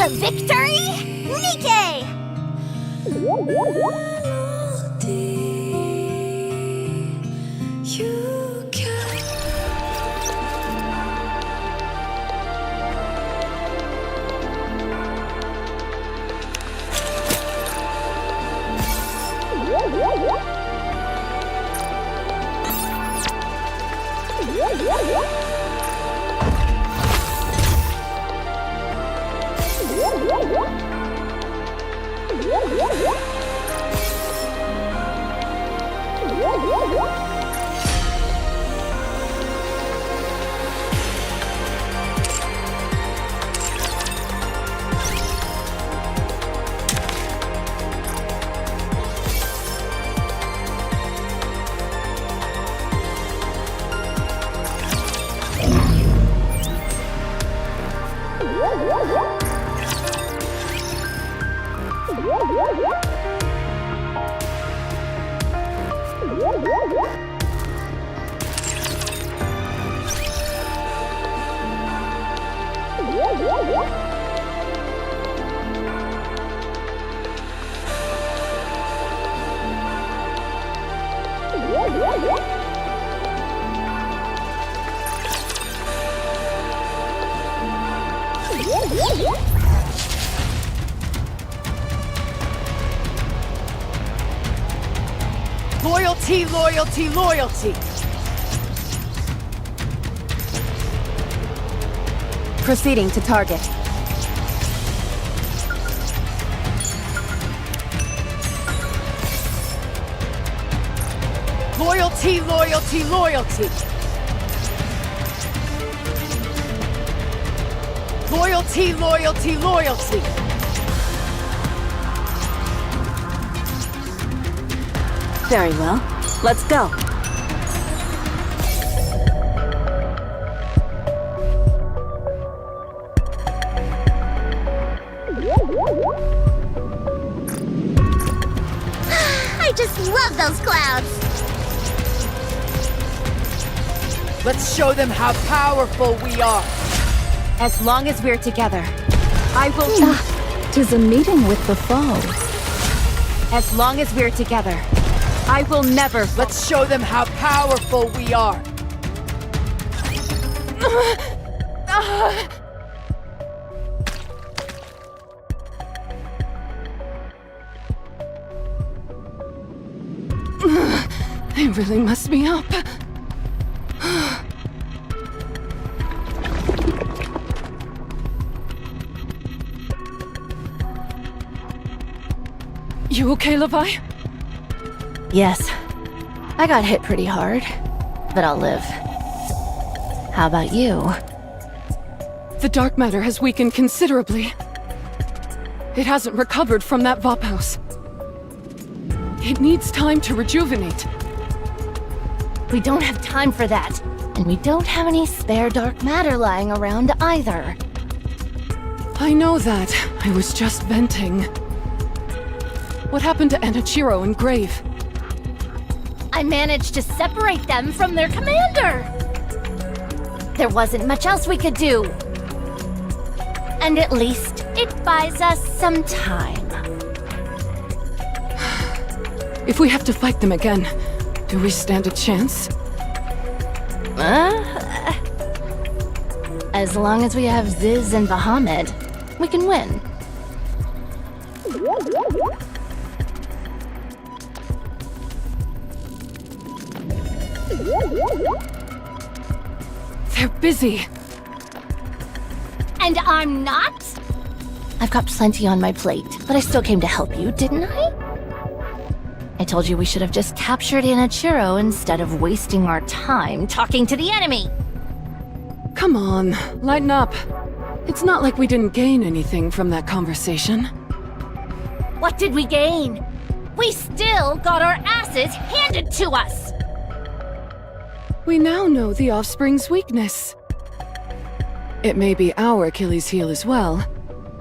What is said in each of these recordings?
to victory, Nikke! Loyalty, loyalty, loyalty! Proceeding to target. Loyalty, loyalty, loyalty! Loyalty, loyalty, loyalty! Very well. Let's go. I just love those clouds! Let's show them how powerful we are. As long as we're together, I will... 'Tis a meeting with the foe. As long as we're together, I will never... Let's show them how powerful we are. They really must be up. You okay, Levi? Yes. I got hit pretty hard, but I'll live. How about you? The dark matter has weakened considerably. It hasn't recovered from that Vop house. It needs time to rejuvenate. We don't have time for that. And we don't have any spare dark matter lying around either. I know that. I was just venting. What happened to Enichiro and Grave? I managed to separate them from their commander! There wasn't much else we could do. And at least it buys us some time. If we have to fight them again, do we stand a chance? As long as we have Ziz and Bahamut, we can win. They're busy. And I'm not? I've got plenty on my plate, but I still came to help you, didn't I? I told you we should have just captured Enichiro instead of wasting our time talking to the enemy! Come on, lighten up. It's not like we didn't gain anything from that conversation. What did we gain? We still got our asses handed to us! We now know the offspring's weakness. It may be our Achilles heel as well,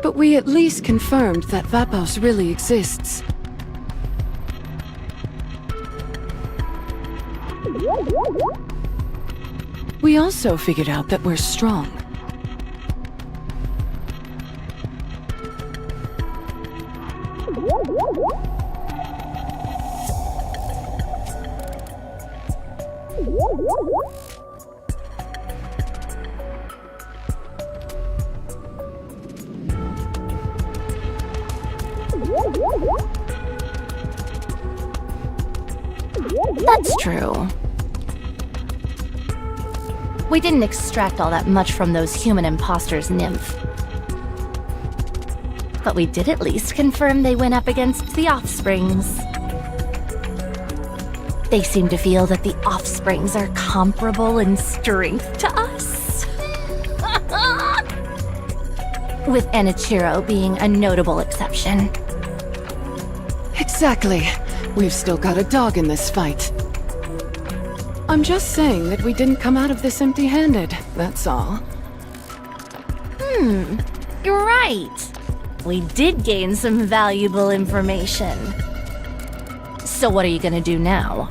but we at least confirmed that Vapos really exists. We also figured out that we're strong. That's true. We didn't extract all that much from those human imposters, Nymph. But we did at least confirm they went up against the Offsprings. They seem to feel that the Offsprings are comparable in strength to us. With Enichiro being a notable exception. Exactly. We've still got a dog in this fight. I'm just saying that we didn't come out of this empty-handed, that's all. You're right. We did gain some valuable information. So what are you gonna do now?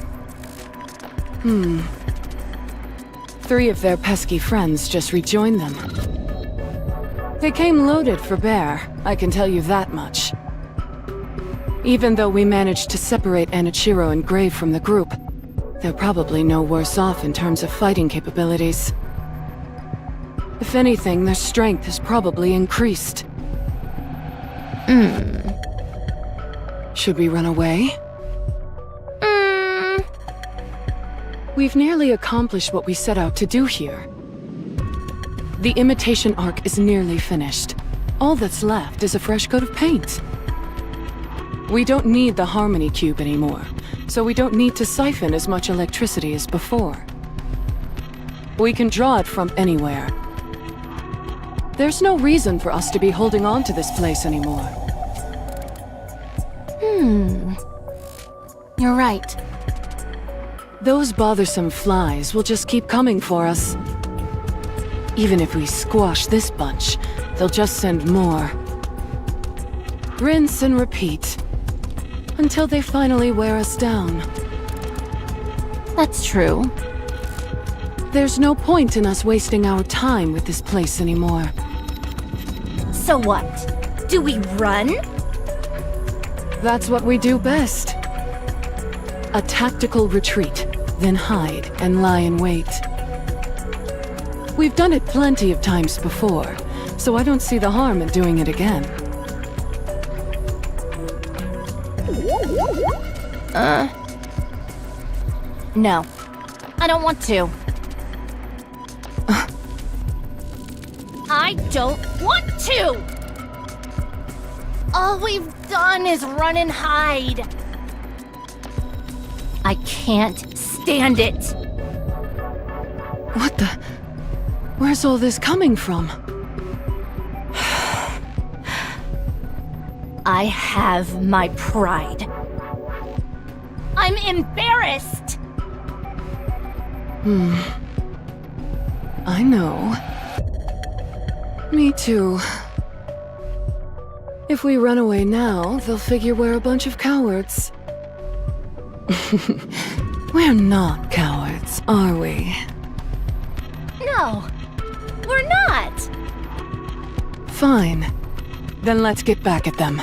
3 of their pesky friends just rejoined them. They came loaded for bear, I can tell you that much. Even though we managed to separate Enichiro and Grave from the group, they're probably no worse off in terms of fighting capabilities. If anything, their strength has probably increased. Should we run away? We've nearly accomplished what we set out to do here. The imitation arc is nearly finished. All that's left is a fresh coat of paint. We don't need the Harmony Cube anymore, so we don't need to siphon as much electricity as before. We can draw it from anywhere. There's no reason for us to be holding on to this place anymore. You're right. Those bothersome flies will just keep coming for us. Even if we squash this bunch, they'll just send more. Rinse and repeat. Until they finally wear us down. That's true. There's no point in us wasting our time with this place anymore. So what? Do we run? That's what we do best. A tactical retreat, then hide and lie in wait. We've done it plenty of times before, so I don't see the harm in doing it again. No. I don't want to. I don't want to! All we've done is run and hide. I can't stand it. What the? Where's all this coming from? I have my pride. I'm embarrassed! I know. Me too. If we run away now, they'll figure we're a bunch of cowards. We're not cowards, are we? No, we're not! Fine. Then let's get back at them.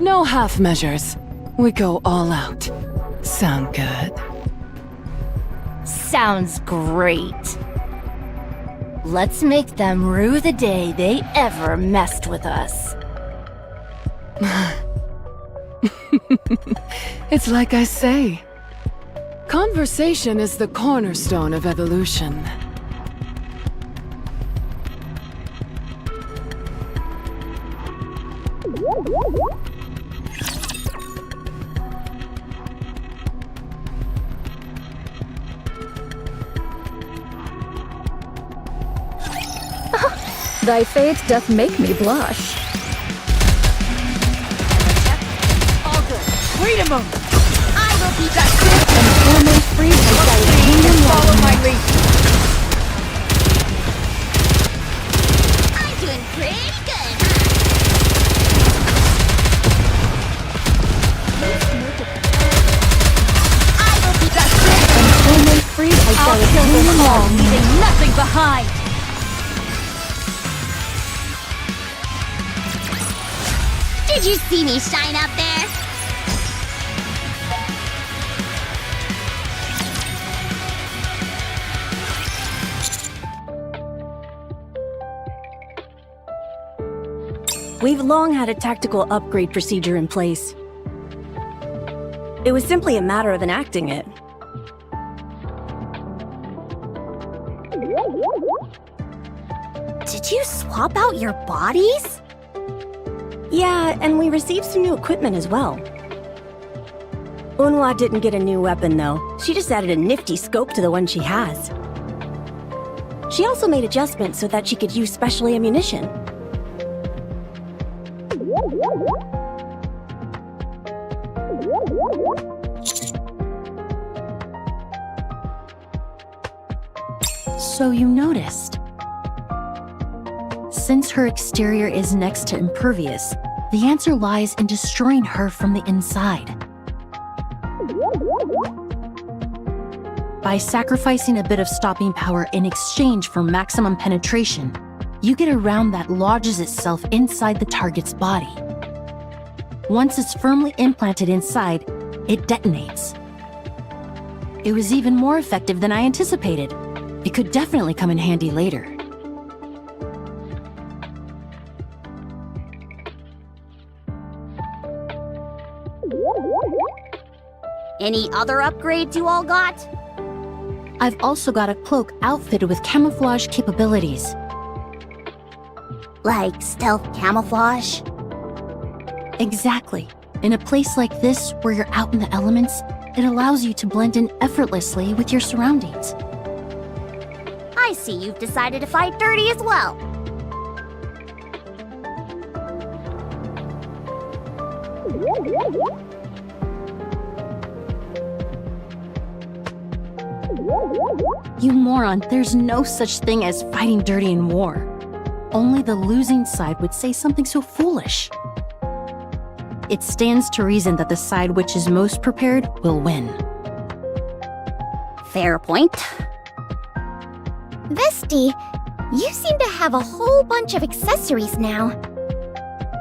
No half measures. We go all out. Sound good? Sounds great. Let's make them rue the day they ever messed with us. It's like I say. Conversation is the cornerstone of evolution. Thy fate doth make me blush. All good. Wait a moment. I will be back. Torment free as thy kingdom Follow my lead. I'm doing pretty good, huh? I will be back. torment free as I'll thy kill them kingdom all, leaving nothing behind. Did you see me shine up there? We've long had a tactical upgrade procedure in place. It was simply a matter of enacting it. Did you swap out your bodies? Yeah, and we received some new equipment as well. Unhwa didn't get a new weapon, though. She just added a nifty scope to the one she has. She also made adjustments so that she could use special ammunition. So you noticed. Since her exterior is next to impervious, the answer lies in destroying her from the inside. By sacrificing a bit of stopping power in exchange for maximum penetration, you get a round that lodges itself inside the target's body. Once it's firmly implanted inside, it detonates. It was even more effective than I anticipated. It could definitely come in handy later. Any other upgrades you all got? I've also got a cloak outfitted with camouflage capabilities. Like stealth camouflage? Exactly. In a place like this, where you're out in the elements, it allows you to blend in effortlessly with your surroundings. I see you've decided to fight dirty as well. You moron, there's no such thing as fighting dirty in war. Only the losing side would say something so foolish. It stands to reason that the side which is most prepared will win. Fair point. Vesti, you seem to have a whole bunch of accessories now.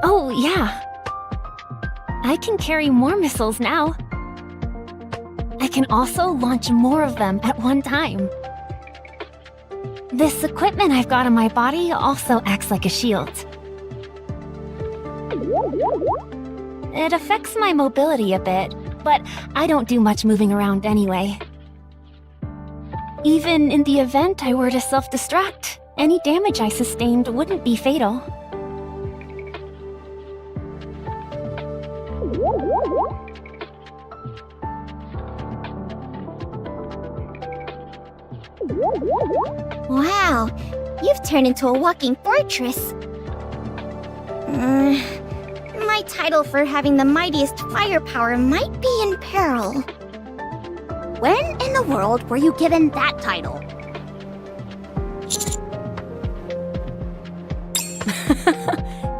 Oh, yeah. I can carry more missiles now. I can also launch more of them at one time. This equipment I've got on my body also acts like a shield. It affects my mobility a bit, but I don't do much moving around anyway. Even in the event I were to self-destruct, any damage I sustained wouldn't be fatal. Wow, you've turned into a walking fortress. My title for having the mightiest firepower might be in peril. When in the world were you given that title?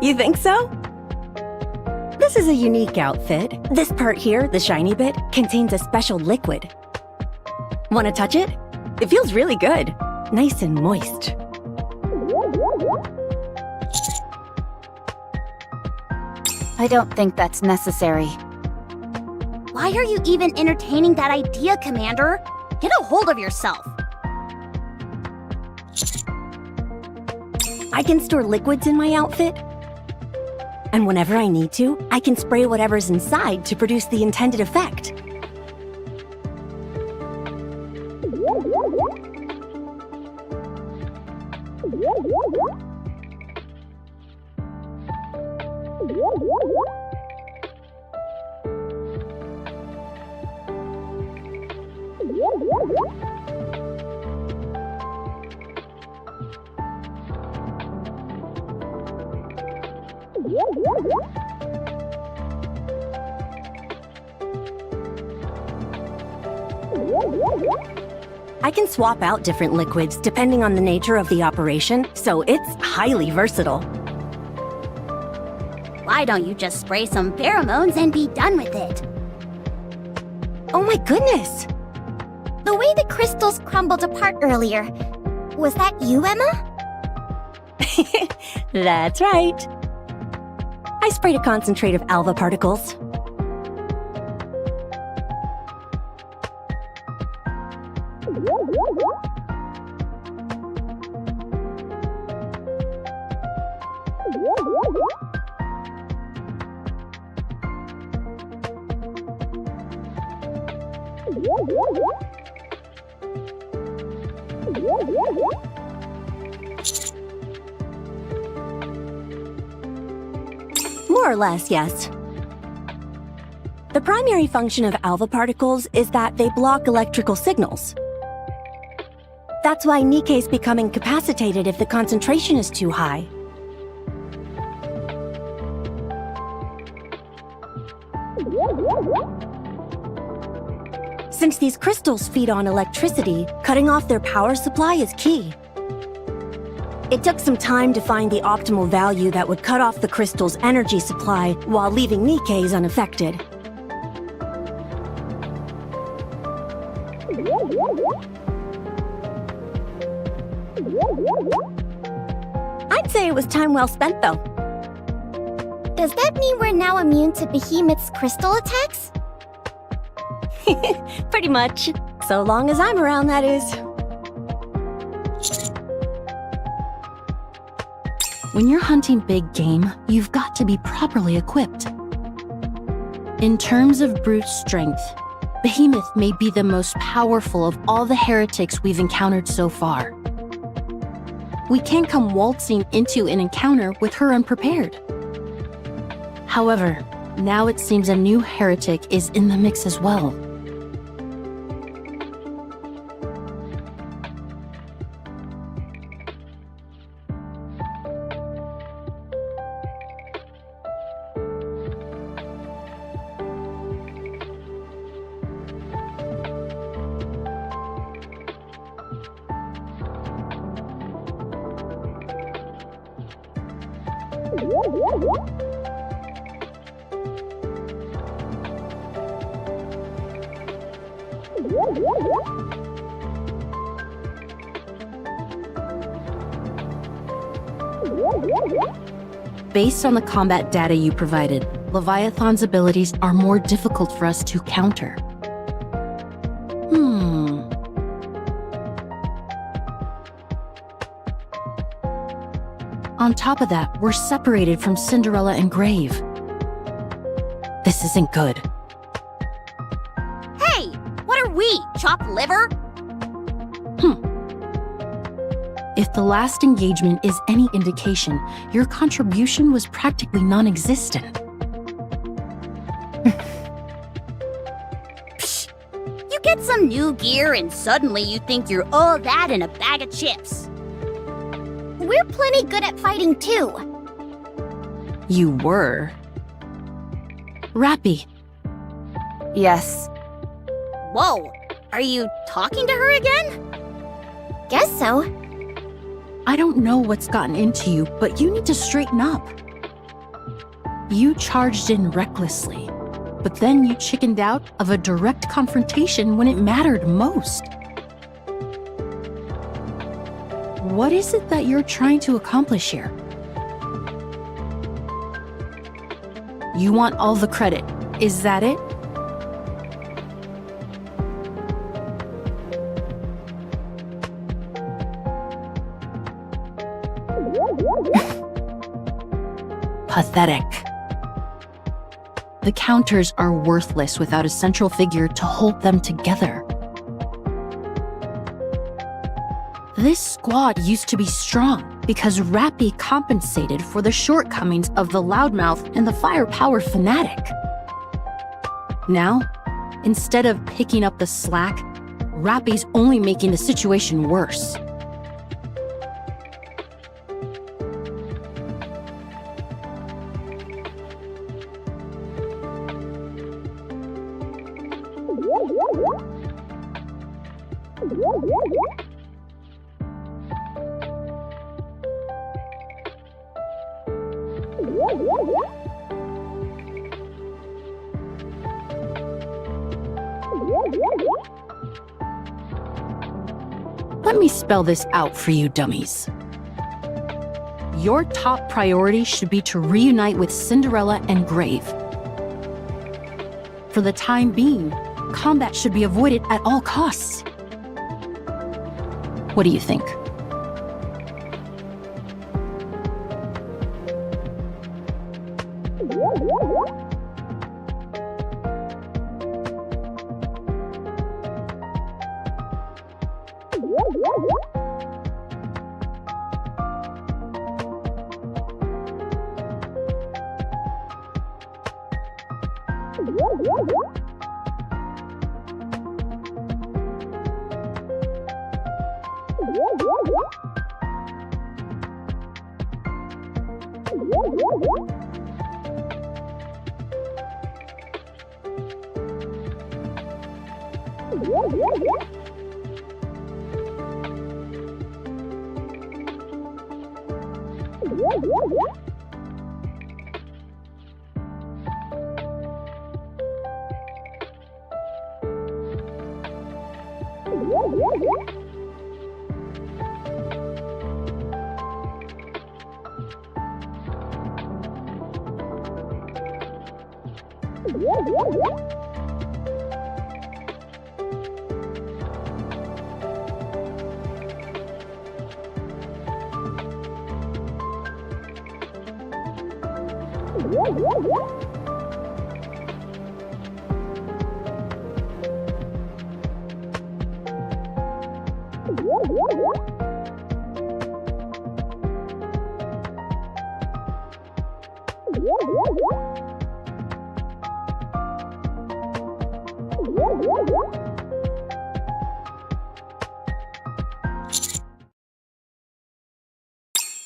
You think so? This is a unique outfit. This part here, the shiny bit, contains a special liquid. Want to touch it? It feels really good. Nice and moist. I don't think that's necessary. Why are you even entertaining that idea, Commander? Get a hold of yourself. I can store liquids in my outfit. And whenever I need to, I can spray whatever's inside to produce the intended effect. I can swap out different liquids depending on the nature of the operation, so it's highly versatile. Why don't you just spray some pheromones and be done with it? Oh my goodness! The way the crystals crumbled apart earlier, was that you, Emma? That's right. I sprayed a concentrate of alpha particles. More or less, yes. The primary function of alpha particles is that they block electrical signals. That's why Nikke's become incapacitated if the concentration is too high. Since these crystals feed on electricity, cutting off their power supply is key. It took some time to find the optimal value that would cut off the crystal's energy supply while leaving Nikke's unaffected. I'd say it was time well spent, though. Does that mean we're now immune to Behemoth's crystal attacks? Pretty much. So long as I'm around, that is. When you're hunting big game, you've got to be properly equipped. In terms of brute strength, Behemoth may be the most powerful of all the heretics we've encountered so far. We can't come waltzing into an encounter with her unprepared. However, now it seems a new heretic is in the mix as well. Based on the combat data you provided, Leviathan's abilities are more difficult for us to counter. On top of that, we're separated from Cinderella and Grave. This isn't good. Hey, what are we, chopped liver? If the last engagement is any indication, your contribution was practically non-existent. Psh, you get some new gear and suddenly you think you're all that in a bag of chips. We're plenty good at fighting too. You were. Rappy. Yes. Whoa, are you talking to her again? Guess so. I don't know what's gotten into you, but you need to straighten up. You charged in recklessly, but then you chickened out of a direct confrontation when it mattered most. What is it that you're trying to accomplish here? You want all the credit. Is that it? Pathetic. The counters are worthless without a central figure to hold them together. This squad used to be strong because Rappy compensated for the shortcomings of the loudmouth and the firepower fanatic. Now, instead of picking up the slack, Rappy's only making the situation worse. Let me spell this out for you dummies. Your top priority should be to reunite with Cinderella and Grave. For the time being, combat should be avoided at all costs. What do you think?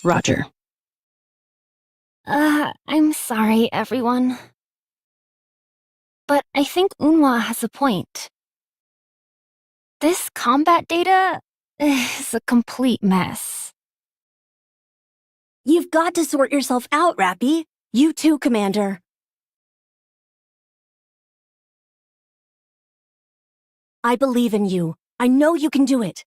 Roger. I'm sorry, everyone. But I think Unhwa has a point. This combat data is a complete mess. You've got to sort yourself out, Rappy. You too, Commander. I believe in you. I know you can do it.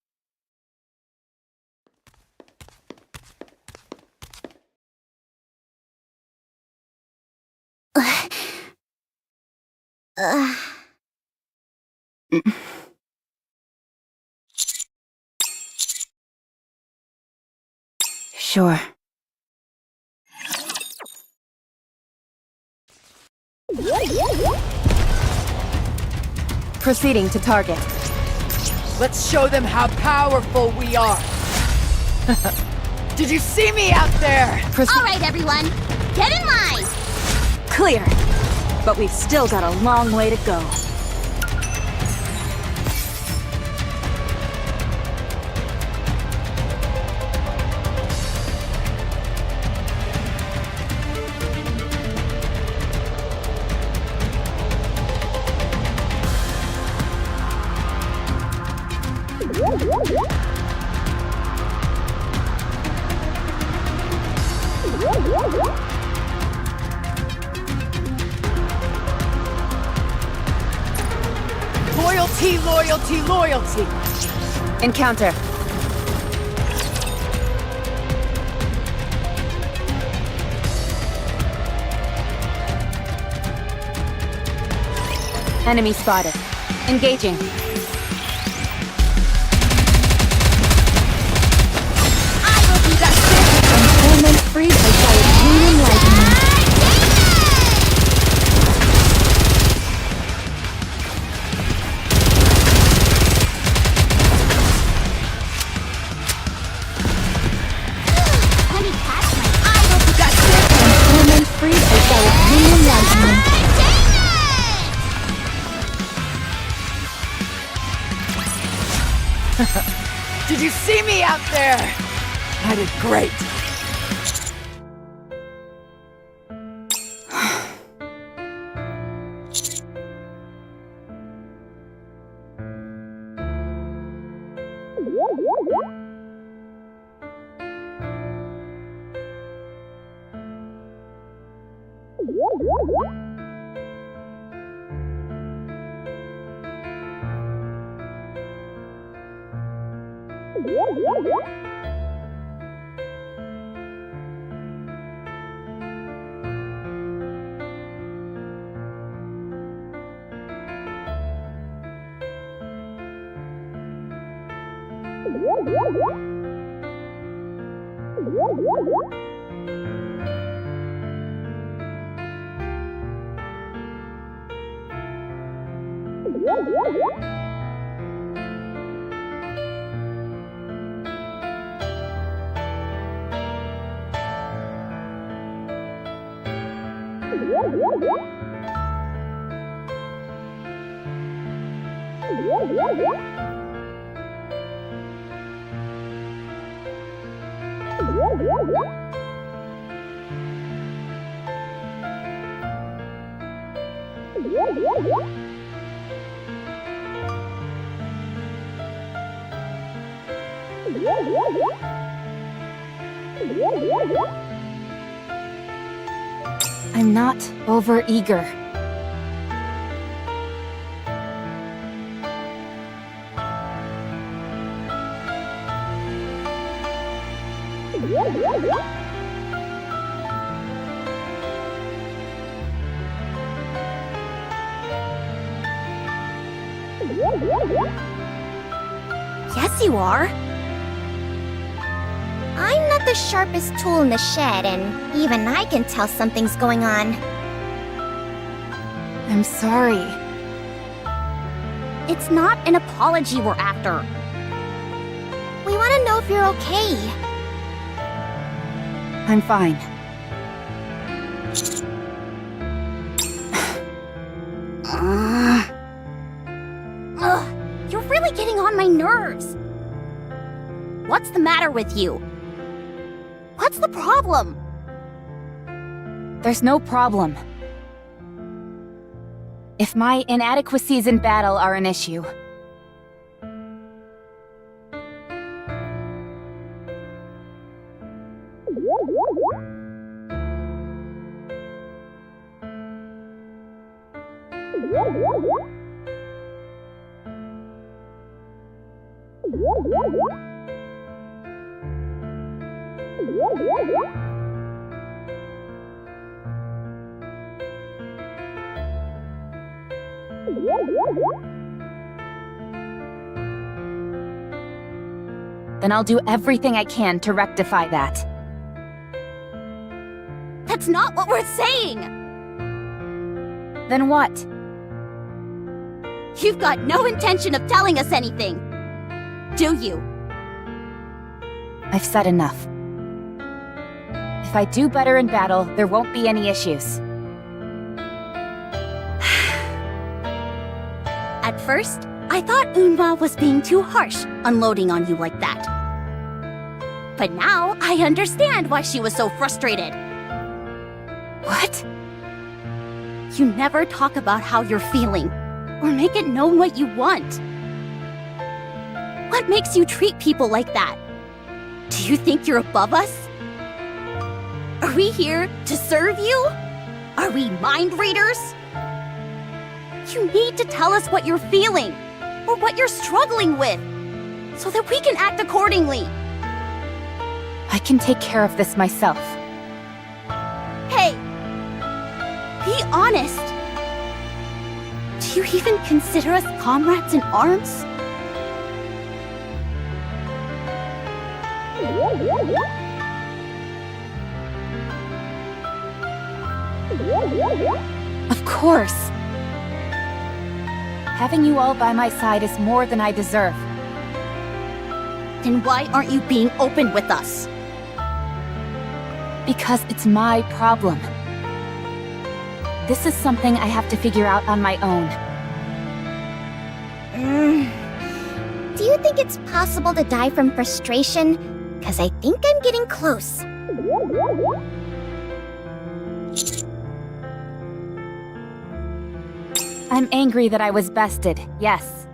Sure. Proceeding to target. Let's show them how powerful we are. Did you see me out there? All right, everyone, get in line. Clear. But we've still got a long way to go. Loyalty, loyalty, loyalty. Encounter. Enemy spotted. Engaging. Torment free by Dietinium lightning. Torment free by Dietinium lightning. Did you see me out there? I did great. I'm not over-eager. Yes, you are. I'm not the sharpest tool in the shed, and even I can tell something's going on. I'm sorry. It's not an apology we're after. We want to know if you're okay. I'm fine. Ugh, you're really getting on my nerves. What's the matter with you? What's the problem? There's no problem. If my inadequacies in battle are an issue, then I'll do everything I can to rectify that. That's not what we're saying! Then what? You've got no intention of telling us anything, do you? I've said enough. If I do better in battle, there won't be any issues. At first, I thought Unma was being too harsh, unloading on you like that. But now, I understand why she was so frustrated. What? You never talk about how you're feeling, or make it known what you want. What makes you treat people like that? Do you think you're above us? Are we here to serve you? Are we mind readers? You need to tell us what you're feeling, or what you're struggling with, so that we can act accordingly. I can take care of this myself. Hey! Be honest! Do you even consider us comrades in arms? Of course. Having you all by my side is more than I deserve. Then why aren't you being open with us? Because it's my problem. This is something I have to figure out on my own. Do you think it's possible to die from frustration? Because I think I'm getting close. I'm angry that I was bested, yes.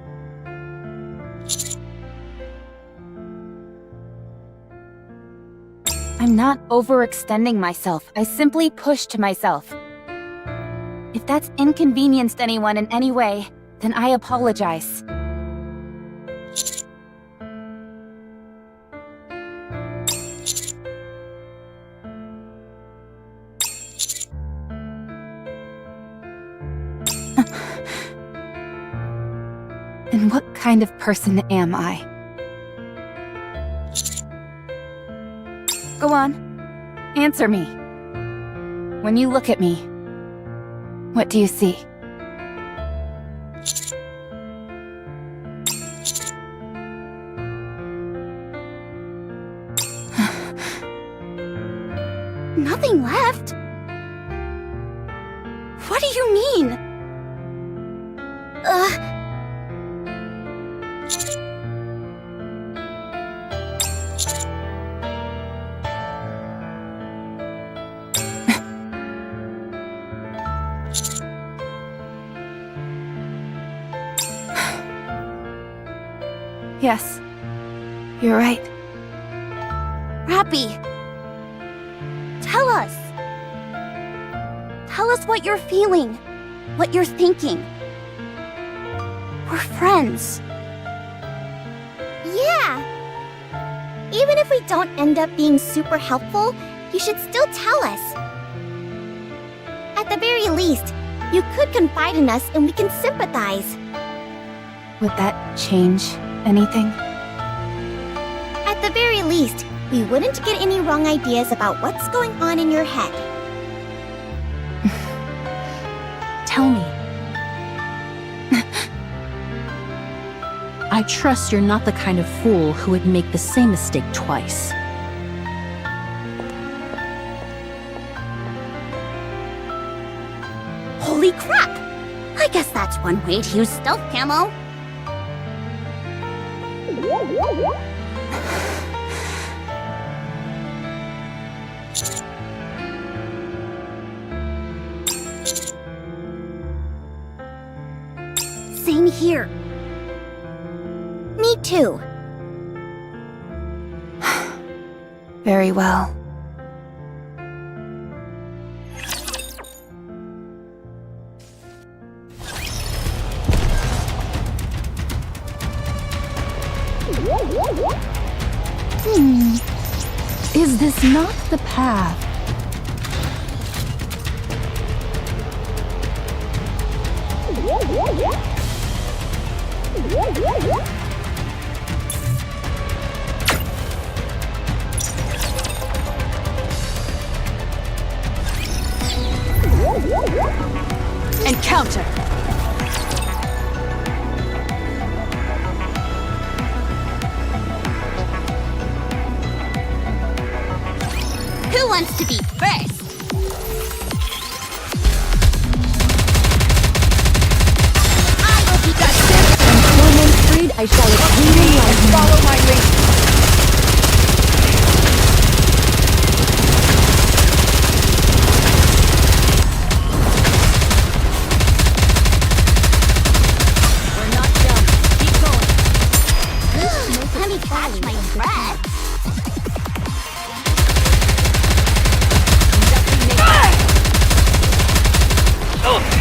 I'm not overextending myself. I simply pushed myself. If that's inconvenienced anyone in any way, then I apologize. And what kind of person am I? Go on. Answer me. When you look at me, what do you see? Nothing left? What do you mean? Yes, you're right. Rappy, tell us. Tell us what you're feeling, what you're thinking. We're friends. Yeah! Even if we don't end up being super helpful, you should still tell us. At the very least, you could confide in us and we can sympathize. Would that change anything? At the very least, we wouldn't get any wrong ideas about what's going on in your head. Tell me. I trust you're not the kind of fool who would make the same mistake twice. Holy crap! I guess that's one way to use stealth camo. Same here. Me too. Very well. Is this not the path? Encounter! Who wants to be first? I will be justice. When freed, I shall obtain enlightenment. Follow my lead! We're not done. Keep going. Let me catch my breath.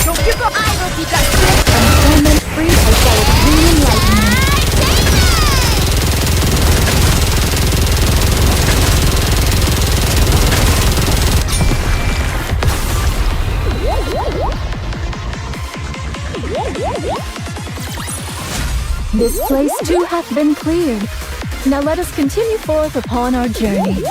Don't give up! I will be justice. When freed, I shall obtain enlightenment. This place too hath been cleared. Now let us continue forth upon our journey.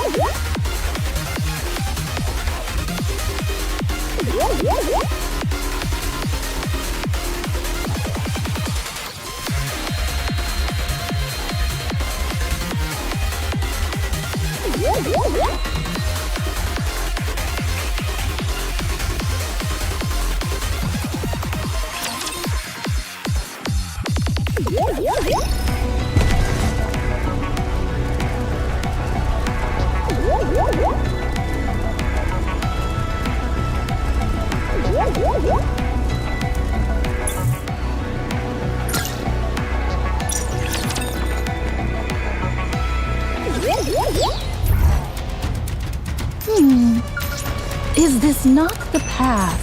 Is this not the path?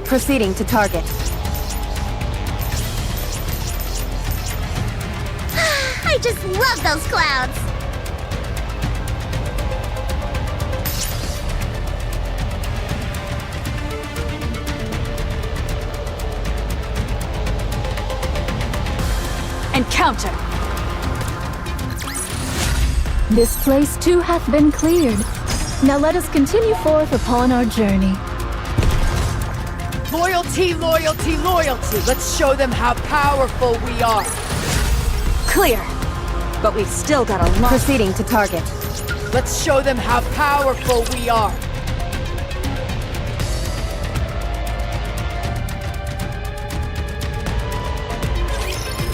Proceeding to target. I just love those clouds! Encounter! This place too hath been cleared. Now let us continue forth upon our journey. Loyalty, loyalty, loyalty. Let's show them how powerful we are. Clear! But we've still got a lot. Proceeding to target. Let's show them how powerful we are.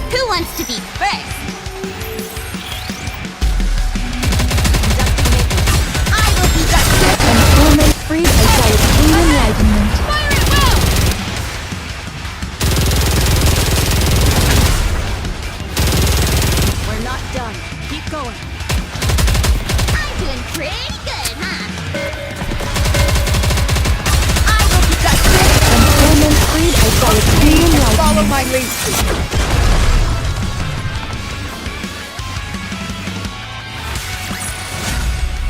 Who wants to be first? I will be first! And torment free by its clean enlightenment. Fire at will! We're not done. Keep going. I'm doing pretty good, huh? I will be first! And torment free by its clean Follow enlightenment. my lead.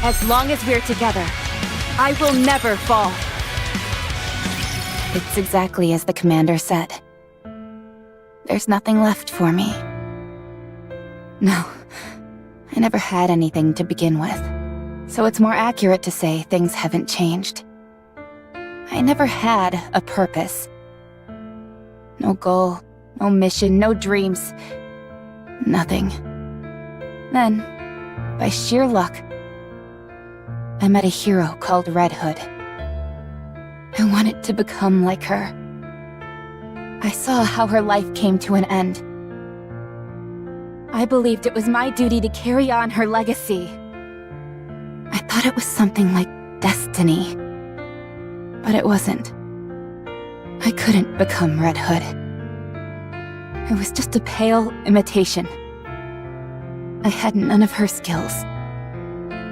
As long as we're together, I will never fall. It's exactly as the commander said. There's nothing left for me. No, I never had anything to begin with, so it's more accurate to say things haven't changed. I never had a purpose. No goal, no mission, no dreams. Nothing. Then, by sheer luck, I met a hero called Red Hood. I wanted to become like her. I saw how her life came to an end. I believed it was my duty to carry on her legacy. I thought it was something like destiny. But it wasn't. I couldn't become Red Hood. I was just a pale imitation. I had none of her skills.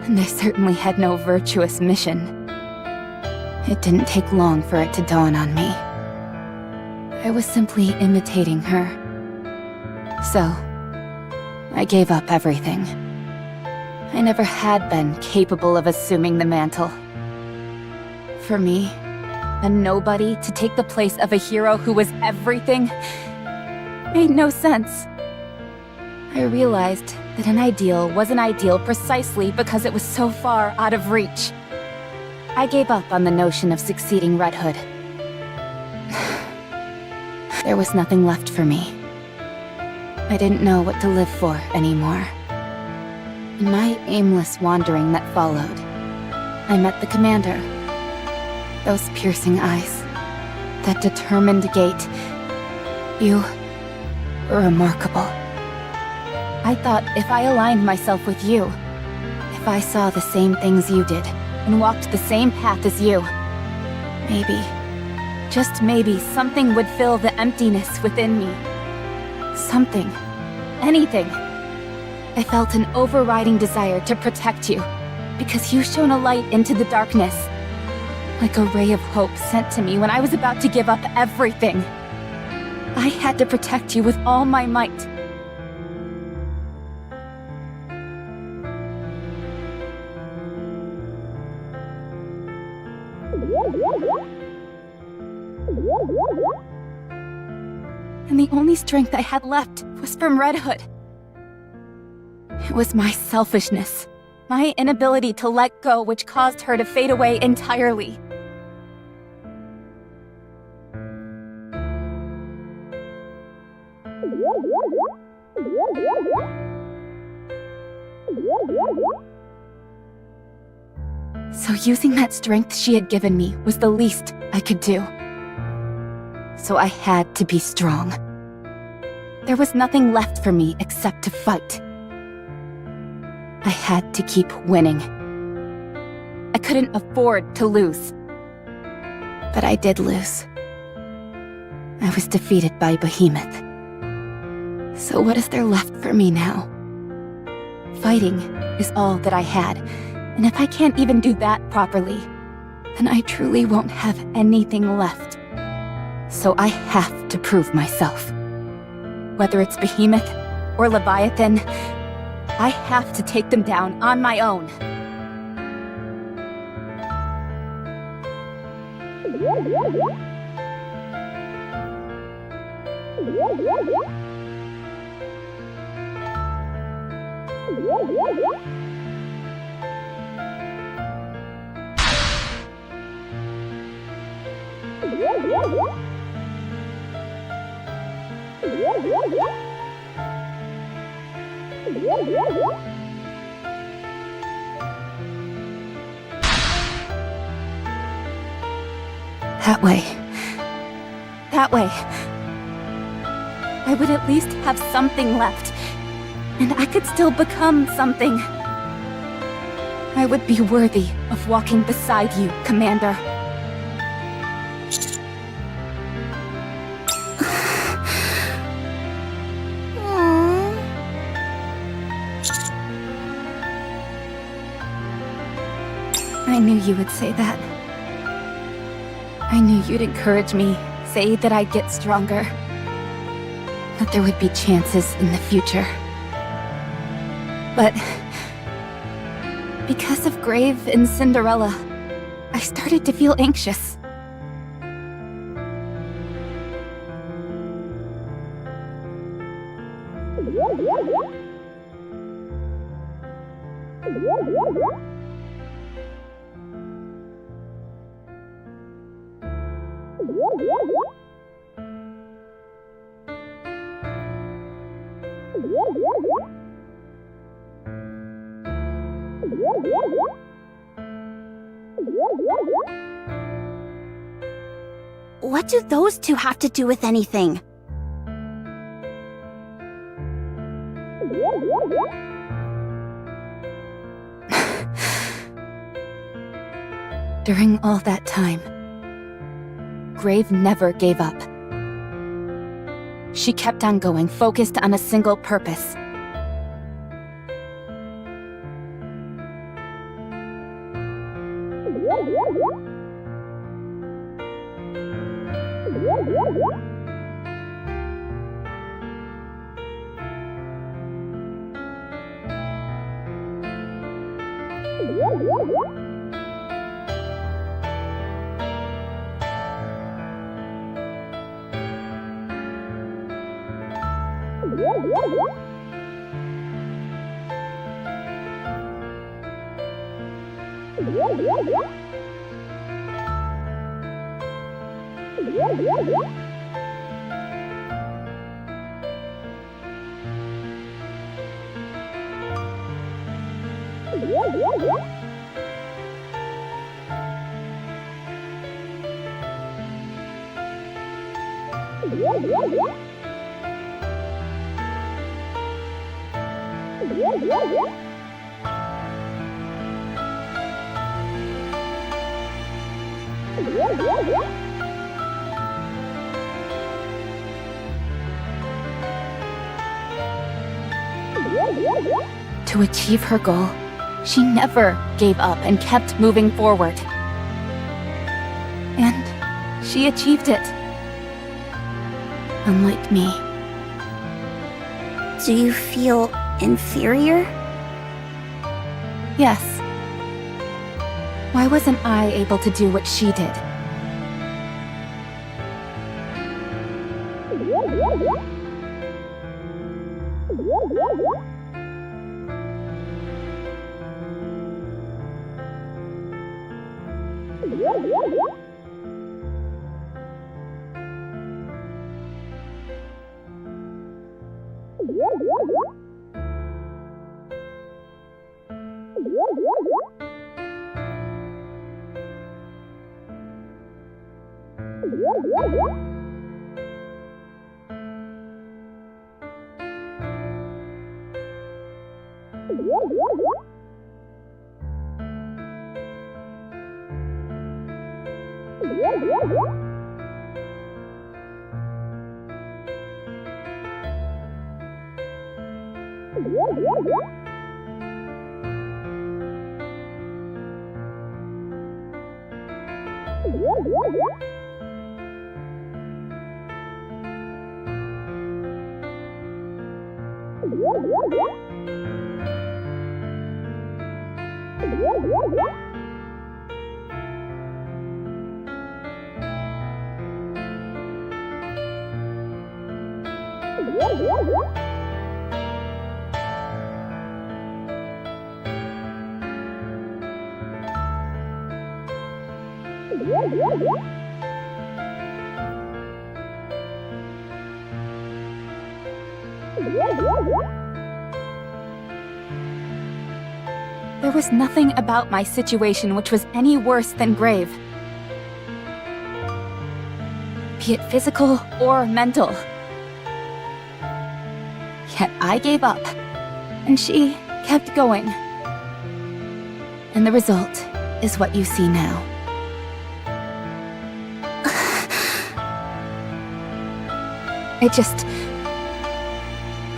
And I certainly had no virtuous mission. It didn't take long for it to dawn on me. I was simply imitating her. So, I gave up everything. I never had been capable of assuming the mantle. For me, a nobody to take the place of a hero who was everything made no sense. I realized that an ideal was an ideal precisely because it was so far out of reach. I gave up on the notion of succeeding Red Hood. There was nothing left for me. I didn't know what to live for anymore. In my aimless wandering that followed, I met the commander. Those piercing eyes, that determined gait. You were remarkable. I thought if I aligned myself with you, if I saw the same things you did, and walked the same path as you, maybe, just maybe, something would fill the emptiness within me. Something. Anything. I felt an overriding desire to protect you, because you shone a light into the darkness. Like a ray of hope sent to me when I was about to give up everything. I had to protect you with all my might. And the only strength I had left was from Red Hood. It was my selfishness, my inability to let go, which caused her to fade away entirely. So using that strength she had given me was the least I could do. So I had to be strong. There was nothing left for me except to fight. I had to keep winning. I couldn't afford to lose. But I did lose. I was defeated by Behemoth. So what is there left for me now? Fighting is all that I had, and if I can't even do that properly, then I truly won't have anything left. So I have to prove myself. Whether it's Behemoth or Leviathan, I have to take them down on my own. That way. That way. I would at least have something left, and I could still become something. I would be worthy of walking beside you, Commander. I knew you would say that. I knew you'd encourage me, say that I'd get stronger. That there would be chances in the future. But because of Grave and Cinderella, I started to feel anxious. What do those two have to do with anything? During all that time, Grave never gave up. She kept on going, focused on a single purpose. To achieve her goal, she never gave up and kept moving forward. And she achieved it. Unlike me. Do you feel inferior? Yes. Why wasn't I able to do what she did? There was nothing about my situation which was any worse than grave. Be it physical or mental. Yet I gave up, and she kept going. And the result is what you see now.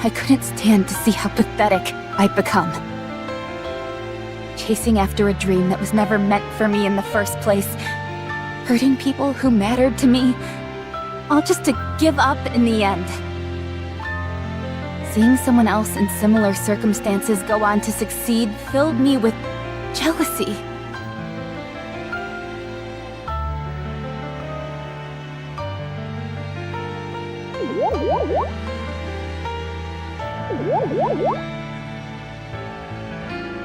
I couldn't stand to see how pathetic I'd become. Chasing after a dream that was never meant for me in the first place. Hurting people who mattered to me. All just to give up in the end. Seeing someone else in similar circumstances go on to succeed filled me with jealousy.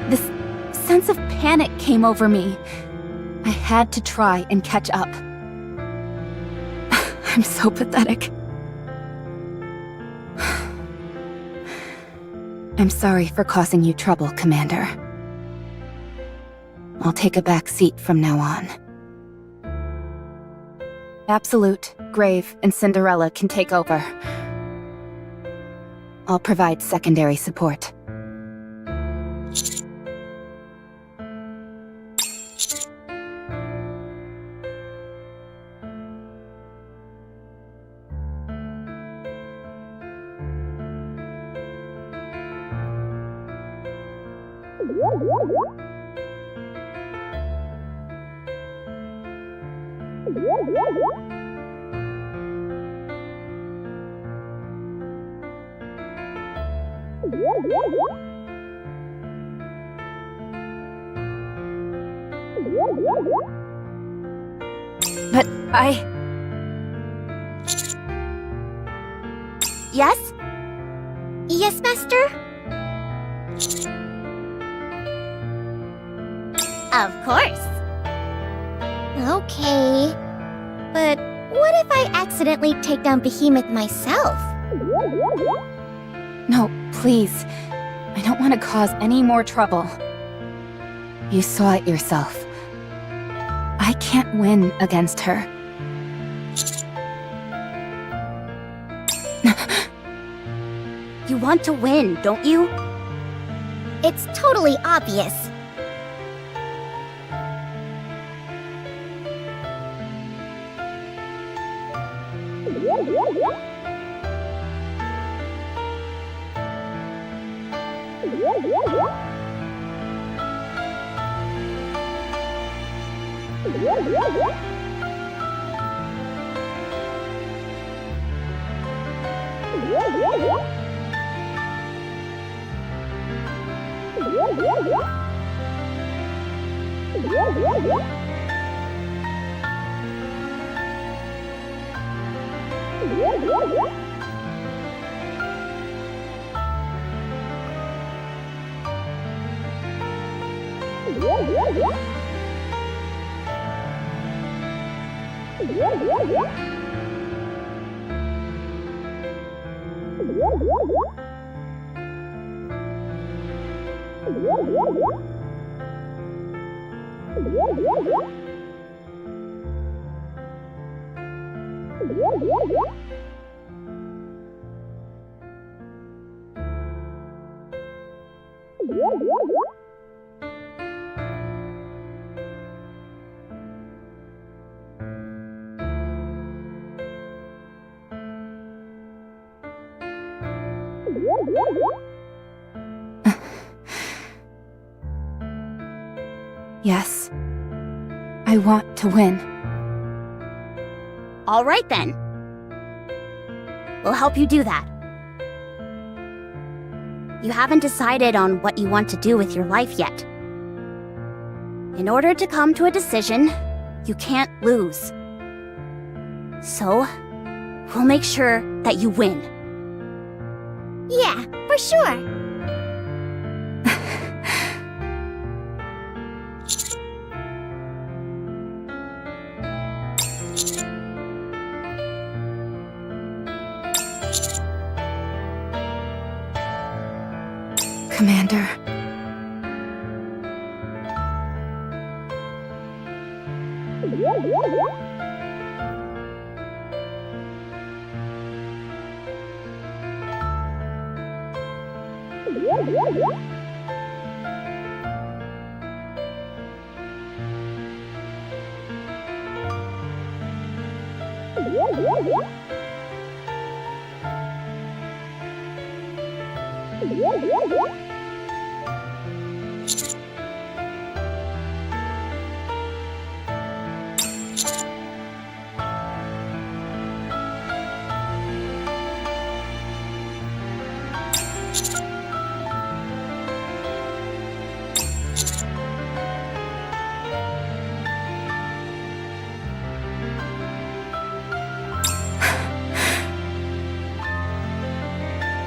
This sense of panic came over me. I had to try and catch up. I'm so pathetic. I'm sorry for causing you trouble, Commander. I'll take a back seat from now on. Absolute, Grave, and Cinderella can take over. I'll provide secondary support. But Yes? Yes, Master? Of course. Okay. But what if I accidentally take down Behemoth myself? no, please. I don't want to cause any more trouble. You saw it yourself. I can't win against her. You want to win, don't you? It's totally obvious. Yes. I want to win. All right then. We'll help you do that. You haven't decided on what you want to do with your life yet. In order to come to a decision, you can't lose. So, we'll make sure that you win. Yeah, for sure. Commander.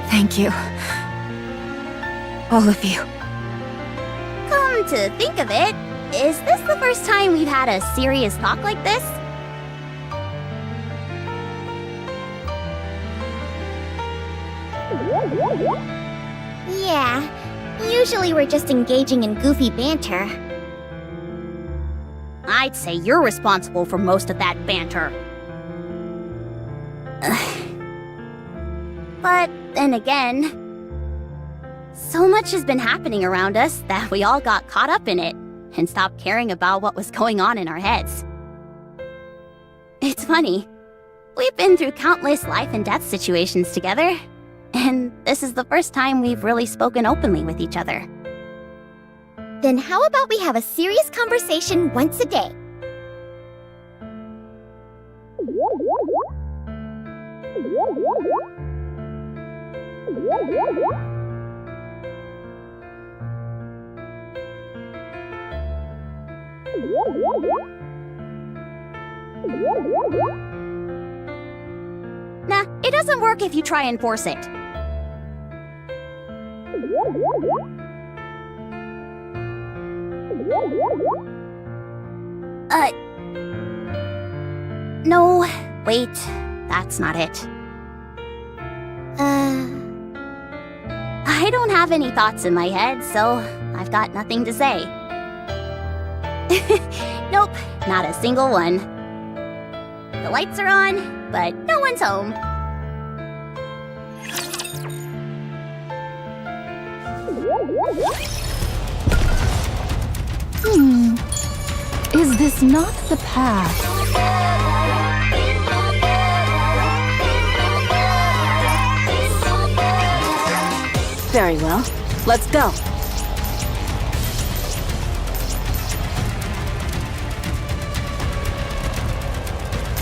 Thank you. All of you. Come to think of it, is this the first time we've had a serious talk like this? Yeah, usually we're just engaging in goofy banter. I'd say you're responsible for most of that banter. But then again, so much has been happening around us that we all got caught up in it and stopped caring about what was going on in our heads. It's funny. We've been through countless life and death situations together, and this is the first time we've really spoken openly with each other. Then how about we have a serious conversation once a day? Nah, it doesn't work if you try and force it. No, wait, that's not it. I don't have any thoughts in my head, so I've got nothing to say. Nope, not a single one. The lights are on, but no one's home. Is this not the path? Very well. Let's go.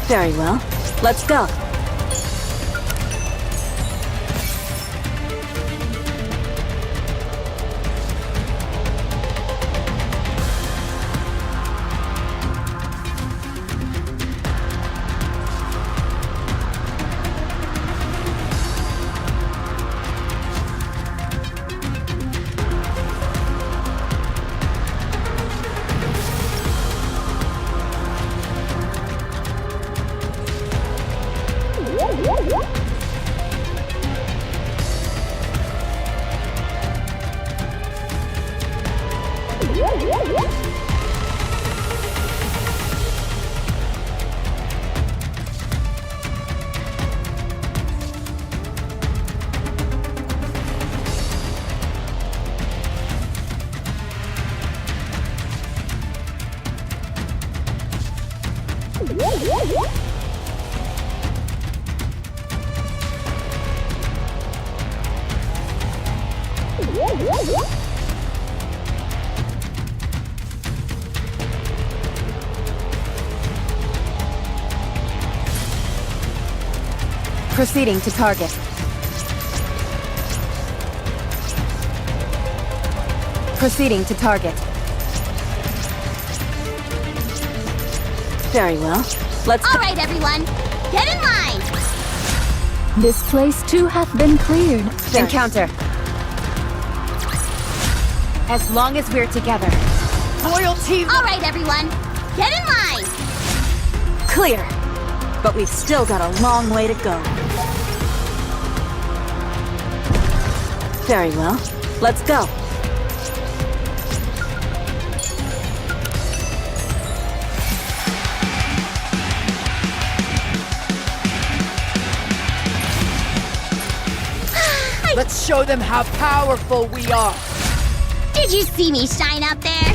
Very well. Let's go. Proceeding to target. Proceeding to target. Very well. Let's All right, everyone, get in line. This place too hath been cleared. Encounter. As long as we're together. Loyalty! All right, everyone, get in line. clear. But we've still got a long way to go. Very well. Let's go. Let's show them how powerful we are. Did you see me shine out there?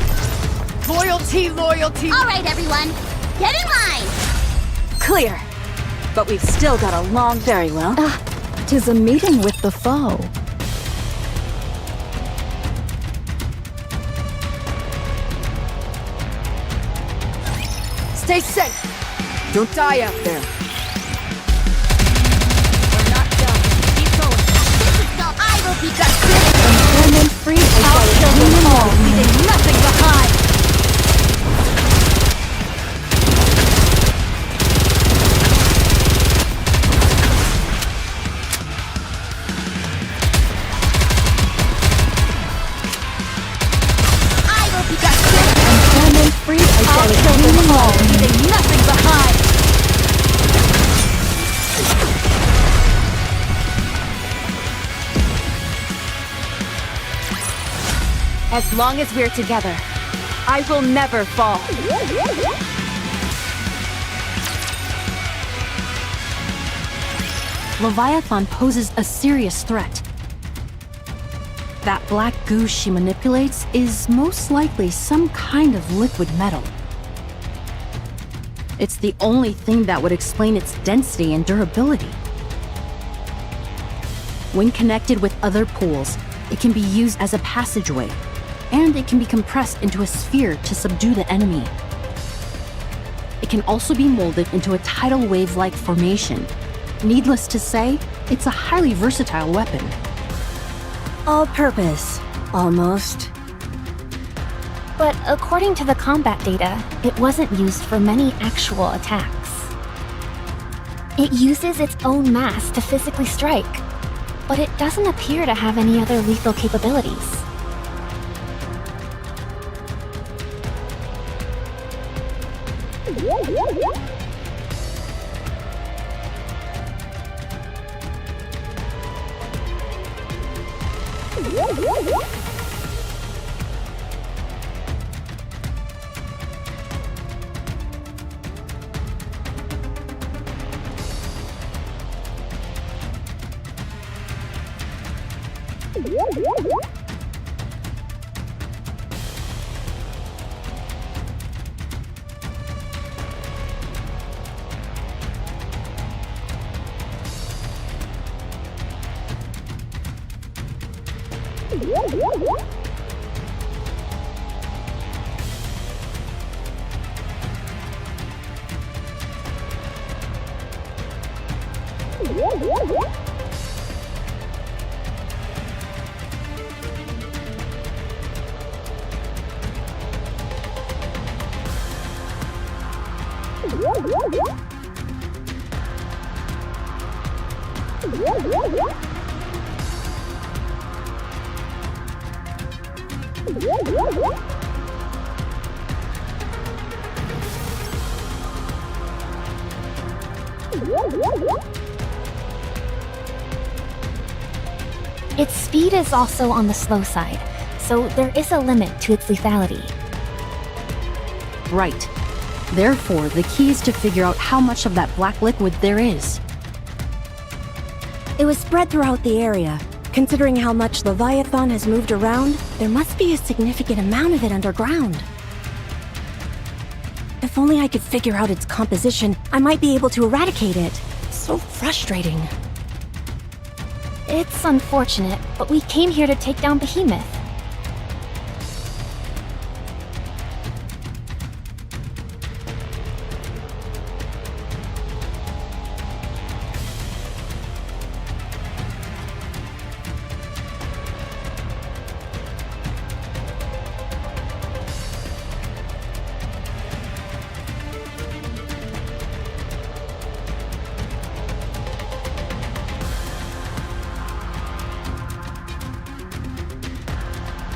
Loyalty, loyalty. All right, everyone, get in line. Clear. But we've still got a long... Very well. 'Tis a meeting with the foe. Stay safe. Don't die out there. We're not done. Keep going. This is so I will be the Employment free I'll kill them all, leaving nothing behind. I will be the Employment free I'll kill them all, leaving nothing behind. As long as we're together, I will never fall. Leviathan poses a serious threat. That black goo she manipulates is most likely some kind of liquid metal. It's the only thing that would explain its density and durability. When connected with other pools, it can be used as a passageway, and it can be compressed into a sphere to subdue the enemy. It can also be molded into a tidal wave-like formation. Needless to say, it's a highly versatile weapon. All-purpose. Almost. But according to the combat data, it wasn't used for many actual attacks. It uses its own mass to physically strike, but it doesn't appear to have any other lethal capabilities. Its speed is also on the slow side, so there is a limit to its lethality. bright. Therefore, the key is to figure out how much of that black liquid there is. It was spread throughout the area. Considering how much Leviathan has moved around, there must be a significant amount of it underground. If only I could figure out its composition, I might be able to eradicate it. So frustrating. It's unfortunate, but we came here to take down Behemoth.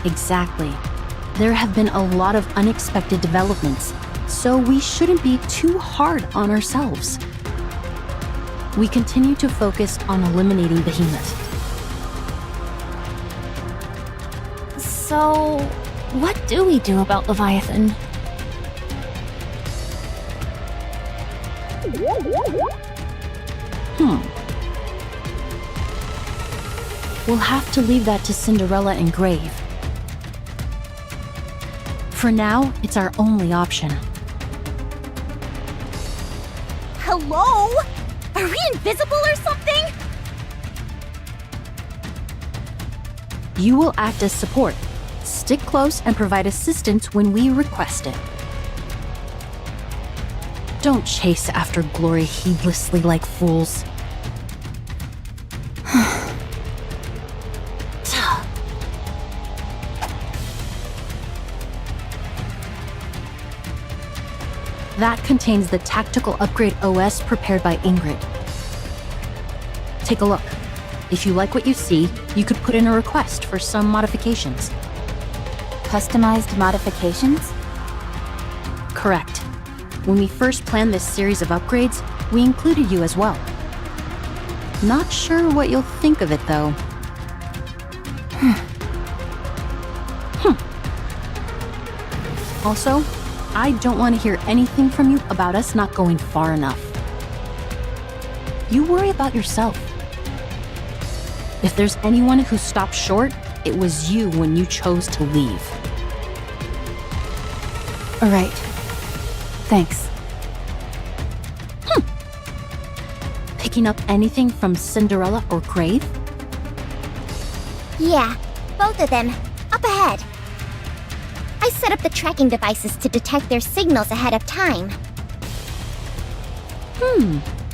Exactly. There have been a lot of unexpected developments, so we shouldn't be too hard on ourselves. We continue to focus on eliminating Behemoth. So, what do we do about Leviathan? We'll have to leave that to Cinderella and Grave. For now, it's our only option. Hello? Are we invisible or something? You will act as support. Stick close and provide assistance when we request it. Don't chase after glory heedlessly like fools. That contains the tactical upgrade OS prepared by Ingrid. Take a look. If you like what you see, you could put in a request for some modifications. Customized modifications? Correct. When we first planned this series of upgrades, we included you as well. Not sure what you'll think of it, though. Also, I don't want to hear anything from you about us not going far enough. You worry about yourself. If there's anyone who stopped short, it was you when you chose to leave. All right. Thanks. Picking up anything from Cinderella or Grave? Yeah, both of them. Up ahead. I set up the tracking devices to detect their signals ahead of time.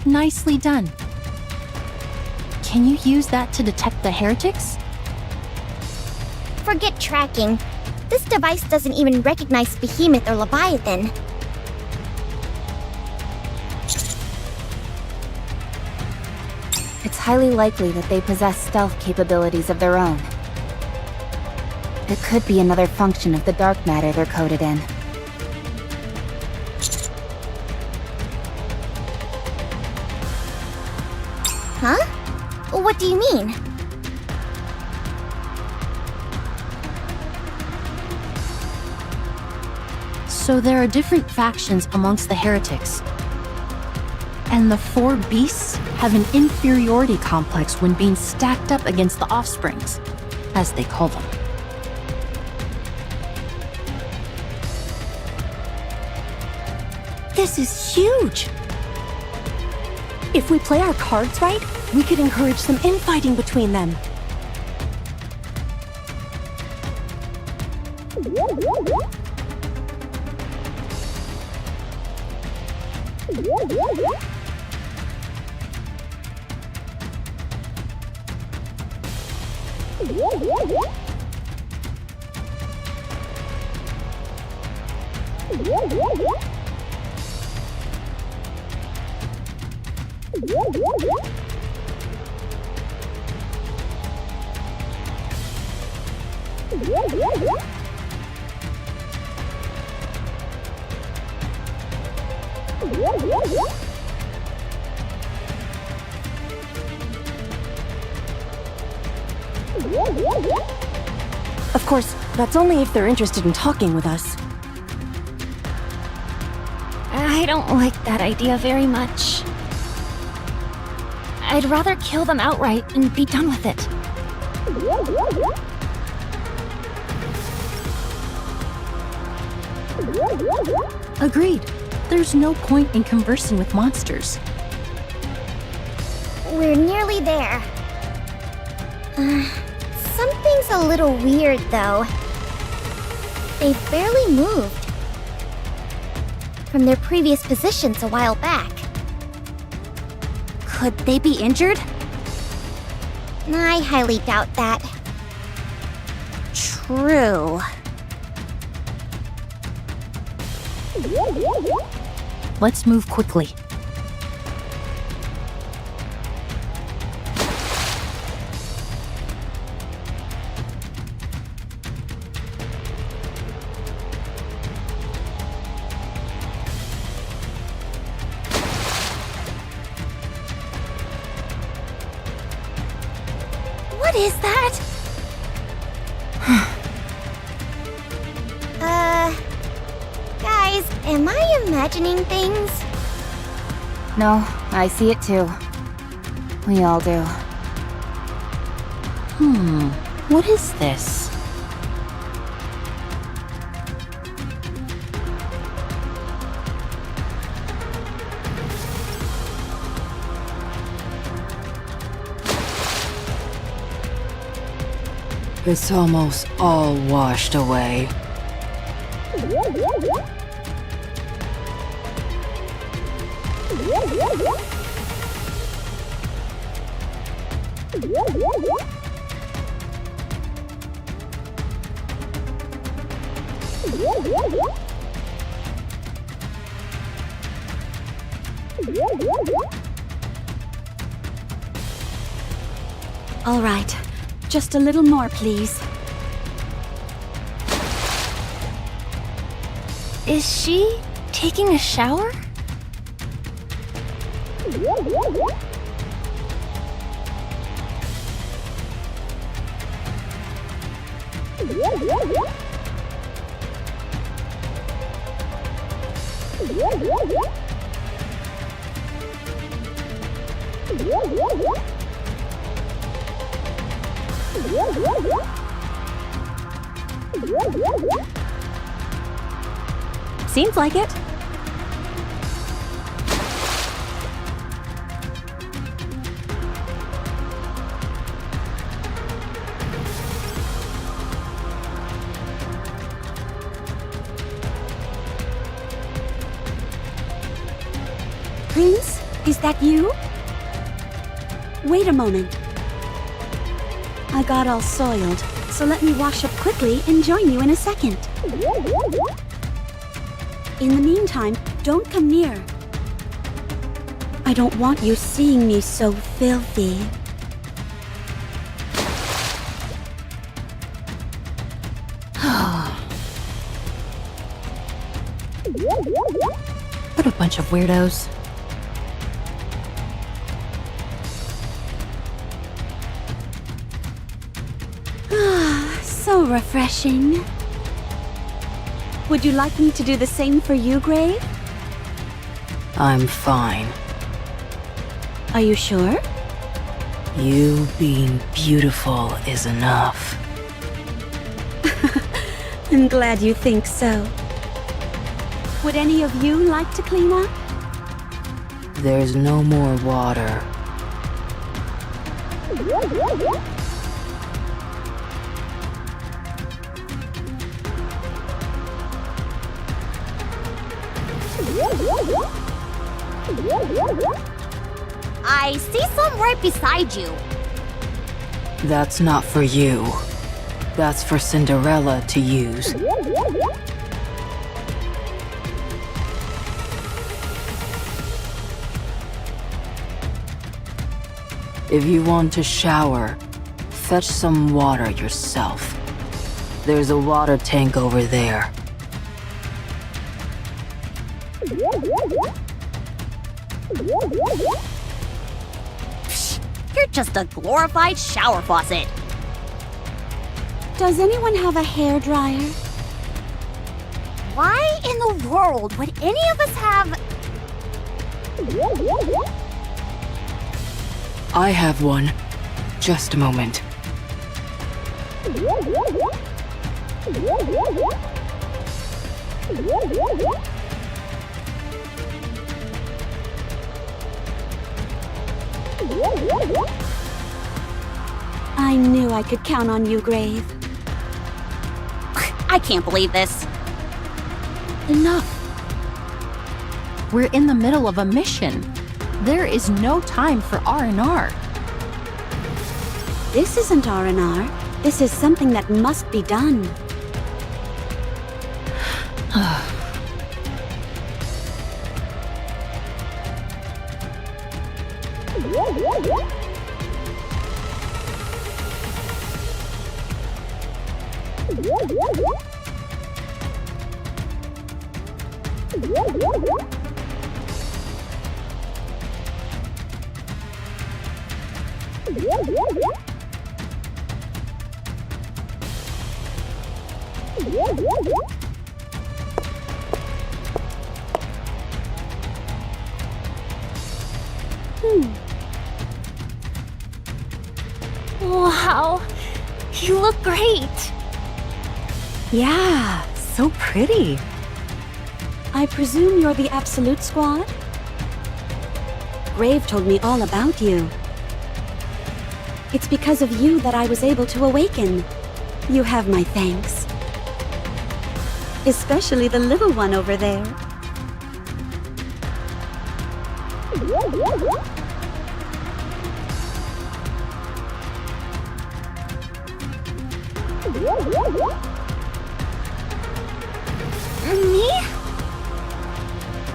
Nicely done. Can you use that to detect the heretics? Forget tracking. This device doesn't even recognize Behemoth or Leviathan. It's highly likely that they possess stealth capabilities of their own. It could be another function of the dark matter they're coded in. Huh? What do you mean? So there are different factions amongst the heretics. And the four beasts have an inferiority complex when being stacked up against the offsprings, as they call them. This is huge! If we play our cards right, we could encourage some infighting between them. Of course, that's only if they're interested in talking with us. I don't like that idea very much. I'd rather kill them outright and be done with it. Agreed. There's no point in conversing with monsters. We're nearly there. Something's a little weird, though. They barely moved from their previous positions a while back. Could they be injured? I highly doubt that. True. Let's move quickly. What is that? Guys, am I imagining things? No, I see it too. We all do. What is this? It's almost all washed away. All right. Just a little more, please. Is she taking a shower? Seems like it. Prince, is that you? Wait a moment. I got all soiled, so let me wash up quickly and join you in a second. In the meantime, don't come near. I don't want you seeing me so filthy. What a bunch of weirdos. So refreshing. Would you like me to do the same for you, Grave? I'm fine. Are you sure? You being beautiful is enough. I'm glad you think so. Would any of you like to clean up? There's no more water. I see some right beside you. That's not for you. That's for Cinderella to use. If you want to shower, fetch some water yourself. There's a water tank over there. You're just a glorified shower faucet. Does anyone have a hairdryer? Why in the world would any of us have I have one. Just a moment. I knew I could count on you, Grave. I can't believe this. Enough. We're in the middle of a mission. There is no time for R&R. This isn't R&R. This is something that must be done. Wow, you look great. Yeah, so pretty. I presume you're the Absolute Squad? Grave told me all about you. It's because of you that I was able to awaken. You have my thanks. Especially the little one over there. Me?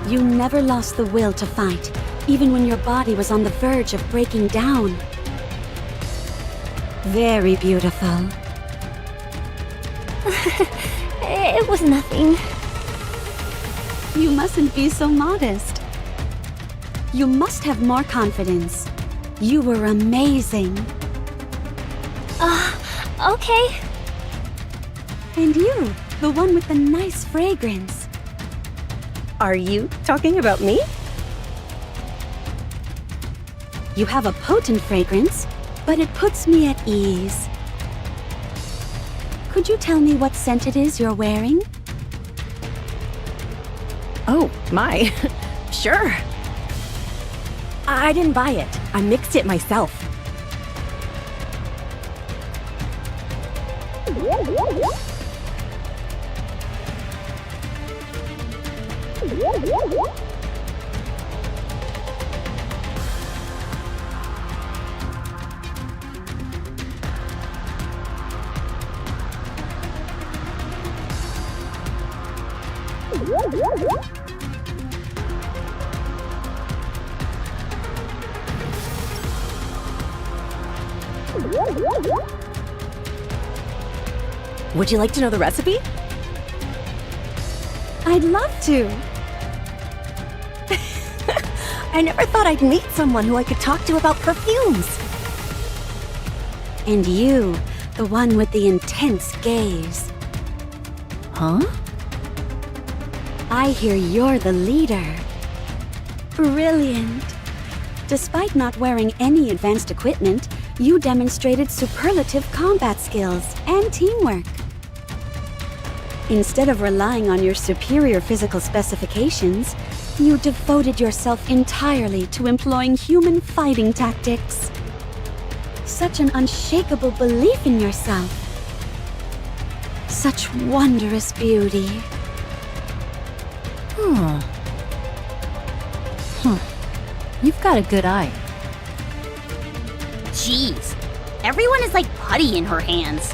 You never lost the will to fight, even when your body was on the verge of breaking down. Very beautiful. It was nothing. You mustn't be so modest. You must have more confidence. You were amazing. Okay. And you, the one with the nice fragrance. Are you talking about me? You have a potent fragrance, but it puts me at ease. Could you tell me what scent it is you're wearing? Oh, my. Sure. I didn't buy it. I mixed it myself. Would you like to know the recipe? I'd love to. I never thought I'd meet someone who I could talk to about perfumes. And you, the one with the intense gaze. Huh? I hear you're the leader. Brilliant. Despite not wearing any advanced equipment, you demonstrated superlative combat skills and teamwork. Instead of relying on your superior physical specifications, you devoted yourself entirely to employing human fighting tactics. Such an unshakable belief in yourself. Such wondrous beauty. You've got a good eye. Jeez, everyone is like putty in her hands.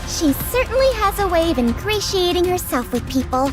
She certainly has a way of ingratiating herself with people.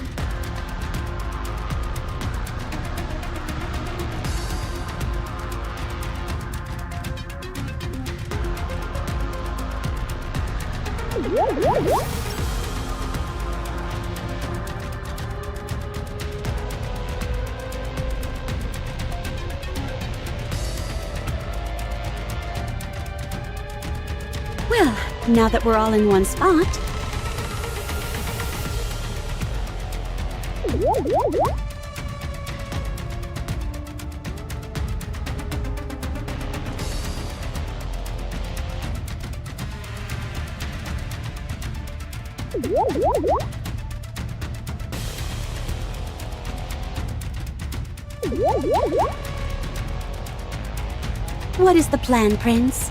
Well, now that we're all in one spot, What is the plan, Prince?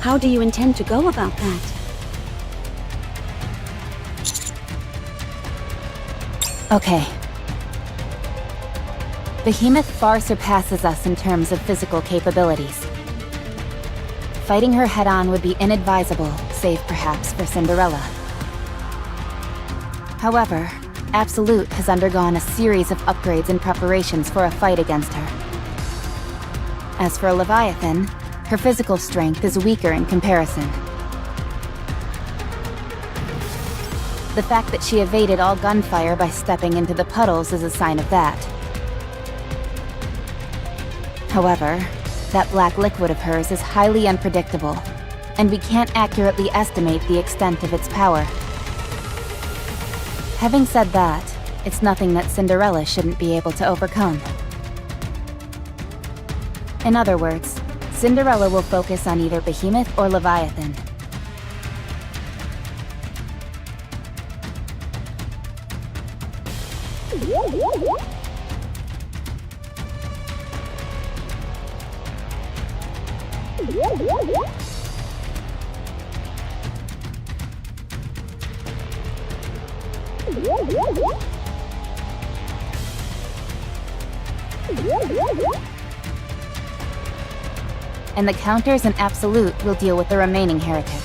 How do you intend to go about that? Okay. Behemoth far surpasses us in terms of physical capabilities. Fighting her head-on would be inadvisable, save perhaps for Cinderella. However, Absolute has undergone a series of upgrades and preparations for a fight against her. As for Leviathan, her physical strength is weaker in comparison. The fact that she evaded all gunfire by stepping into the puddles is a sign of that. However, that black liquid of hers is highly unpredictable, and we can't accurately estimate the extent of its power. Having said that, it's nothing that Cinderella shouldn't be able to overcome. In other words, Cinderella will focus on either Behemoth or Leviathan. And the counters and Absolute will deal with the remaining heretic.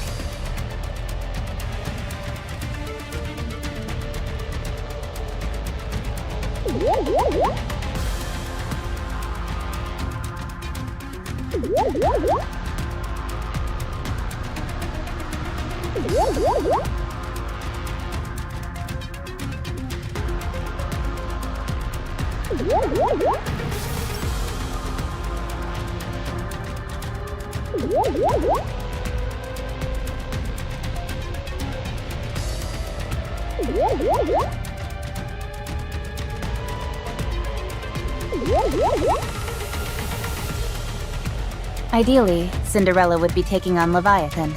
Ideally, Cinderella would be taking on Leviathan.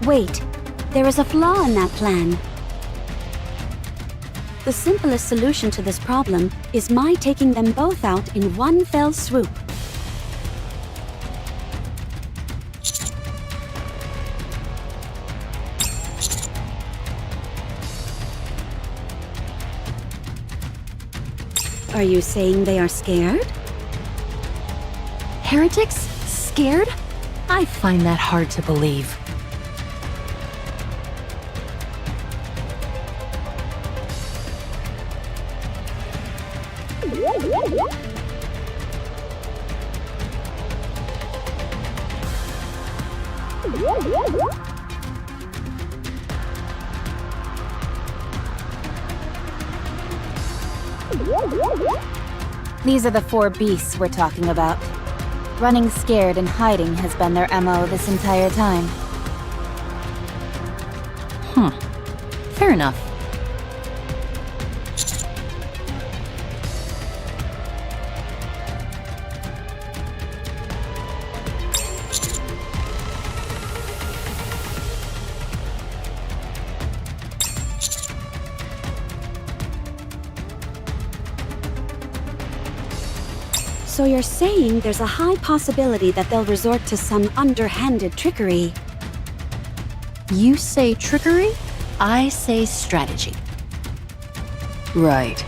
Wait, there is a flaw in that plan. The simplest solution to this problem is my taking them both out in one fell swoop. Are you saying they are scared? Heretics? Scared? I find that hard to believe. These are the four beasts we're talking about. Running scared and hiding has been their MO this entire time. Fair enough. So you're saying there's a high possibility that they'll resort to some underhanded trickery. You say trickery, I say strategy. Right.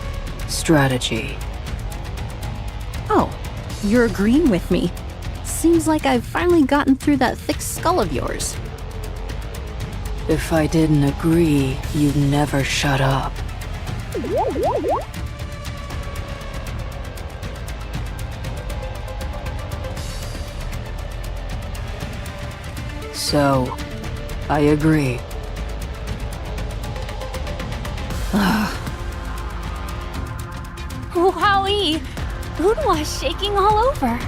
Strategy. Oh, you're agreeing with me. Seems like I've finally gotten through that thick skull of yours. If I didn't agree, you'd never shut up. So, I agree. Wowie! Unwa's shaking all over.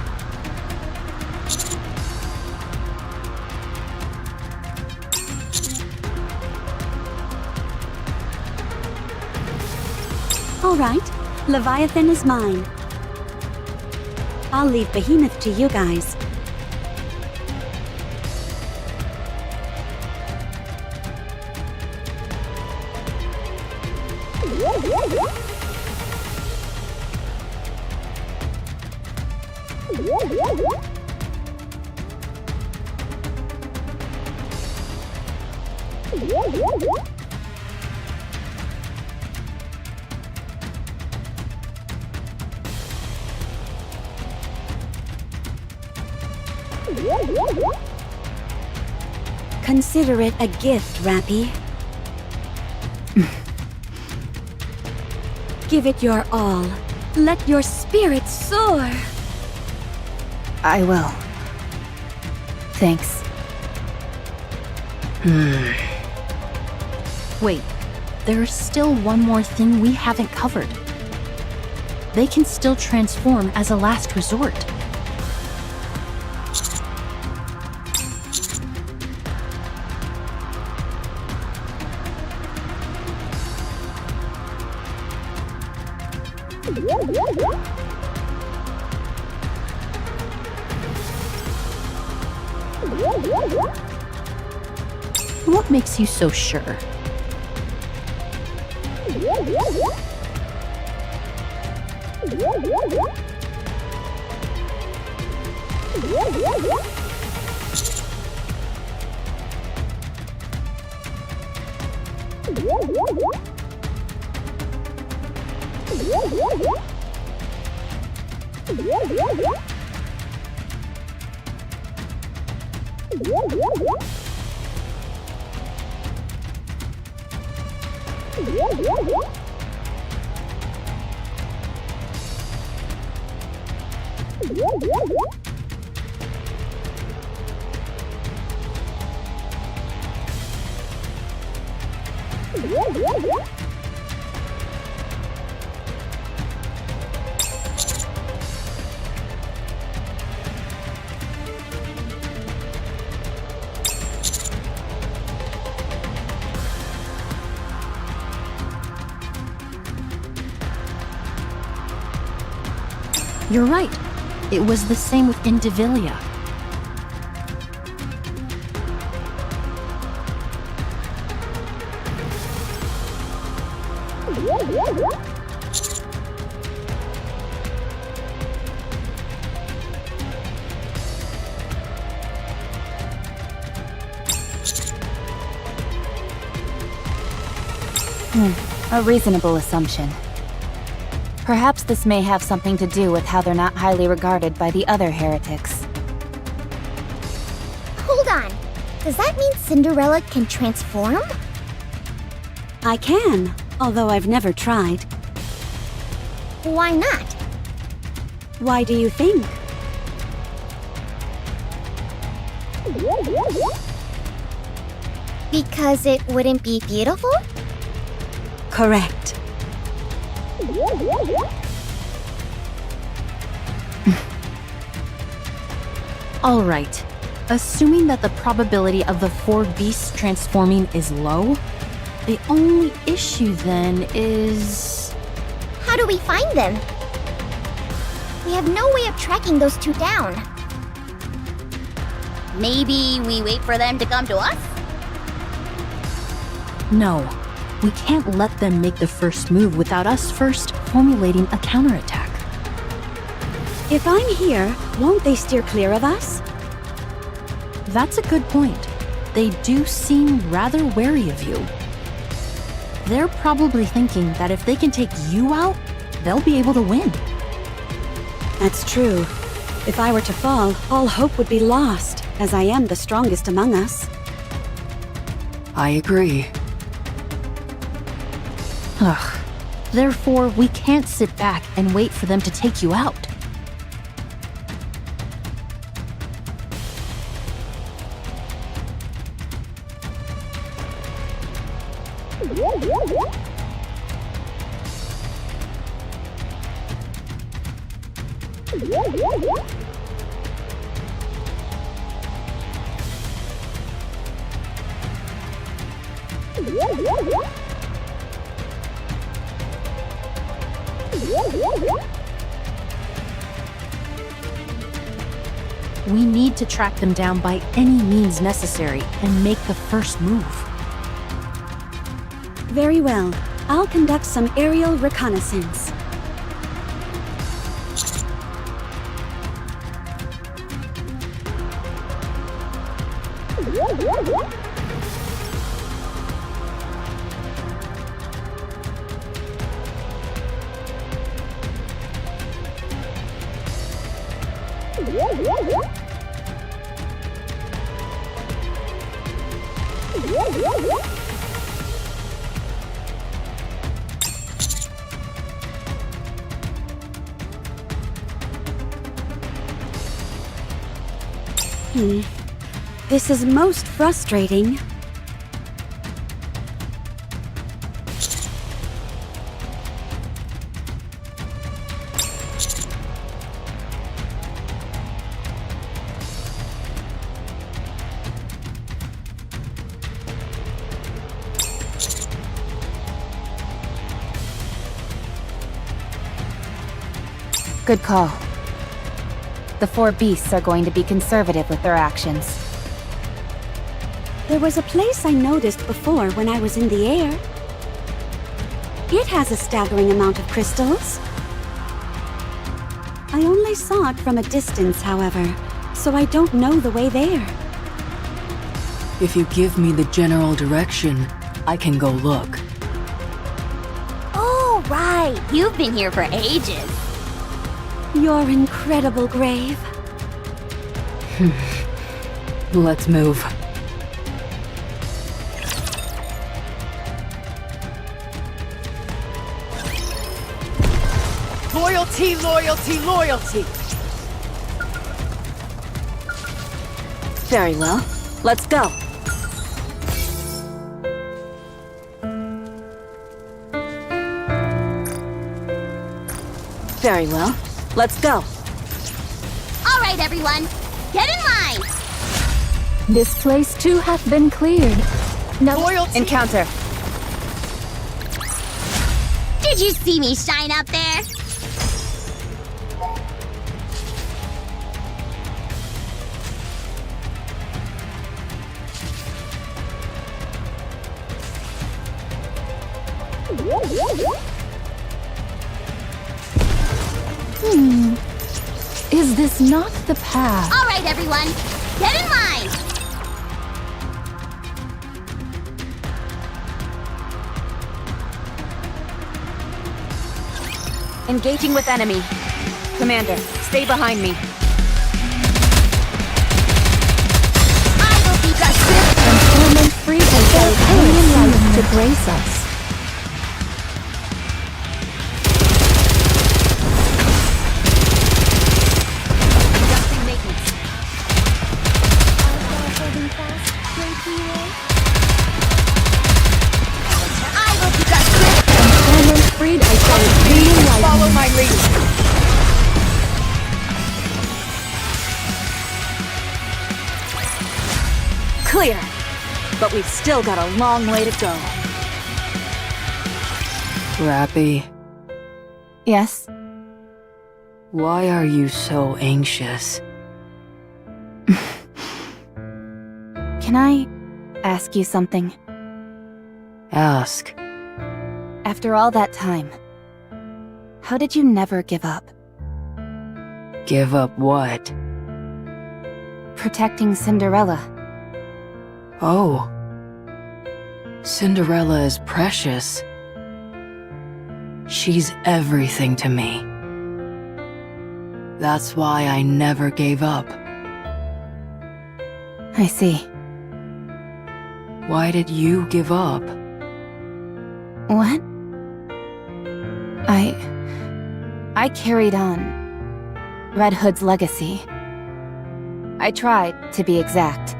All right, Leviathan is mine. I'll leave Behemoth to you guys. Consider it a gift, Rappy. Give it your all. Let your spirit soar. I will. Thanks. Wait, there's still one more thing we haven't covered. They can still transform as a last resort. What makes you so sure? You're right. It was the same with Indivilia. A reasonable assumption. Perhaps this may have something to do with how they're not highly regarded by the other heretics. Hold on. Does that mean Cinderella can transform? I can, although I've never tried. Why not? Why do you think? Because it wouldn't be beautiful? Correct. All right. Assuming that the probability of the 4 beasts transforming is low, the only issue then is... How do we find them? We have no way of tracking those two down. Maybe we wait for them to come to us? No. We can't let them make the first move without us first formulating a counterattack. If I'm here, won't they steer clear of us? That's a good point. They do seem rather wary of you. They're probably thinking that if they can take you out, they'll be able to win. That's true. If I were to fall, all hope would be lost, as I am the strongest among us. I agree. Ugh. Therefore, we can't sit back and wait for them to take you out. We need to track them down by any means necessary and make the first move. Very well. I'll conduct some aerial reconnaissance. This is most frustrating. Good call. The 4 beasts are going to be conservative with their actions. There was a place I noticed before when I was in the air. It has a staggering amount of crystals. I only saw it from a distance, however, so I don't know the way there. If you give me the general direction, I can go look. Oh, right. You've been here for ages. Your incredible grave. Let's move. Loyalty, loyalty, loyalty! Very well. Let's go. Very well. Let's go. All right, everyone. Get in line. This place too hath been cleared. Now Loyalty! Encounter. Did you see me shine up there? Is this not the path? All right, everyone. Get in line. Engaging with enemy. Commander, stay behind me. I will be the swift Transforming free has alien light to grace us. conducting maintenance. I will be the swift. Transforming freed I shall alien light. Follow my lead! Clear. But we've still got a long way to go. Rappy, Yes? why are you so anxious? Can I ask you something? Ask. After all that time, how did you never give up? Give up what? Protecting Cinderella. Oh. Cinderella is precious. She's everything to me. That's why I never gave up. I see. Why did you give up? What? I carried on Red Hood's legacy. I tried to be exact,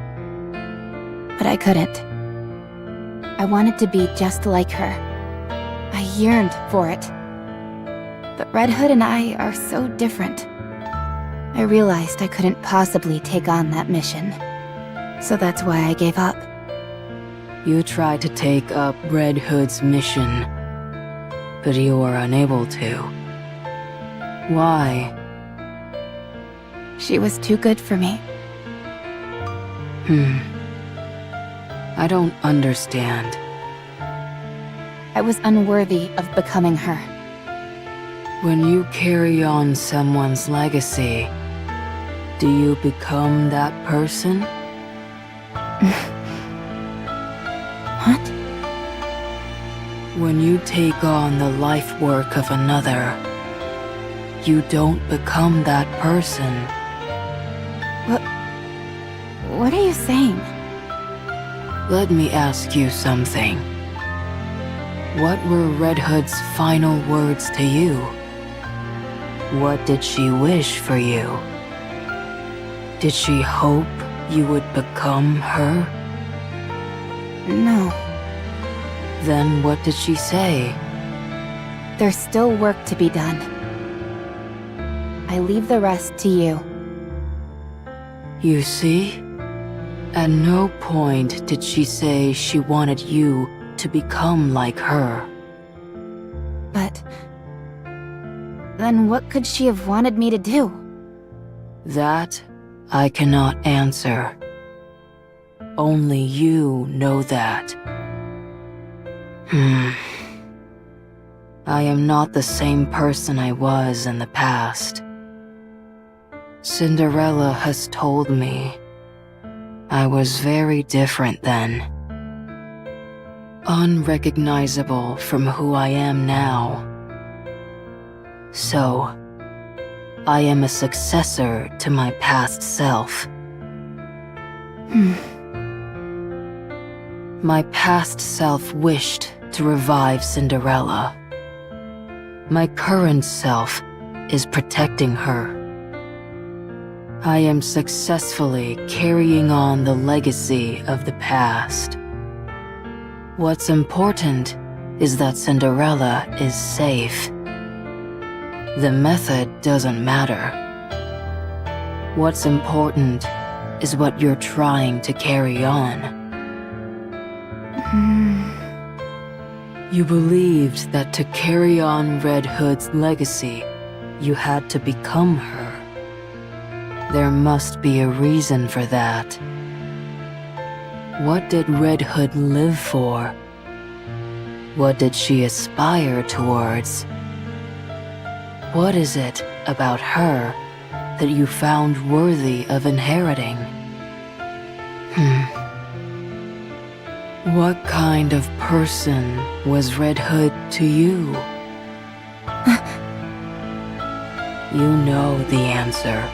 but I couldn't. I wanted to be just like her. I yearned for it. But Red Hood and I are so different. I realized I couldn't possibly take on that mission. So that's why I gave up. You tried to take up Red Hood's mission, but you were unable to. Why? She was too good for me. I don't understand. I was unworthy of becoming her. When you carry on someone's legacy, do you become that person? What? When you take on the life work of another, you don't become that person. What are you saying? Let me ask you something. What were Red Hood's final words to you? What did she wish for you? Did she hope you would become her? No. Then what did she say? There's still work to be done. I leave the rest to you. You see? At no point did she say she wanted you to become like her. But... then what could she have wanted me to do? That I cannot answer. Only you know that. I am not the same person I was in the past. Cinderella has told me I was very different then. Unrecognizable from who I am now. So, I am a successor to my past self. My past self wished to revive Cinderella. My current self is protecting her. I am successfully carrying on the legacy of the past. What's important is that Cinderella is safe. The method doesn't matter. What's important is what you're trying to carry on. You believed that to carry on Red Hood's legacy, you had to become her. There must be a reason for that. What did Red Hood live for? What did she aspire towards? What is it about her that you found worthy of inheriting? What kind of person was Red Hood to you? You know the answer.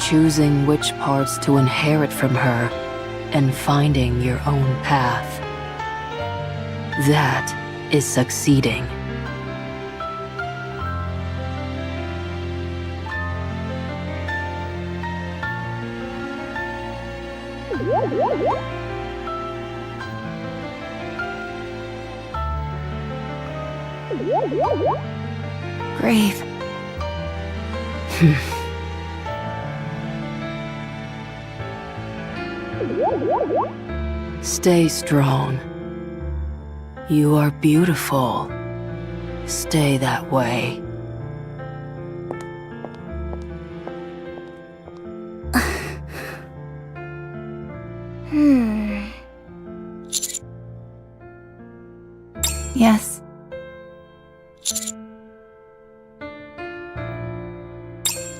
Choosing which parts to inherit from her and finding your own path. That is succeeding. Grave. Stay strong. You are beautiful. Stay that way. Yes.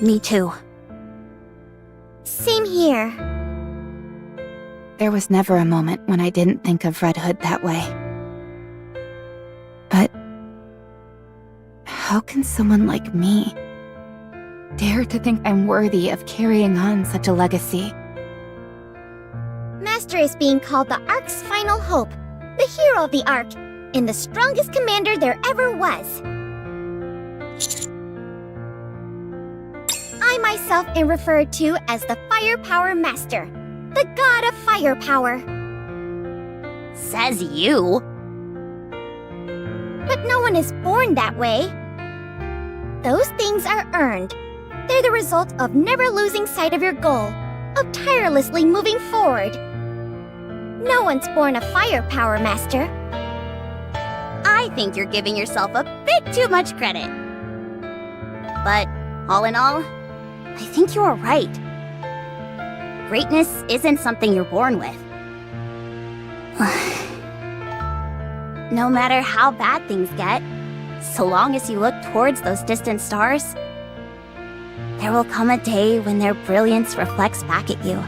Me too. Same here. There was never a moment when I didn't think of Red Hood that way. But... how can someone like me dare to think I'm worthy of carrying on such a legacy? Master is being called the Ark's final hope, the hero of the Ark, and the strongest commander there ever was. I myself am referred to as the Firepower Master, the god of firepower. Says you. But no one is born that way. Those things are earned. They're the result of never losing sight of your goal, of tirelessly moving forward. No one's born a Firepower Master. I think you're giving yourself a bit too much credit. But, all in all, I think you are right. Greatness isn't something you're born with. No matter how bad things get, so long as you look towards those distant stars, there will come a day when their brilliance reflects back at you.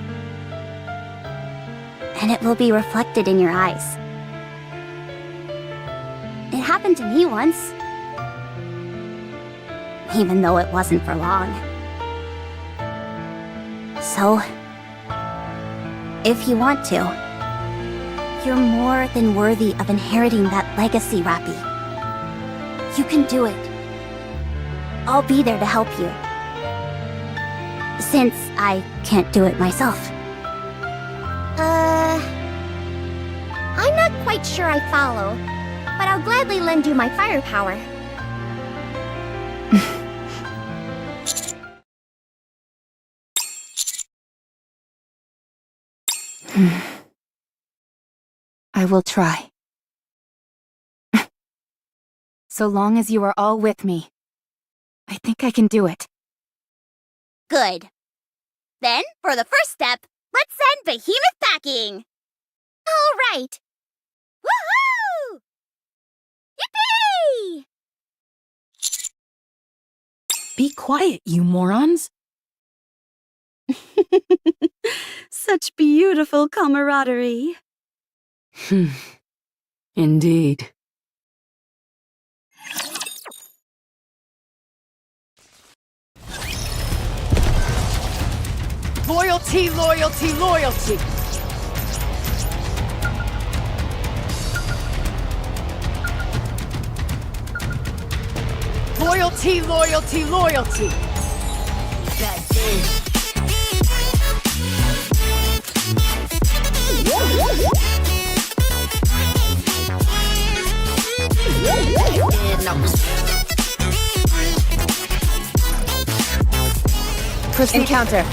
And it will be reflected in your eyes. It happened to me once. Even though it wasn't for long. So, if you want to, you're more than worthy of inheriting that legacy, Rappy. You can do it. I'll be there to help you. Since I can't do it myself. I'm not quite sure I follow, but I'll gladly lend you my firepower. I will try. So long as you are all with me, I think I can do it. Good. Then, for the first step, let's send Behemoth packing! All right. Woohoo! Yippee! Be quiet, you morons. Such beautiful camaraderie. Indeed. Loyalty, loyalty, loyalty. Loyalty, loyalty, loyalty. That's it. Encounter.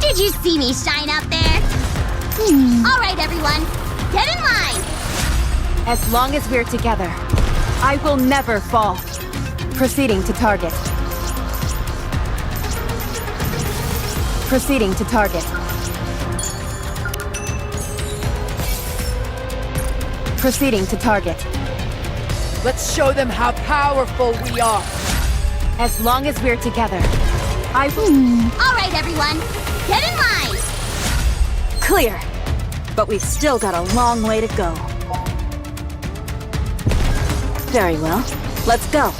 Did you see me shine out there? All right, everyone, get in line! As long as we're together, I will never fall. Proceeding to target. Proceeding to target. Proceeding to target. Let's show them how powerful we are. As long as we're together, I will... All right, everyone, get in line! Clear. But we've still got a long way to go. Very well. Let's go.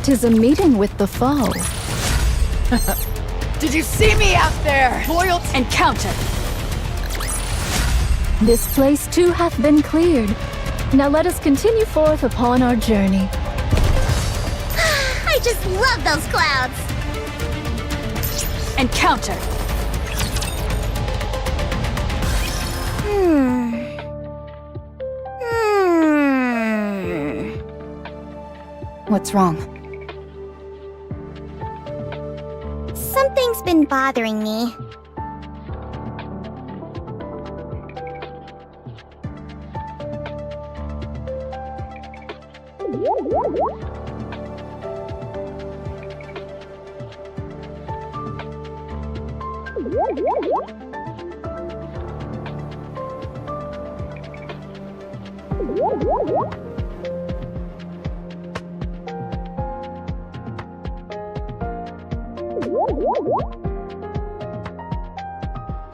Tis a meeting with the foe. Did you see me out there? Loyalty. Encounter. This place too hath been cleared. Now let us continue forth upon our journey. I just love those clouds! Encounter. What's wrong? Something's been bothering me.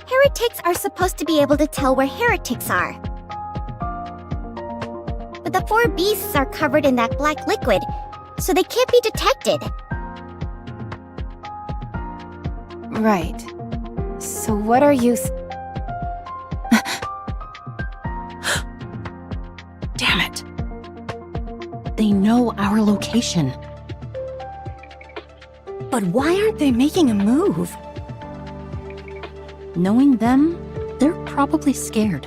Heretics are supposed to be able to tell where heretics are. But the four beasts are covered in that black liquid, so they can't be detected. Right. So what are you... Damn it. They know our location. But why aren't they making a move? Knowing them, they're probably scared.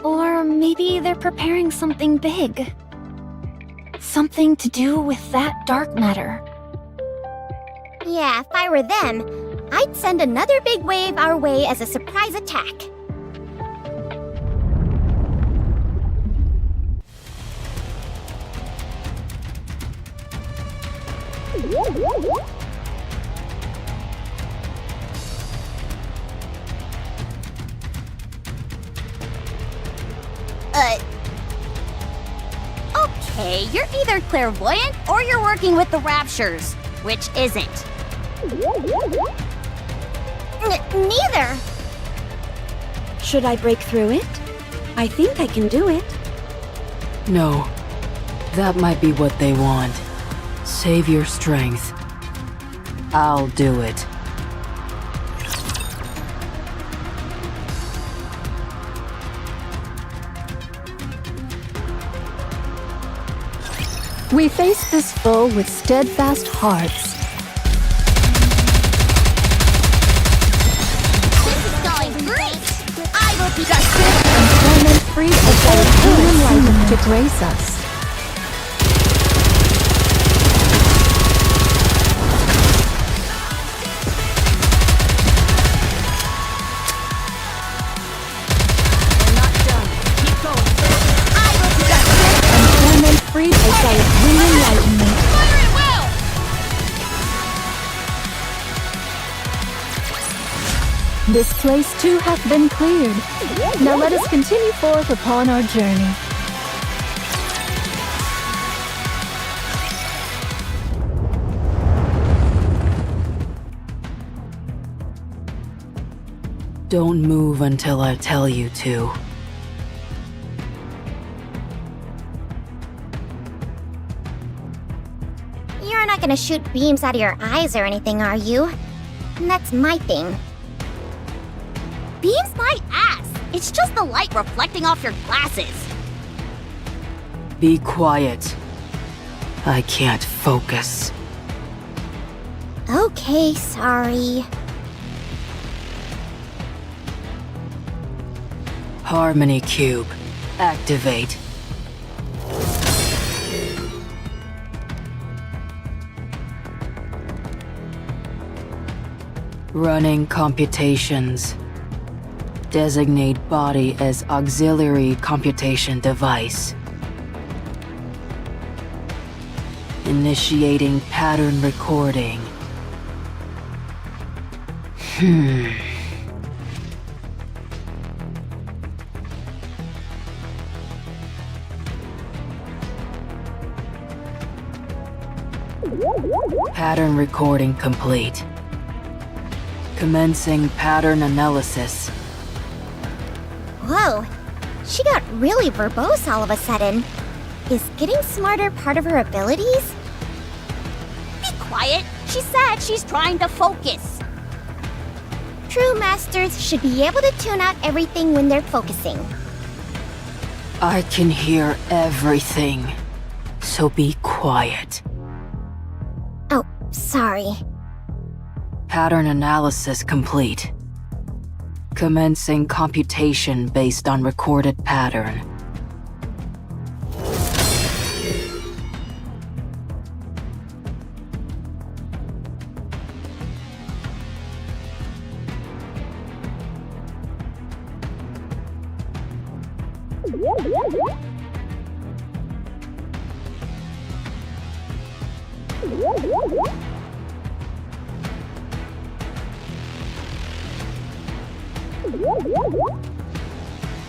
Or maybe they're preparing something big. something to do with that dark matter. Yeah, if I were them, I'd send another big wave our way as a surprise attack. Okay, you're either clairvoyant or you're working with the Raptures, which isn't. Neither. Should I break through it? I think I can do it. No. That might be what they want. Save your strength. I'll do it. We face this foe with steadfast hearts. This is going great! I will be And torment freed as by a human light to grace us. Freed as by a human enlightenment. This place too hath been cleared. Now let us continue forth upon our journey. Don't move until I tell you to. You're not gonna shoot beams out of your eyes or anything, are you? That's my thing. Beams my ass! It's just the light reflecting off your glasses. Be quiet. I can't focus. Okay, sorry. Harmony Cube. Activate. Running computations. Designate body as auxiliary computation device. Initiating pattern recording. Pattern recording complete. Commencing pattern analysis. Whoa, she got really verbose all of a sudden. Is getting smarter part of her abilities? Be quiet! She said she's trying to focus. True masters should be able to tune out everything when they're focusing. I can hear everything, so be quiet. Oh, sorry. Pattern analysis complete. Commencing computation based on recorded pattern.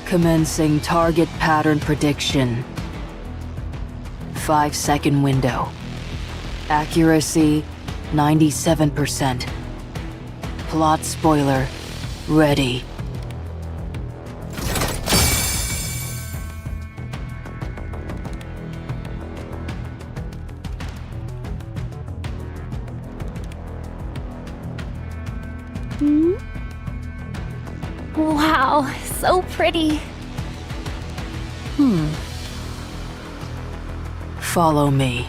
Commencing target pattern prediction. 5-second window. Accuracy 97%. Plot spoiler ready. Wow, so pretty. Follow me.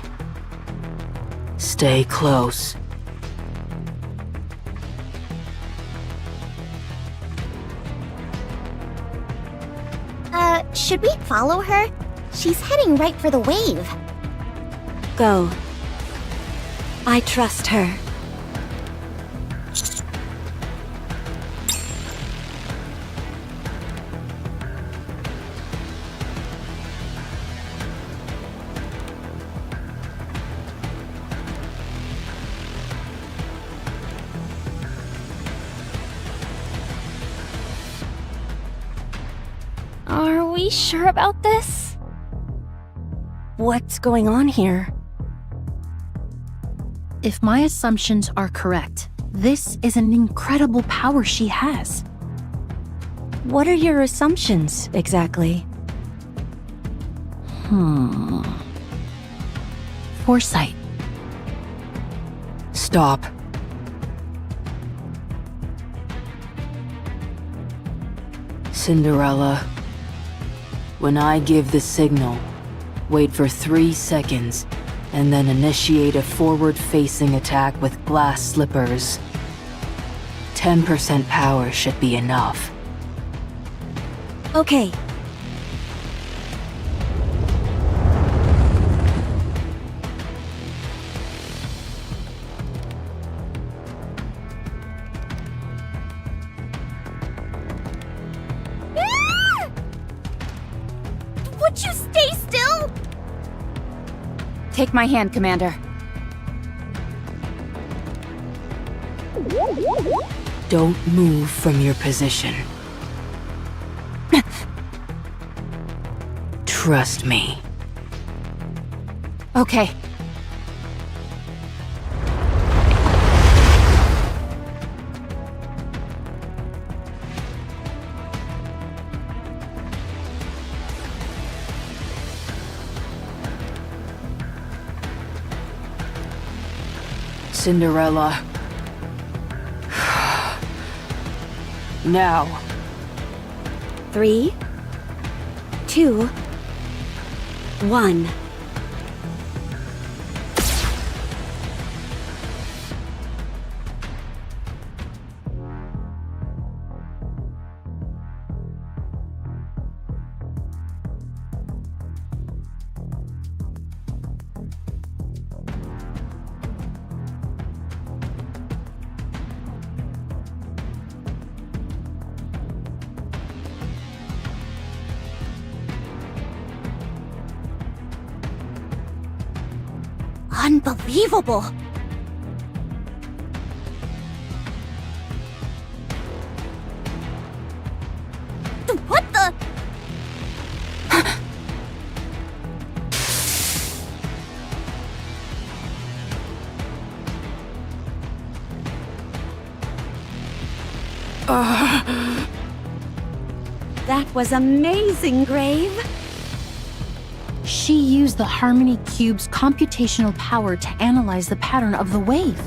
Stay close. Should we follow her? She's heading right for the wave. Go. I trust her. Are we sure about this? What's going on here? If my assumptions are correct, this is an incredible power she has. What are your assumptions, exactly? Foresight. Stop. Cinderella. When I give the signal, wait for 3 seconds, and then initiate a forward-facing attack with glass slippers. 10% power should be enough. Okay. Would you stay still? Take my hand, Commander. Don't move from your position. Trust me. Okay. Cinderella. Now. 3, 2, 1. Unbelievable! What the? That was amazing, Grave. She used the Harmony Cube's computational power to analyze the pattern of the wave.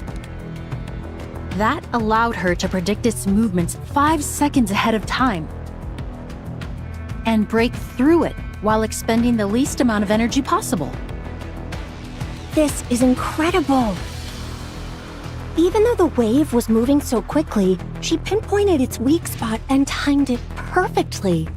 That allowed her to predict its movements 5 seconds ahead of time and break through it while expending the least amount of energy possible. This is incredible! Even though the wave was moving so quickly, she pinpointed its weak spot and timed it perfectly.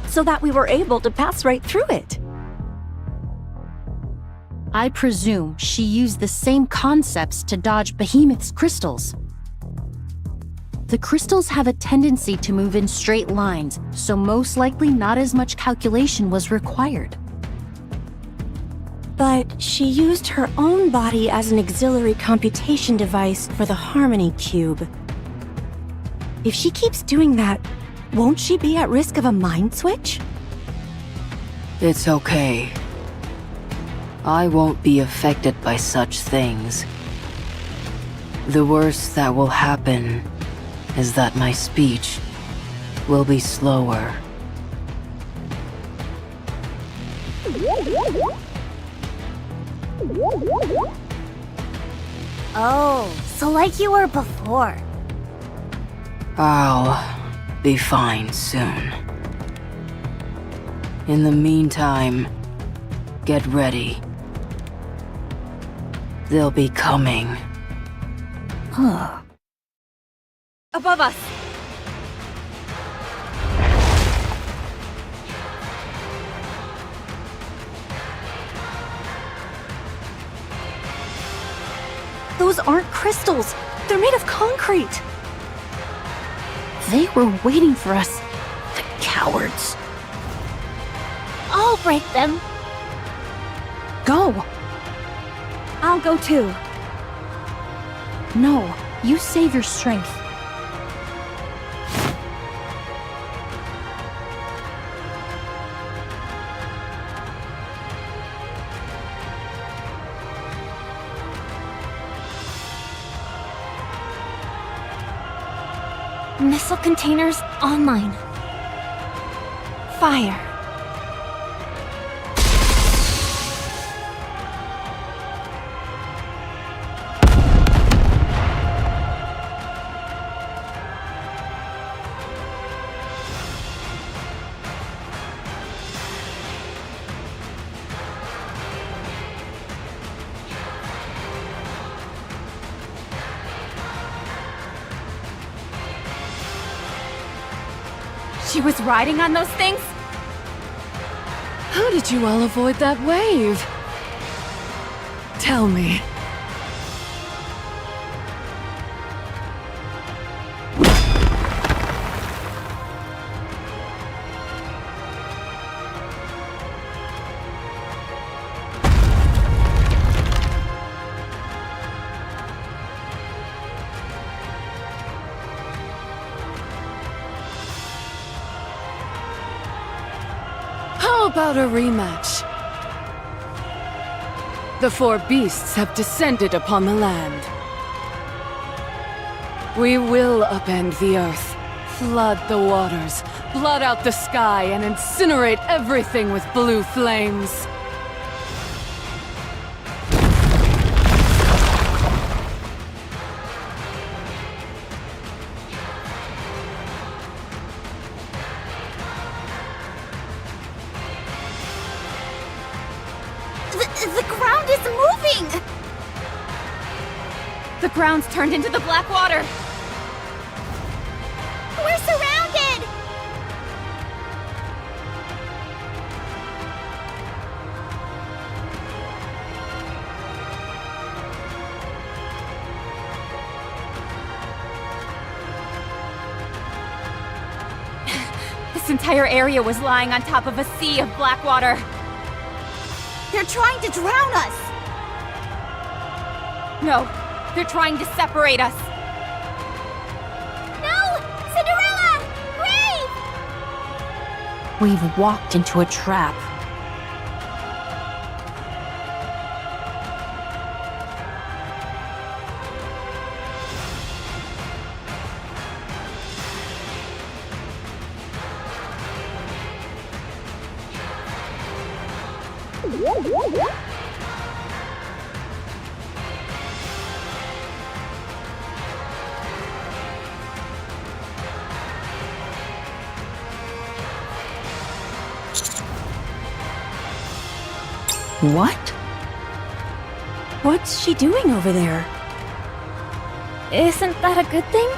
So that we were able to pass right through it. I presume she used the same concepts to dodge Behemoth's crystals. The crystals have a tendency to move in straight lines, so most likely not as much calculation was required. But she used her own body as an auxiliary computation device for the Harmony Cube. If she keeps doing that, won't she be at risk of a mind switch? It's okay. I won't be affected by such things. The worst that will happen is that my speech will be slower. Oh, so like you were before. I'll be fine soon. In the meantime, get ready. They'll be coming. Above us! Those aren't crystals. They're made of concrete. They were waiting for us. The cowards. I'll break them. Go. I'll go too. No, you save your strength. Missile containers online. Fire. She was riding on those things? How did you all avoid that wave? Tell me. How about a rematch? The four beasts have descended upon the land. We will upend the earth, flood the waters, blot out the sky, and incinerate everything with blue flames. The ground is moving! The ground's turned into the black water! We're surrounded! This entire area was lying on top of a sea of black water. They're trying to drown us! No, they're trying to separate us. No! Cinderella! Brave! We've walked into a trap. What? What's she doing over there? Isn't that a good thing?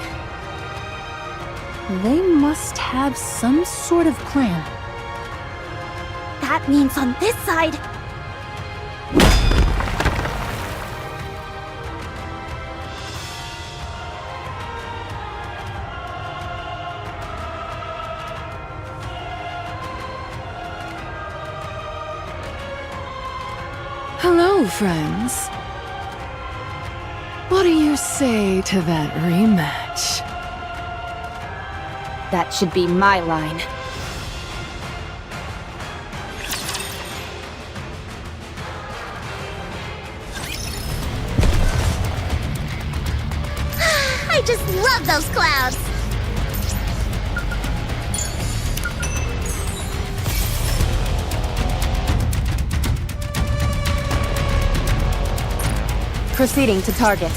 They must have some sort of plan. That means on this side... Hello, friends. What do you say to that rematch? That should be my line. I just love those clouds! Proceeding to target.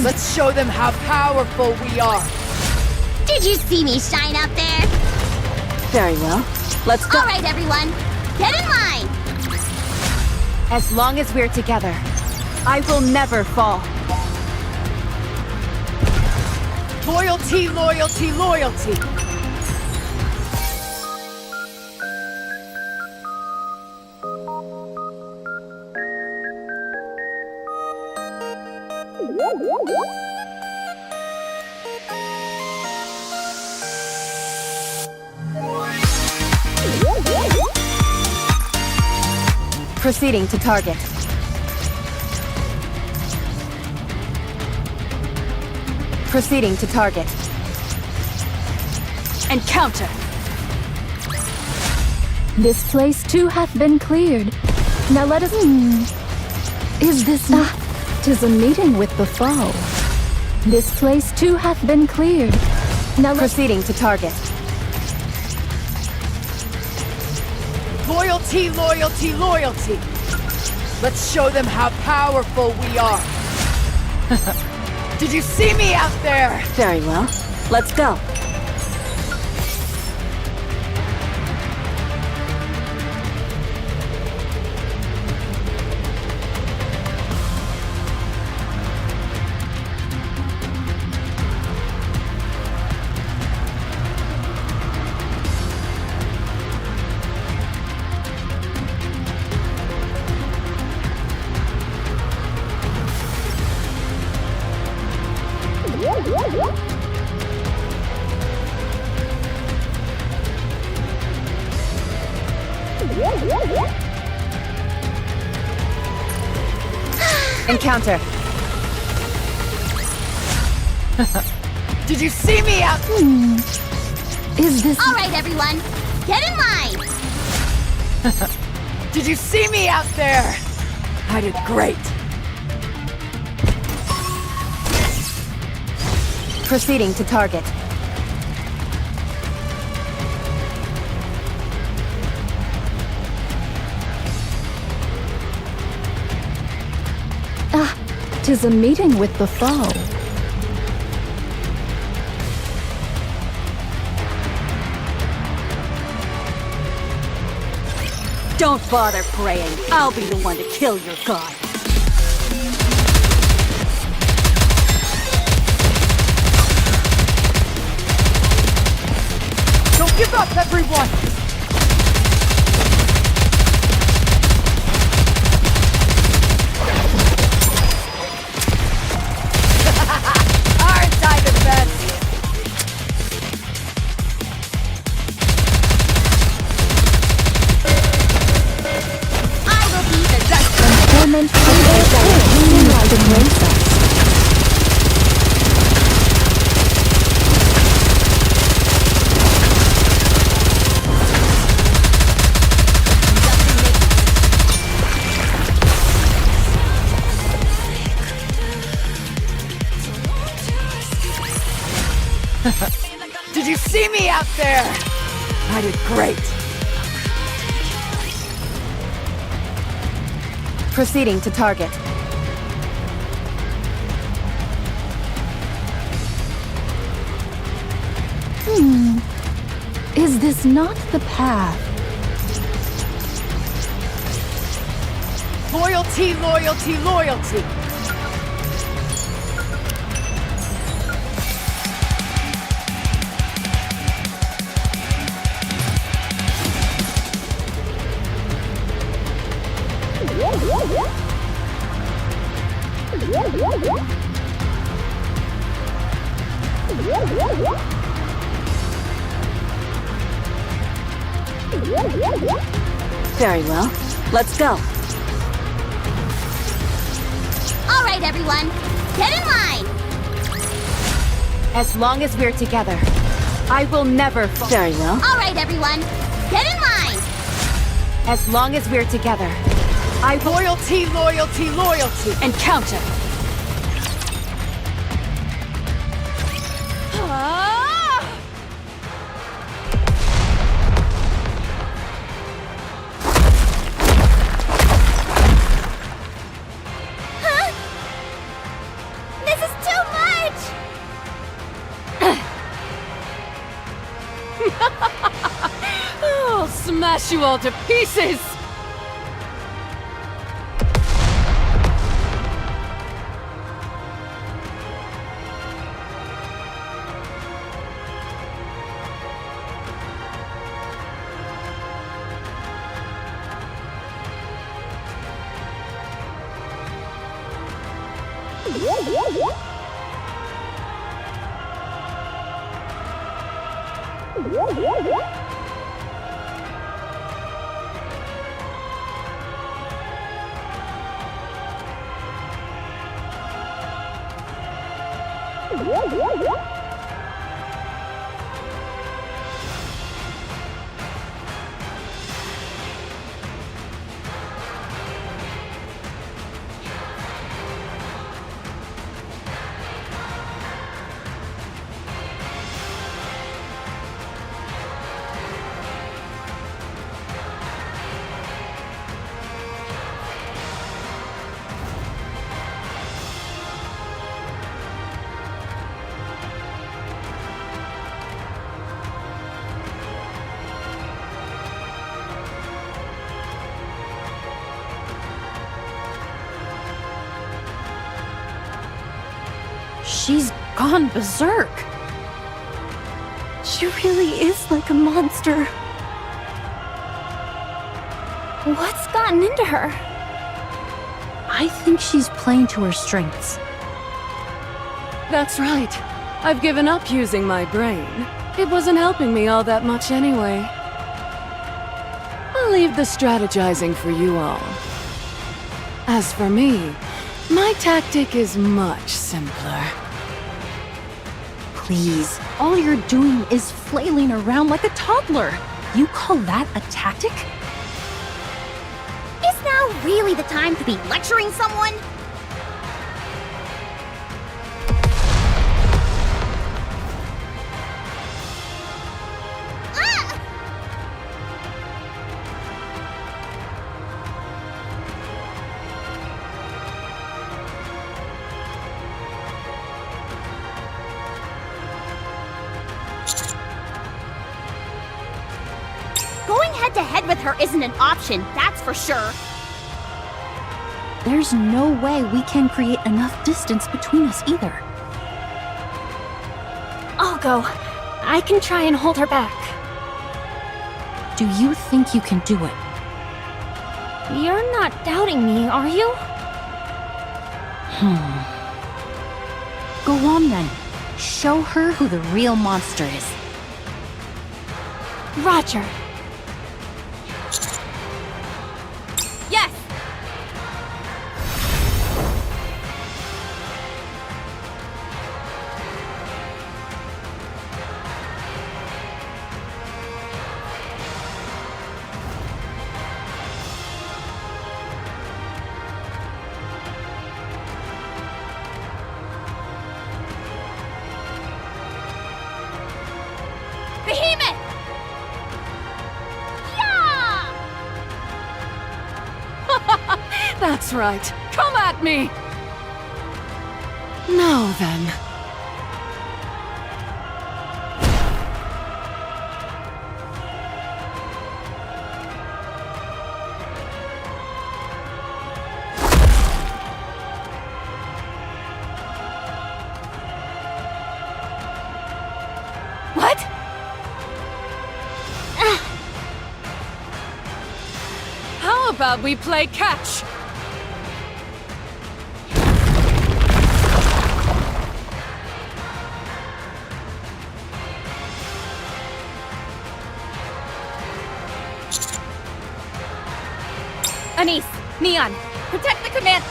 Let's show them how powerful we are. Did you see me shine up there? Very well. Let's go. All right, everyone, get in line. As long as we're together, I will never fall. Loyalty, loyalty, loyalty. Proceeding to target. Proceeding to target. And counter. This place too hath been cleared. Now let us... Is this not... 'Tis a meeting with the foe. This place too hath been cleared. Now let... Proceeding to target. Loyalty, loyalty, loyalty. Let's show them how powerful we are. Did you see me out there? Very well. Let's go. Encounter. Did you see me out? Is this... All right, everyone, get in line. Did you see me out there? I did great. Proceeding to target. Ah, 'tis a meeting with the foe. Don't bother praying. I'll be the one to kill your god. Don't give up, everyone! Aren't I the best? I will be the best. Torment from their moonlight embrace us. Did you see me out there? I did great. Proceeding to target. Is this not the path? Loyalty, loyalty, loyalty. Very well. Let's go. All right, everyone, get in line. As long as we're together, I will never fall. Very well. All right, everyone, get in line. As long as we're together, I will... Loyalty, loyalty, loyalty. And counter. smash you all to pieces! She's gone berserk. She really is like a monster. What's gotten into her? I think she's playing to her strengths. That's right. I've given up using my brain. It wasn't helping me all that much anyway. I'll leave the strategizing for you all. As for me, my tactic is much simpler. Please, all you're doing is flailing around like a toddler. You call that a tactic? Is now really the time to be lecturing someone? Going head-to-head with her isn't an option, that's for sure. There's no way we can create enough distance between us either. I'll go. I can try and hold her back. Do you think you can do it? You're not doubting me, are you? Go on then. Show her who the real monster is. Roger. Yes! Behemoth! Yeah! That's right. Come at me! Now then. What? How about we play catch? Anise, Neon, protect the command.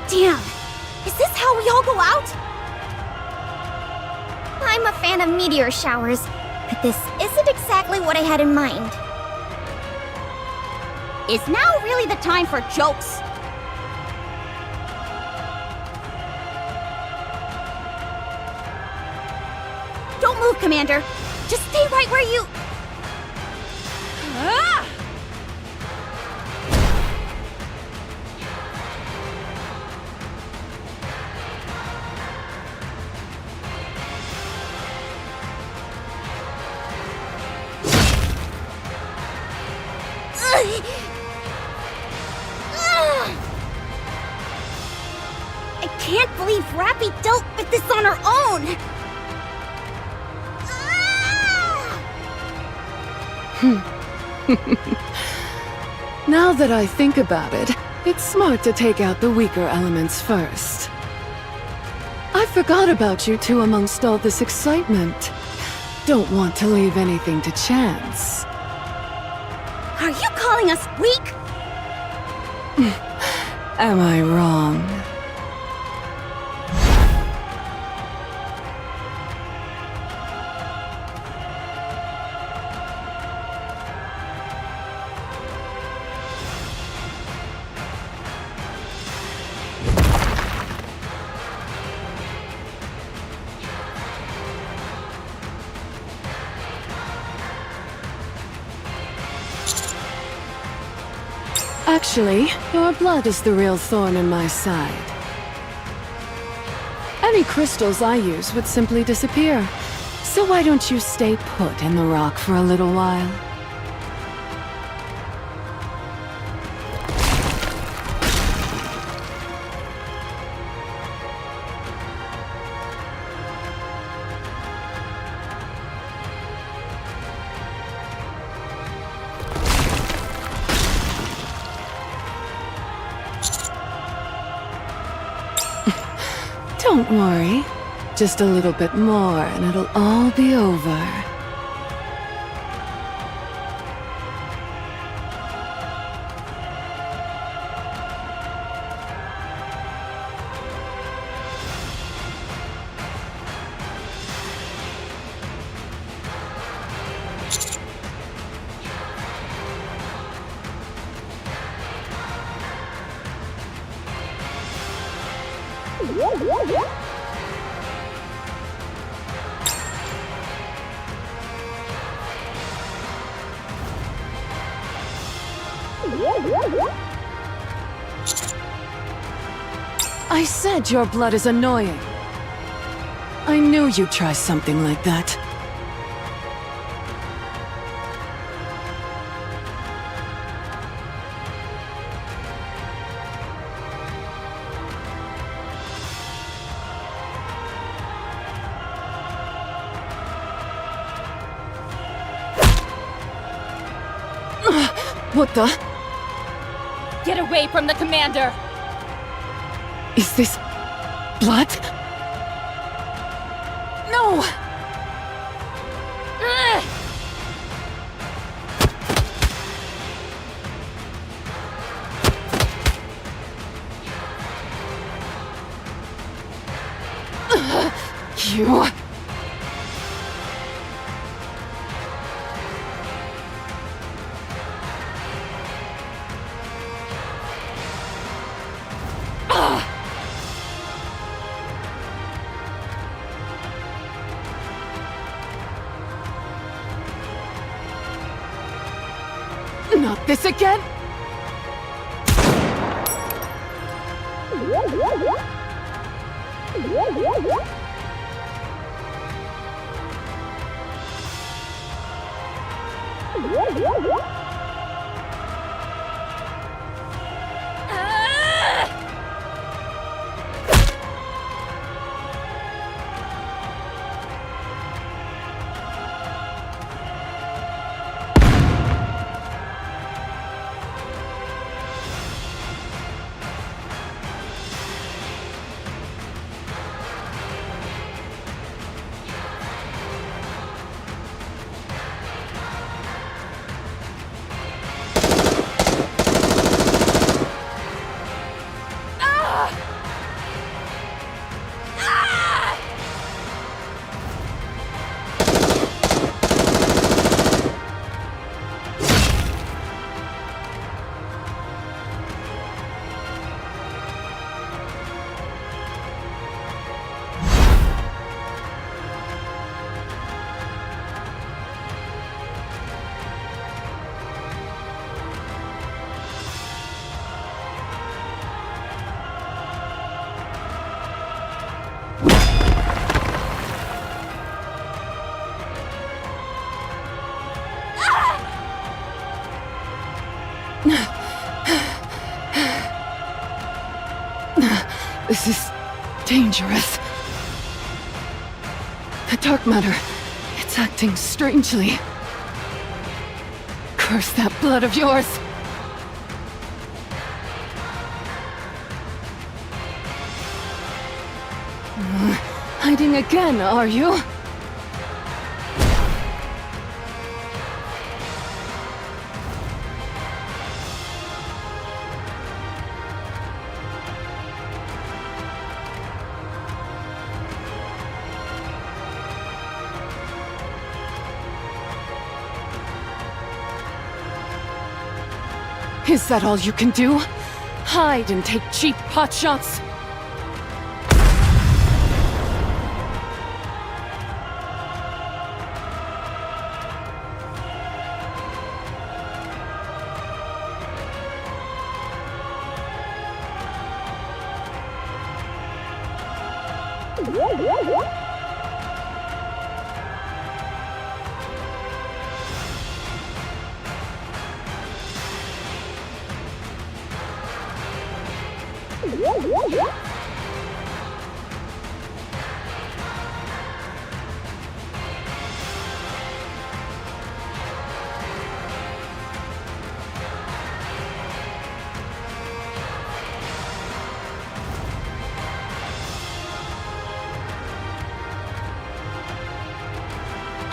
Damn, is this how we all go out? I'm a fan of meteor showers, but this isn't exactly what I had in mind. Is now really the time for jokes? move, Commander. Just stay right where you... Ah! I can't believe Rappy dealt with this on her own! Now that I think about it, it's smart to take out the weaker elements first. I forgot about you two amongst all this excitement. Don't want to leave anything to chance. Are you calling us weak? Am I wrong? Actually, your blood is the real thorn in my side. Any crystals I use would simply disappear. So why don't you stay put in the rock for a little while? Don't worry. Just a little bit more and it'll all be over. I said your blood is annoying. I knew you'd try something like that. What the? Get away from the commander! Is this... blood? No! You... Not this again? This is dangerous. The dark matter, it's acting strangely. Curse that blood of yours! Hiding again, are you? Is that all you can do? Hide and take cheap potshots?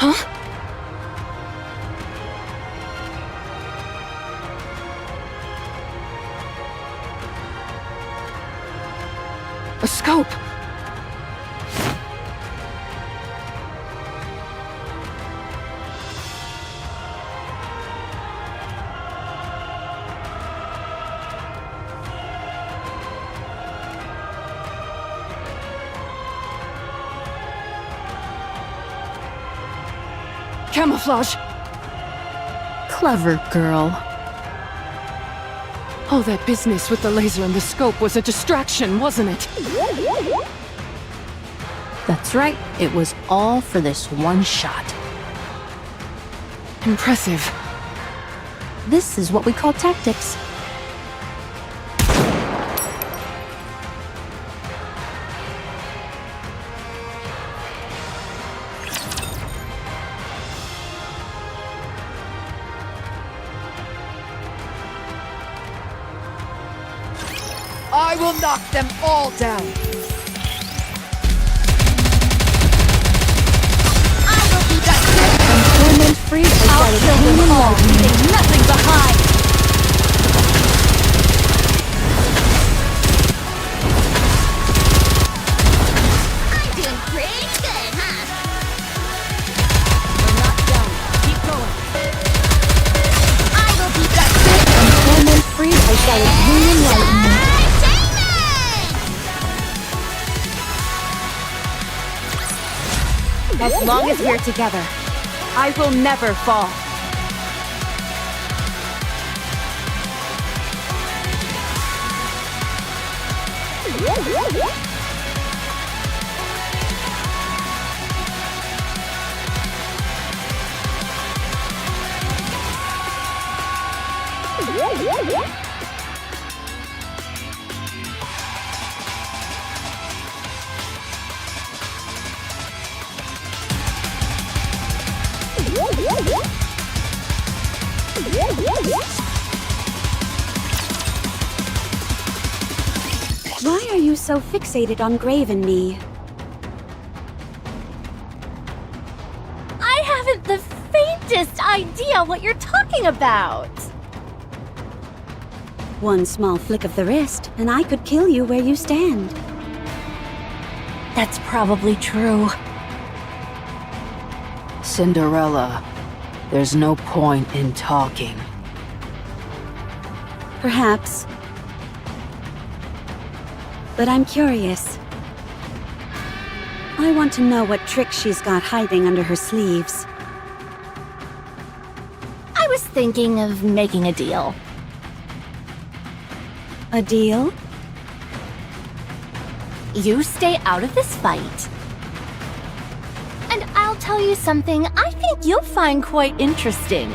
Huh? A scope! Camouflage! Clever girl. All that business with the laser and the scope was a distraction, wasn't it? That's right, it was all for this one shot. Impressive. This is what we call tactics. I will knock them all down! I will be back. Torment free I'll kill them all, leaving nothing behind. I'm doing pretty good, huh? We're not done. Keep going. I will be back. torment free by Celebrate Enlightenment. As long as we're together, I will never fall. Why are you so fixated on Grave and me? I haven't the faintest idea what you're talking about. One small flick of the wrist, and I could kill you where you stand. That's probably true. Cinderella, there's no point in talking. Perhaps. But I'm curious. I want to know what tricks she's got hiding under her sleeves. I was thinking of making a deal. A deal? You stay out of this fight. And I'll tell you something I think you'll find quite interesting.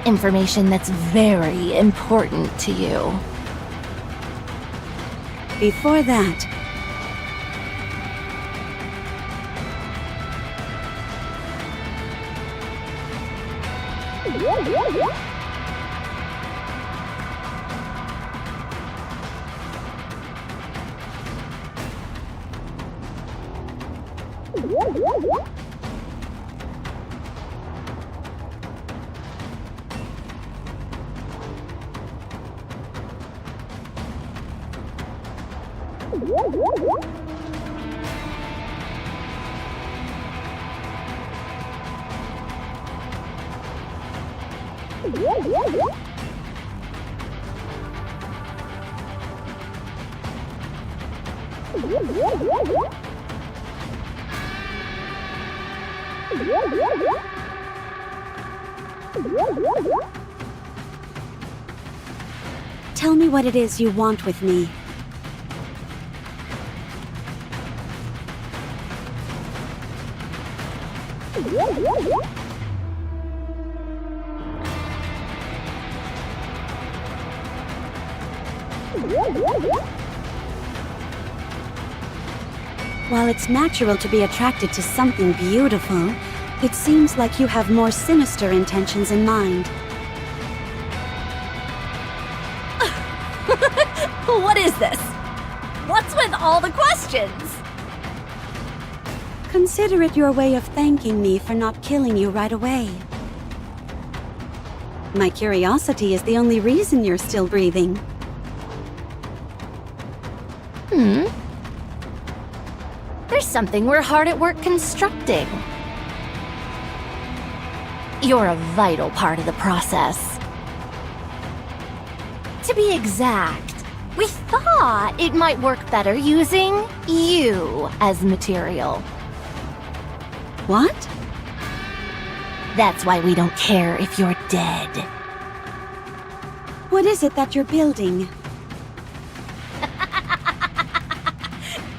Information that's very important to you. before that, tell me what it is you want with me. While it's natural to be attracted to something beautiful, it seems like you have more sinister intentions in mind. What is this? What's with all the questions? Consider it your way of thanking me for not killing you right away. My curiosity is the only reason you're still breathing. There's something we're hard at work constructing. You're a vital part of the process. To be exact, we thought it might work better using you as material. What? That's why we don't care if you're dead. What is it that you're building?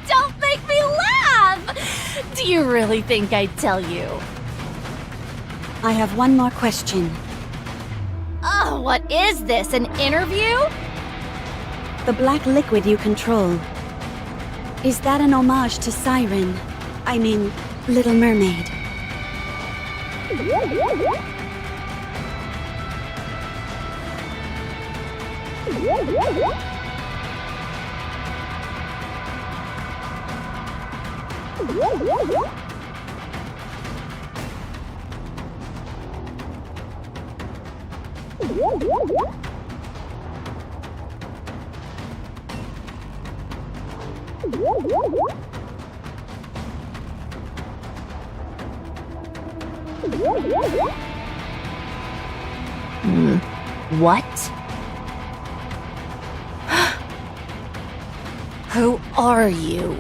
Don't make me laugh! Do you really think I'd tell you? I have one more question. Oh, what is this, an interview? The black liquid you control. Is that an homage to Siren? I mean, Little Mermaid. What? Who are you?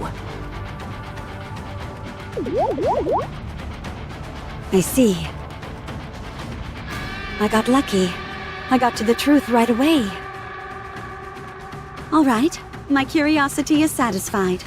I see. I got lucky. I got to the truth right away. All right, my curiosity is satisfied.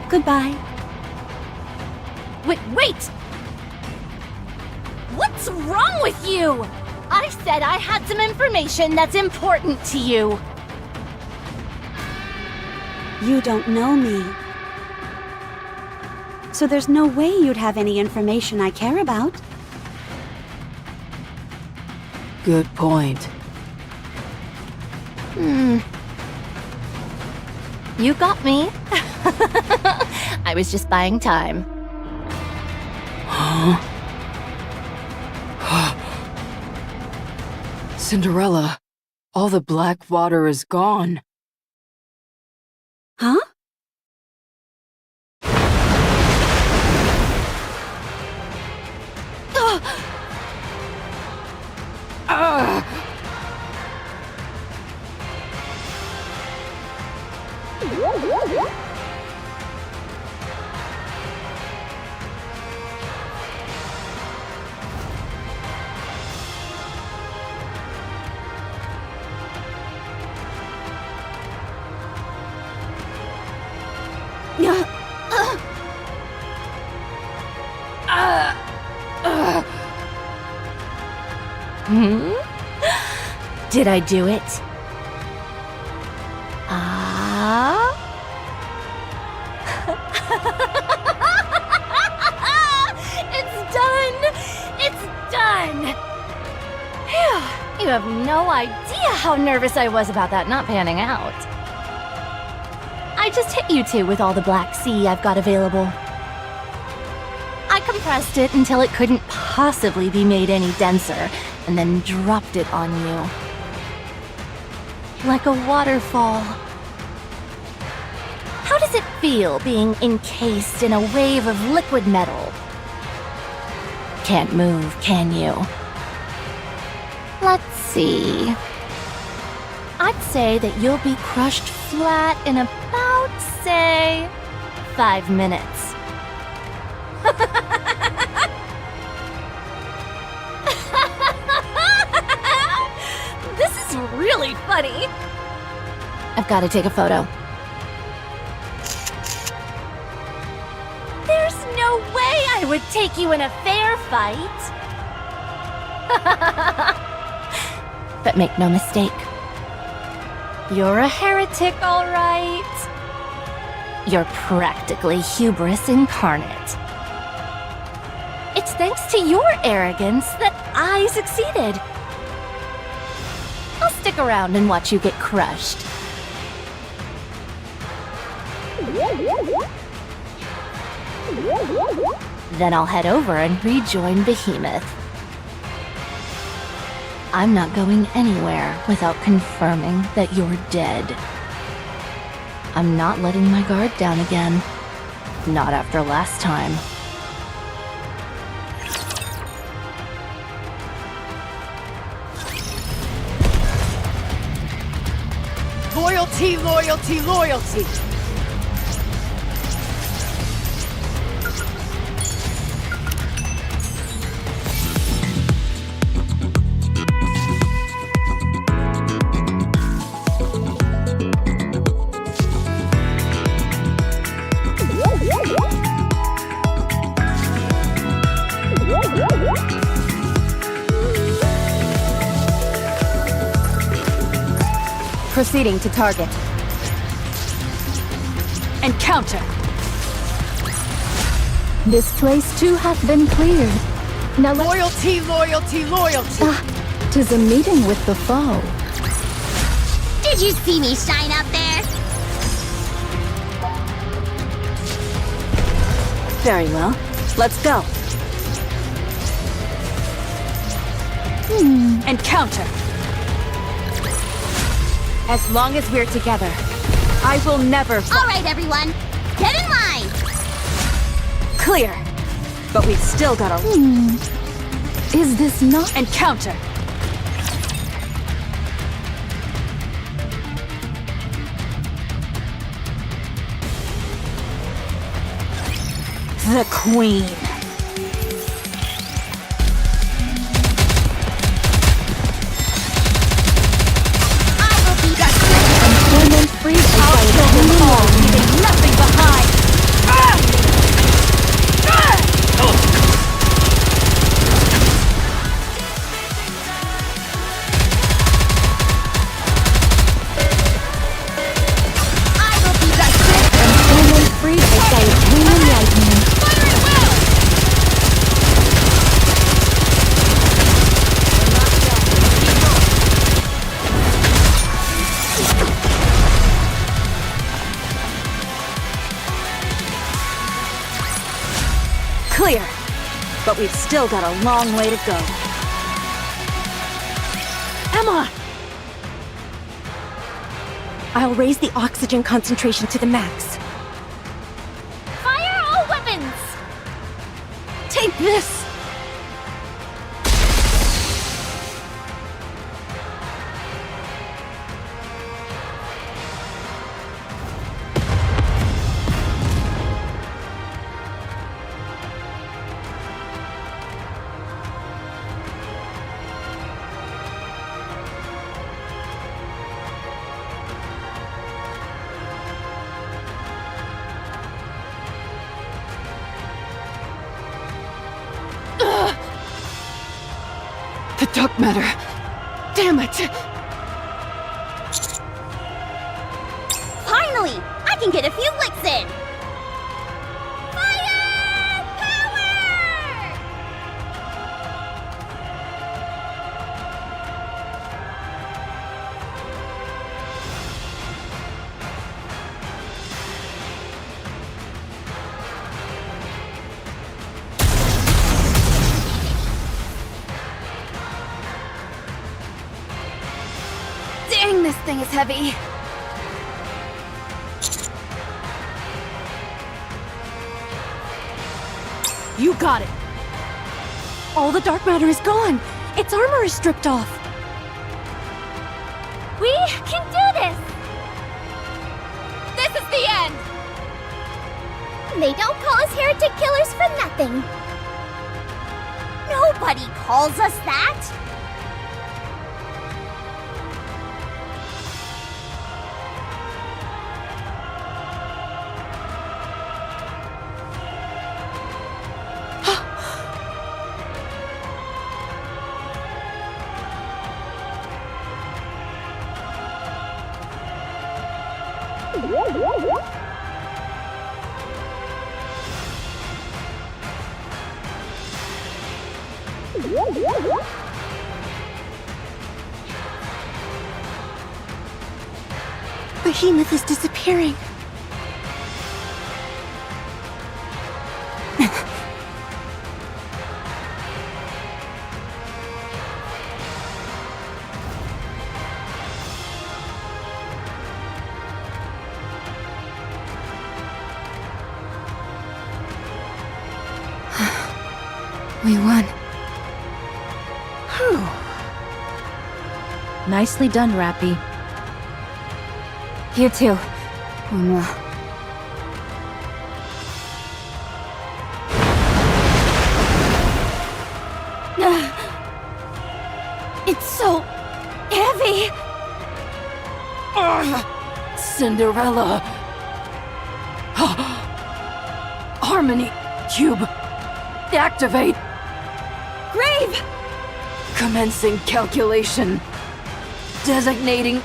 Goodbye. Wait! What's wrong with you? I said I had some information that's important to you. You don't know me. So there's no way you'd have any information I care about. Good point. You got me. I was just buying time. Cinderella, all the black water is gone. Huh? Did I do it? It's done! It's done! Phew, you have no idea how nervous I was about that not panning out. I just hit you two with all the Black Sea I've got available. I compressed it until it couldn't possibly be made any denser, and then dropped it on you. Like a waterfall. How does it feel being encased in a wave of liquid metal? Can't move, can you? Let's see. I'd say that you'll be crushed flat in about, say, 5 minutes. This is really funny. I've got to take a photo. There's no way I would take you in a fair fight. But make no mistake. You're a heretic, all right. You're practically hubris incarnate. It's thanks to your arrogance that I succeeded. I'll stick around and watch you get crushed. Then I'll head over and rejoin Behemoth. I'm not going anywhere without confirming that you're dead. I'm not letting my guard down again. Not after last time. Loyalty, loyalty, loyalty! Proceeding to target. Encounter! This place too hath been cleared. Now let Loyalty, loyalty, loyalty! 'tis a meeting with the foe. Did you see me shine up there? Very well. Let's go. Encounter! As long as we're together, I will never All right, everyone. Get in line. Clear. But we've still got a... Is this not? encounter! The Queen. Employment free Leaving nothing behind! Employment free by titanium lightning. Clear. But we've still got a long way to go. Emma! I'll raise the oxygen concentration to the max. Fire all weapons! Take this! The dark matter. Damn it! Finally! I can get a few licks in! Fire! Power! Dang, this thing is heavy. You got it! All the dark matter is gone! Its armor is stripped off! We can do this! This is the end! They don't call us heretic killers for nothing. Nobody calls us that! Behemoth is disappearing. We won. Nicely done, Rappy. You too, Unwa. It's so heavy! Cinderella! Harmony Cube! Activate! Grave! Commencing calculation. Designating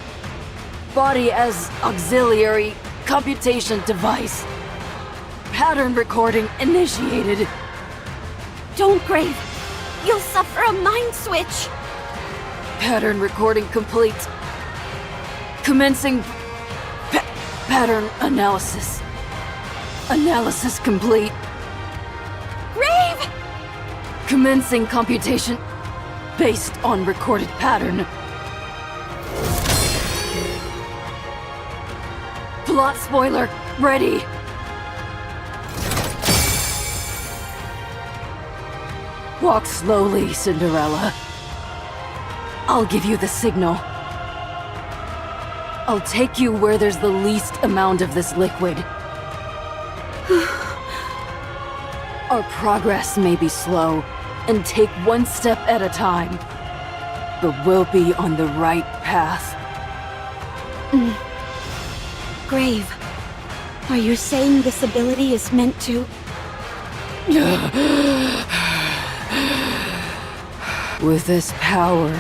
body as auxiliary computation device. Pattern recording initiated. Don't, Grave! You'll suffer a mind switch! Pattern recording complete. Commencing pattern analysis. Analysis complete. Grave! Commencing computation based on recorded pattern. Plot spoiler ready. Walk slowly, Cinderella. I'll give you the signal. I'll take you where there's the least amount of this liquid. Our progress may be slow and take one step at a time, but we'll be on the right path. Grave, are you saying this ability is meant to... With this power,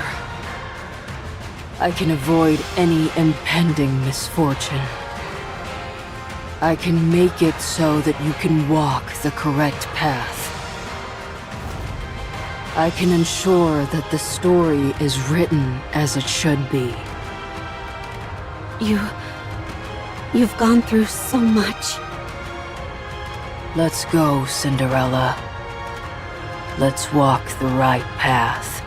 I can avoid any impending misfortune. I can make it so that you can walk the correct path. I can ensure that the story is written as it should be. You've gone through so much. Let's go, Cinderella. Let's walk the right path.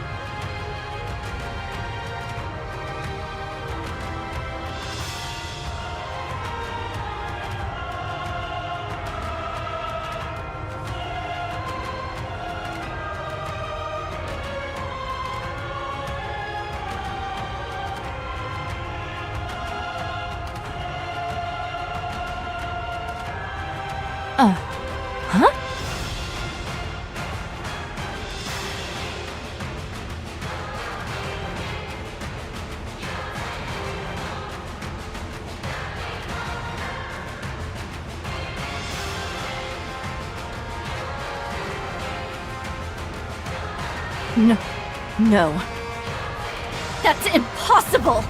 Huh? No. That's impossible!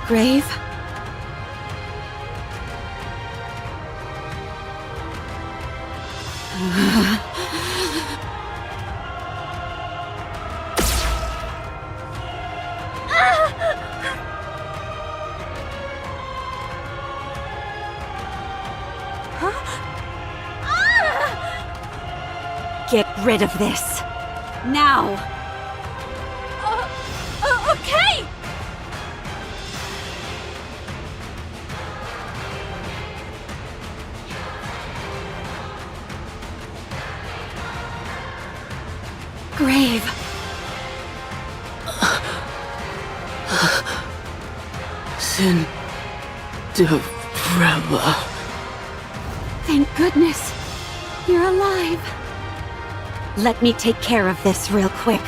Grave? Get rid of this. Now! Okay! Grave! Cinderella. Thank goodness! You're alive! Let me take care of this real quick.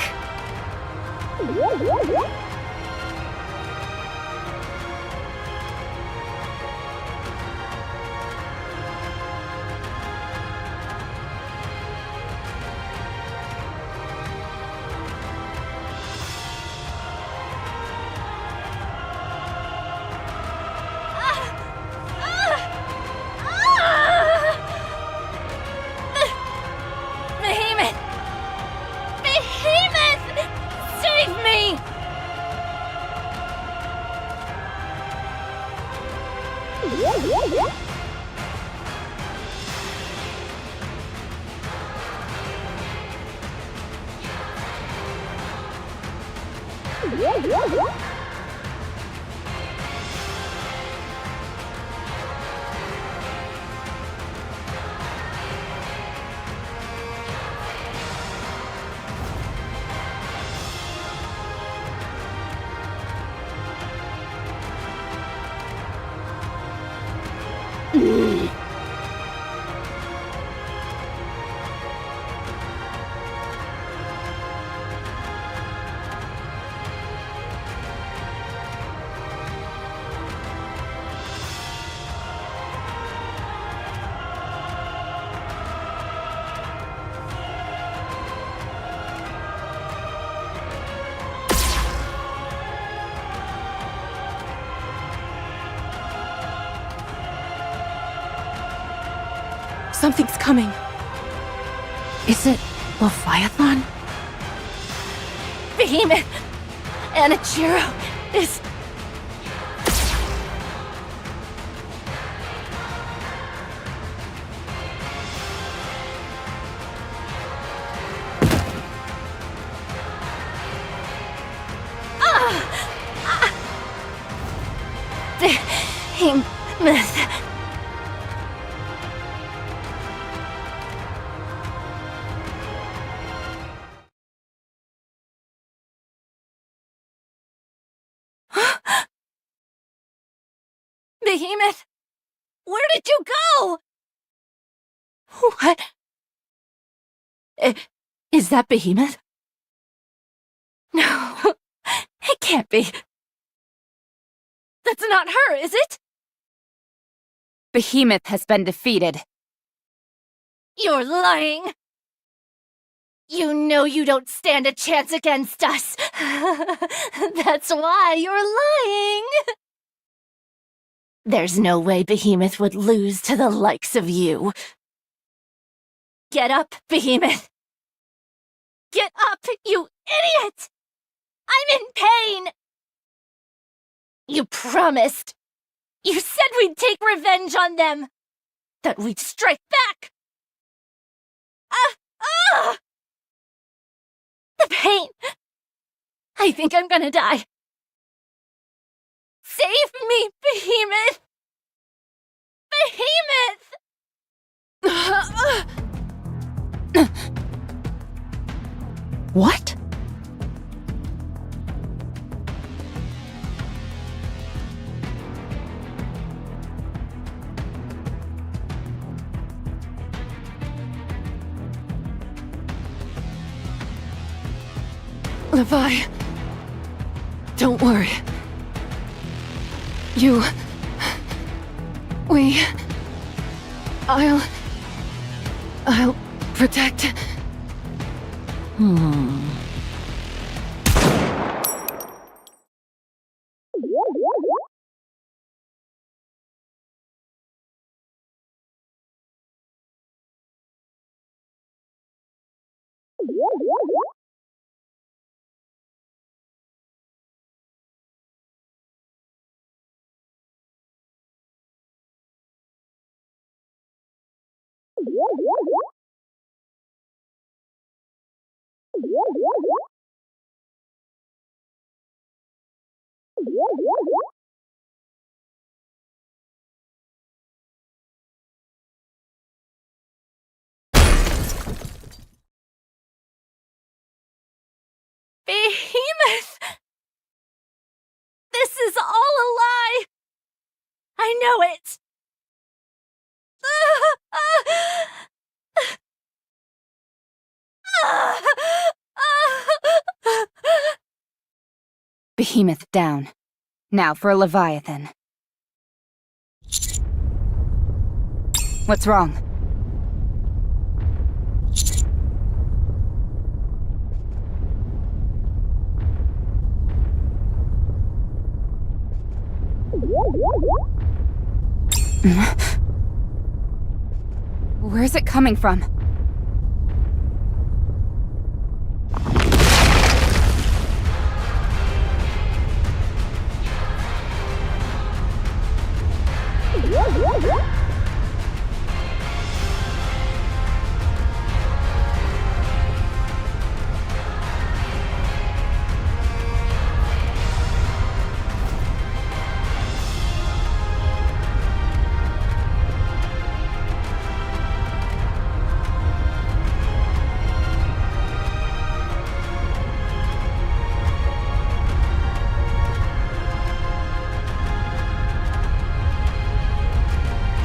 Behemoth! Behemoth! Save me! Something's coming. Is it Leviathan? Behemoth! Anichiro is... Behemoth... Behemoth! Where did you go? What? Is that Behemoth? No, it can't be. That's not her, is it? Behemoth has been defeated. You're lying! You know you don't stand a chance against us. That's why you're lying. There's no way Behemoth would lose to the likes of you. Get up, Behemoth. Get up, you idiot! I'm in pain! You promised. You said we'd take revenge on them. That we'd strike back. The pain. I think I'm gonna die. Save me, Behemoth! Behemoth! What? Levi, don't worry. I'll protect. Behemoth! This is all a lie! I know it! Behemoth down. Now for a Leviathan. What's wrong? Where's it coming from?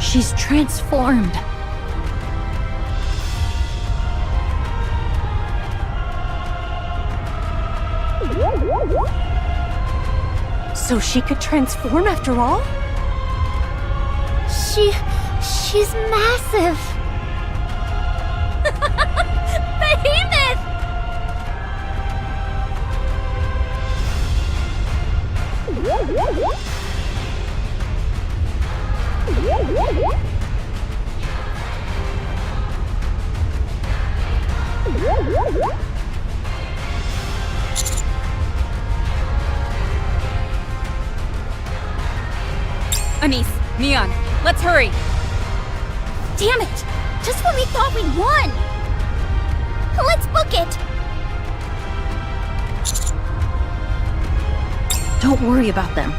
She's transformed. So she could transform after all? She's massive. Behemoth! Anise, Neon, let's hurry! Damn it! Just when we thought we'd won! Let's book it! Don't worry about them.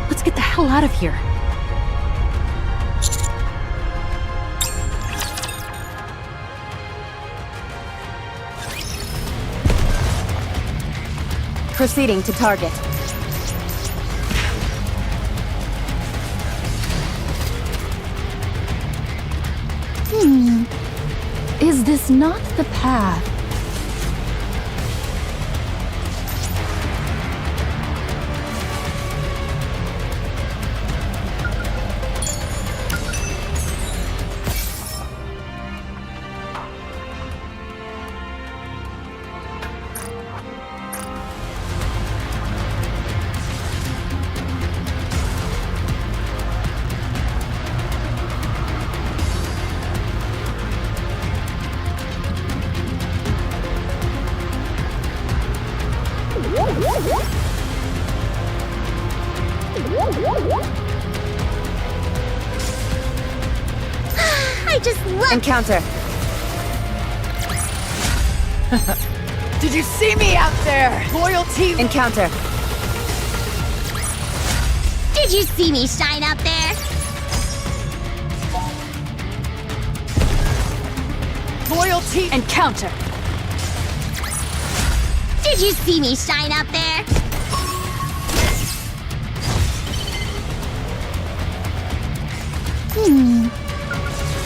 Let's get the hell out of here. Proceeding to target. Is this not the path? just love— Encounter. Did you see me out there? Loyalty. Encounter. Did you see me shine out there? Loyalty. Encounter. Did you see me shine out there?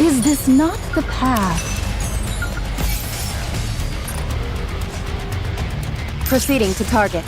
Is this not the path? Proceeding to target.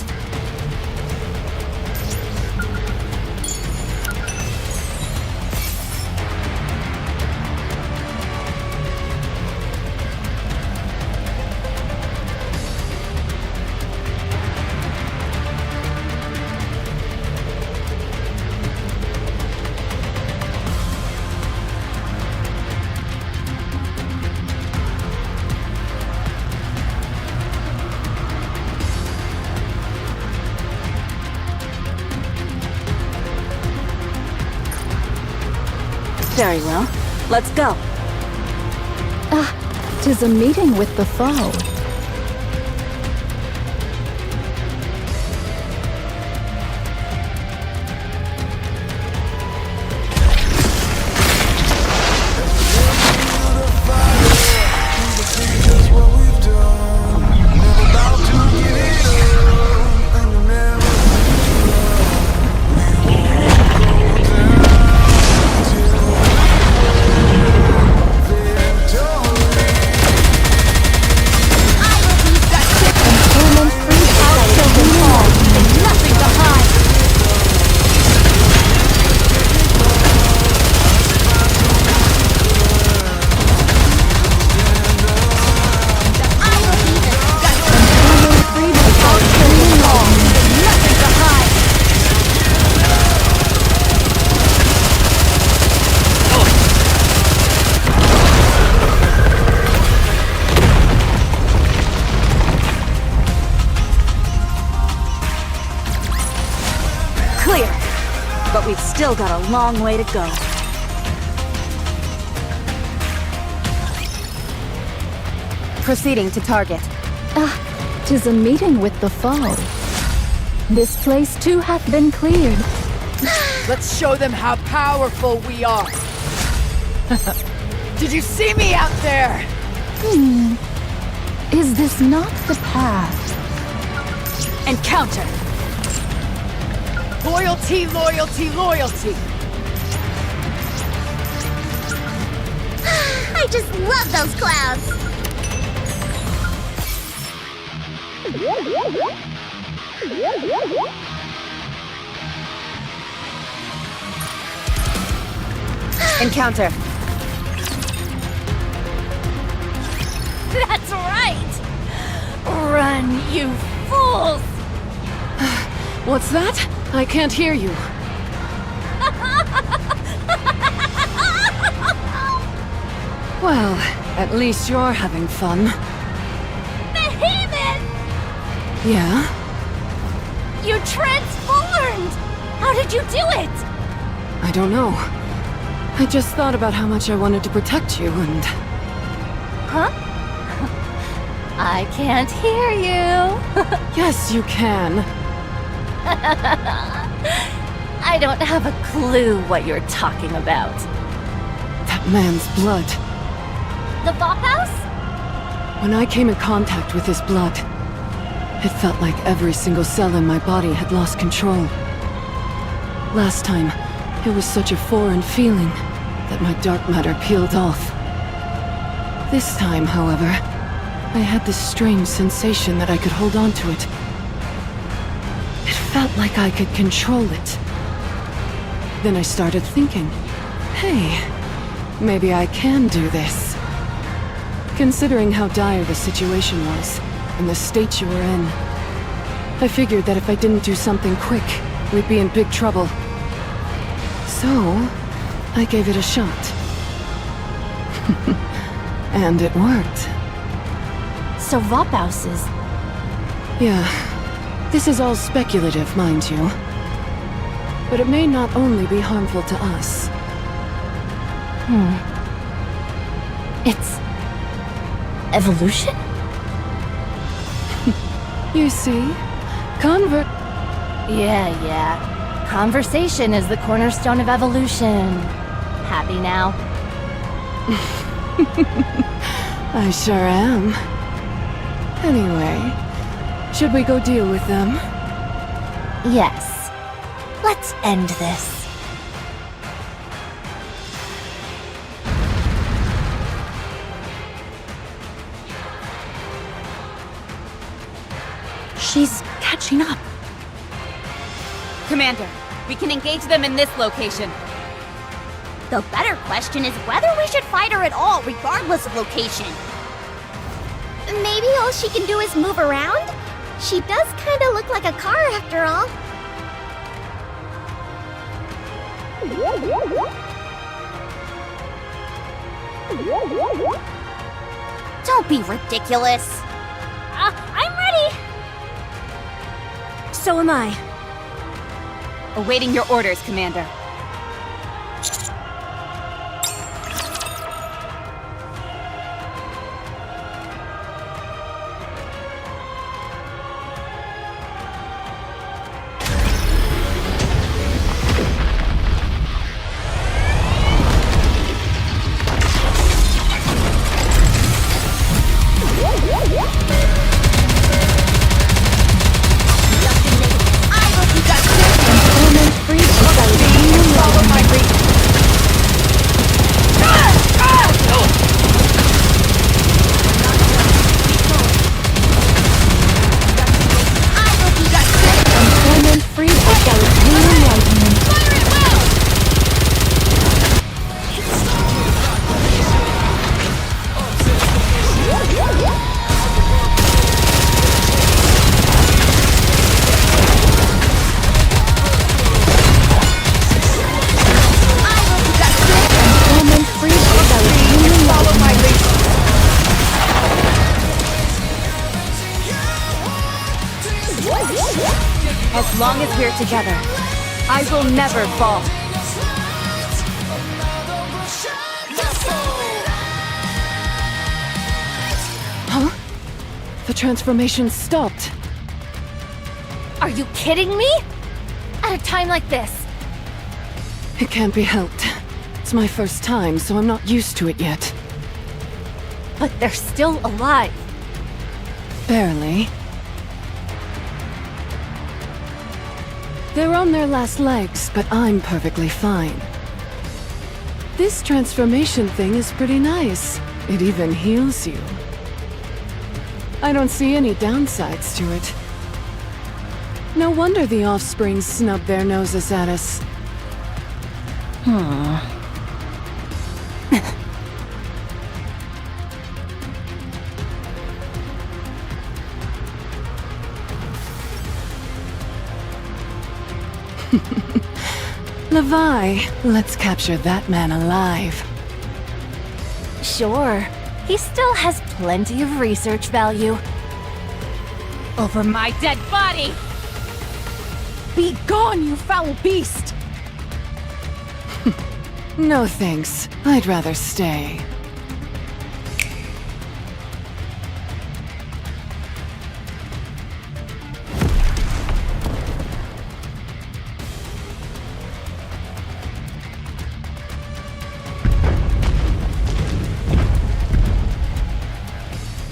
Very well. Let's go. Tis a meeting with the foe. Clear. But we've still got a long way to go. Proceeding to target. Tis a meeting with the foe. This place too hath been cleared. Let's show them how powerful we are. Did you see me out there? Is this not the path? Encounter. Loyalty, loyalty, loyalty. I just love those clouds. Encounter. That's right! Run, you fools! What's that? I can't hear you. Well, at least you're having fun. Behemoth! Yeah? You transformed! How did you do it? I don't know. I just thought about how much I wanted to protect you and... Huh? I can't hear you. Yes, you can. I don't have a clue what you're talking about. That man's blood. The Vop House? When I came in contact with his blood, it felt like every single cell in my body had lost control. Last time, it was such a foreign feeling that my dark matter peeled off. This time, however, I had this strange sensation that I could hold on to it. It felt like I could control it. Then I started thinking, hey, maybe I can do this. Considering how dire the situation was, and the state you were in, I figured that if I didn't do something quick, we'd be in big trouble. So, I gave it a shot. And it worked. So Vop House is... Yeah. This is all speculative, mind you. But it may not only be harmful to us. It's... evolution? You see? Yeah. Conversation is the cornerstone of evolution. Happy now? I sure am. Anyway, should we go deal with them? Yes. Let's end this. She's catching up. Commander, we can engage them in this location. The better question is whether we should fight her at all, regardless of location. Maybe all she can do is move around? She does kinda look like a car after all. Don't be ridiculous. I'm ready! So am I. Awaiting your orders, Commander. As long as we're together, I will never fall. Huh? The transformation stopped. Are you kidding me? At a time like this? It can't be helped. It's my first time, so I'm not used to it yet. But they're still alive. Barely. They're on their last legs, but I'm perfectly fine. This transformation thing is pretty nice. It even heals you. I don't see any downsides to it. No wonder the offspring snub their noses at us. Levi, let's capture that man alive. Sure. He still has plenty of research value. Over my dead body! Be gone, you foul beast! No thanks. I'd rather stay.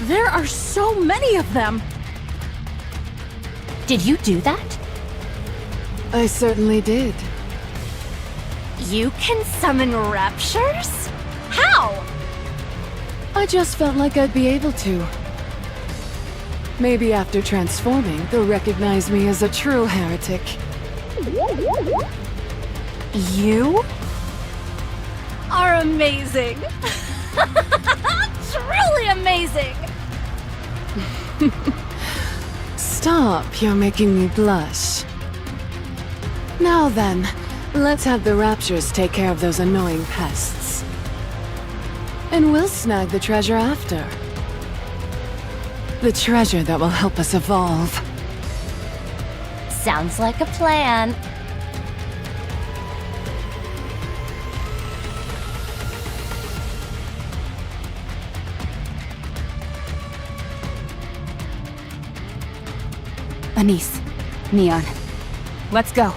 There are so many of them! Did you do that? I certainly did. You can summon raptures? How? I just felt like I'd be able to. Maybe after transforming, they'll recognize me as a true heretic. You are amazing. Truly amazing. Stop, you're making me blush. Now then, let's have the raptures take care of those annoying pests. And we'll snag the treasure after. The treasure that will help us evolve. Sounds like a plan. Anise, Neon, let's go.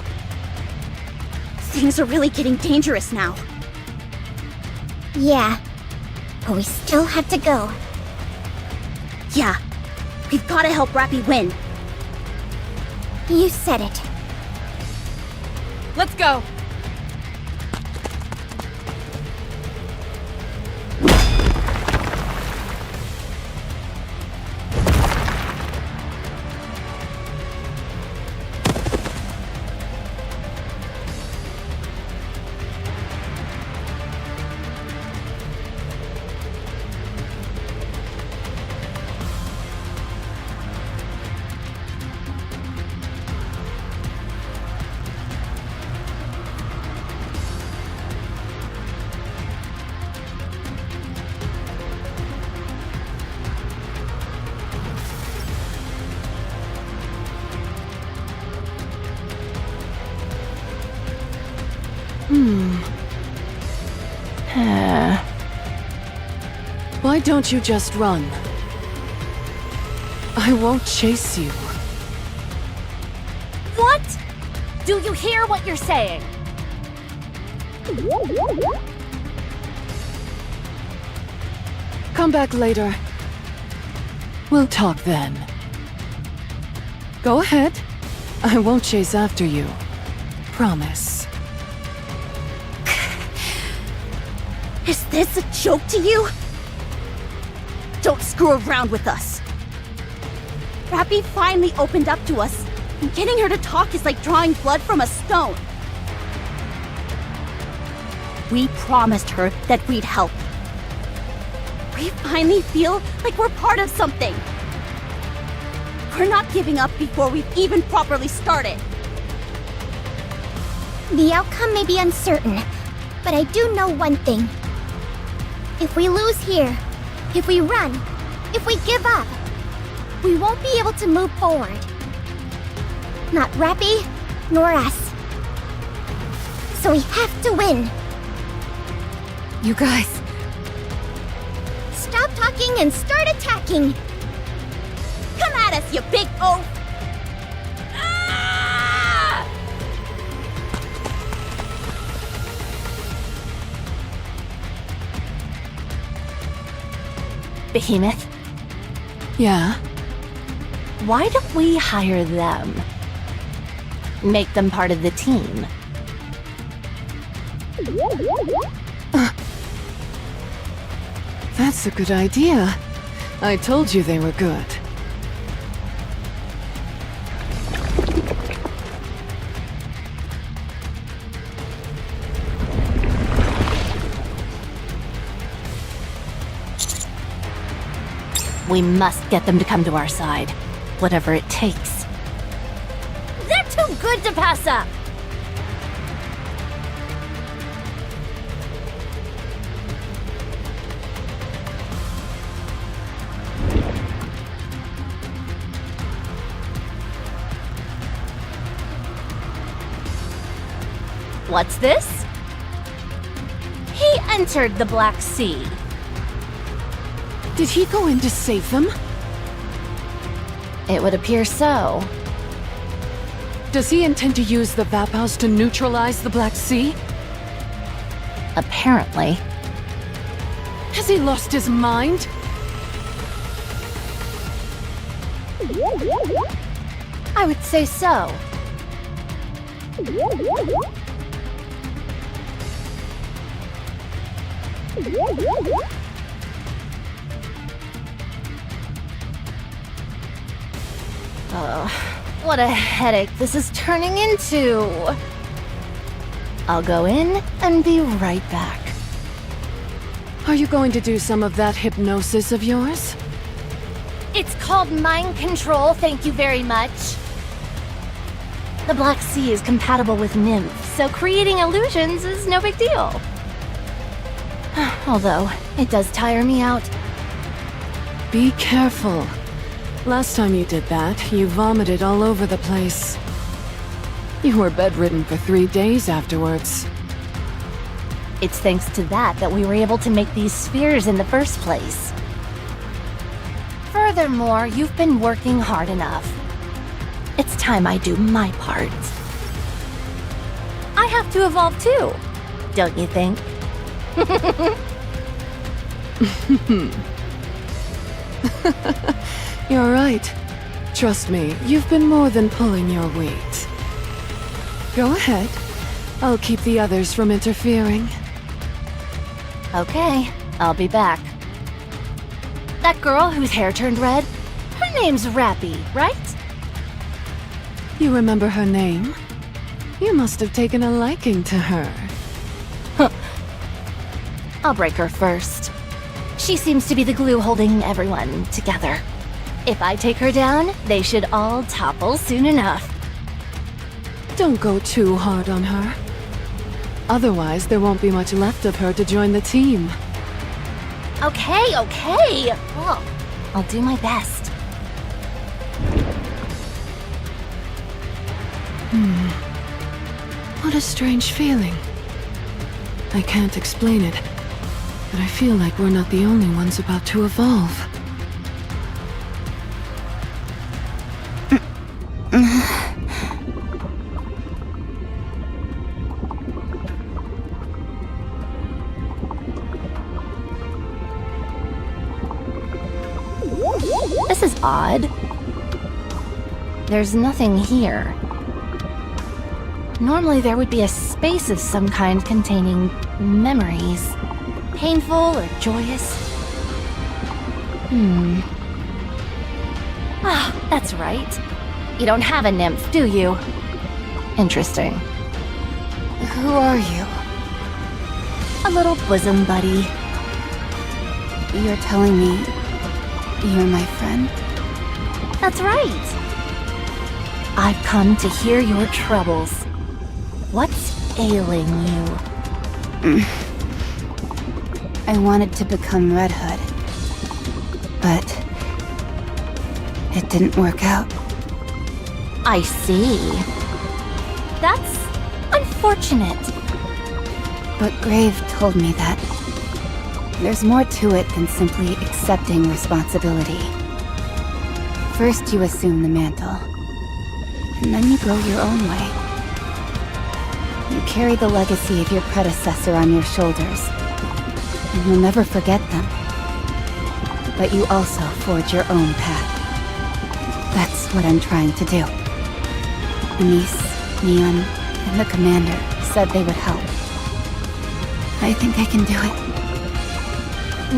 Things are really getting dangerous now. Yeah. But we still have to go. Yeah. We've gotta help Rappy win. You said it. Let's go! Why don't you just run? I won't chase you. What? Do you hear what you're saying? Come back later. We'll talk then. Go ahead. I won't chase after you. Promise. Is this a joke to you? Don't screw around with us. Rappy finally opened up to us, and getting her to talk is like drawing blood from a stone. We promised her that we'd help. We finally feel like we're part of something. We're not giving up before we've even properly started. The outcome may be uncertain, but I do know one thing. If we lose here, if we run, if we give up, we won't be able to move forward. Not Rappy, nor us. So we have to win. You guys, Stop talking and start attacking! Come at us, you big oaf! Ah! Behemoth, Yeah? why don't we hire them? Make them part of the team. That's a good idea. I told you they were good. We must get them to come to our side, whatever it takes. They're too good to pass up! What's this? He entered the Black Sea. Did he go in to save them? It would appear so. Does he intend to use the Vaphouse to neutralize the Black Sea? Apparently. Has he lost his mind? I would say so. Oh, what a headache this is turning into. I'll go in and be right back. Are you going to do some of that hypnosis of yours? It's called mind control, thank you very much. The Black Sea is compatible with nymphs, so creating illusions is no big deal. Although, it does tire me out. Be careful. Last time you did that, you vomited all over the place. You were bedridden for 3 days afterwards. It's thanks to that we were able to make these spheres in the first place. Furthermore, you've been working hard enough. It's time I do my part. I have to evolve too, don't you think? You're right. Trust me, you've been more than pulling your weight. Go ahead. I'll keep the others from interfering. Okay, I'll be back. That girl whose hair turned red? Her name's Rappy, right? You remember her name? You must have taken a liking to her. I'll break her first. She seems to be the glue holding everyone together. If I take her down, they should all topple soon enough. Don't go too hard on her. Otherwise, there won't be much left of her to join the team. Okay. Oh, I'll do my best. What a strange feeling. I can't explain it, but I feel like we're not the only ones about to evolve. This is odd. There's nothing here. Normally there would be a space of some kind containing memories. Painful or joyous. Ah, that's right. You don't have a nymph, do you? Interesting. Who are you? A little bosom buddy. You're telling me you're my friend? That's right. I've come to hear your troubles. What's ailing you? I wanted to become Red Hood, but it didn't work out. I see. That's unfortunate. But Grave told me that there's more to it than simply accepting responsibility. First you assume the mantle, and then you go your own way. You carry the legacy of your predecessor on your shoulders, and you'll never forget them. But you also forge your own path. That's what I'm trying to do. Anise, Neon, and the commander said they would help. I think I can do it.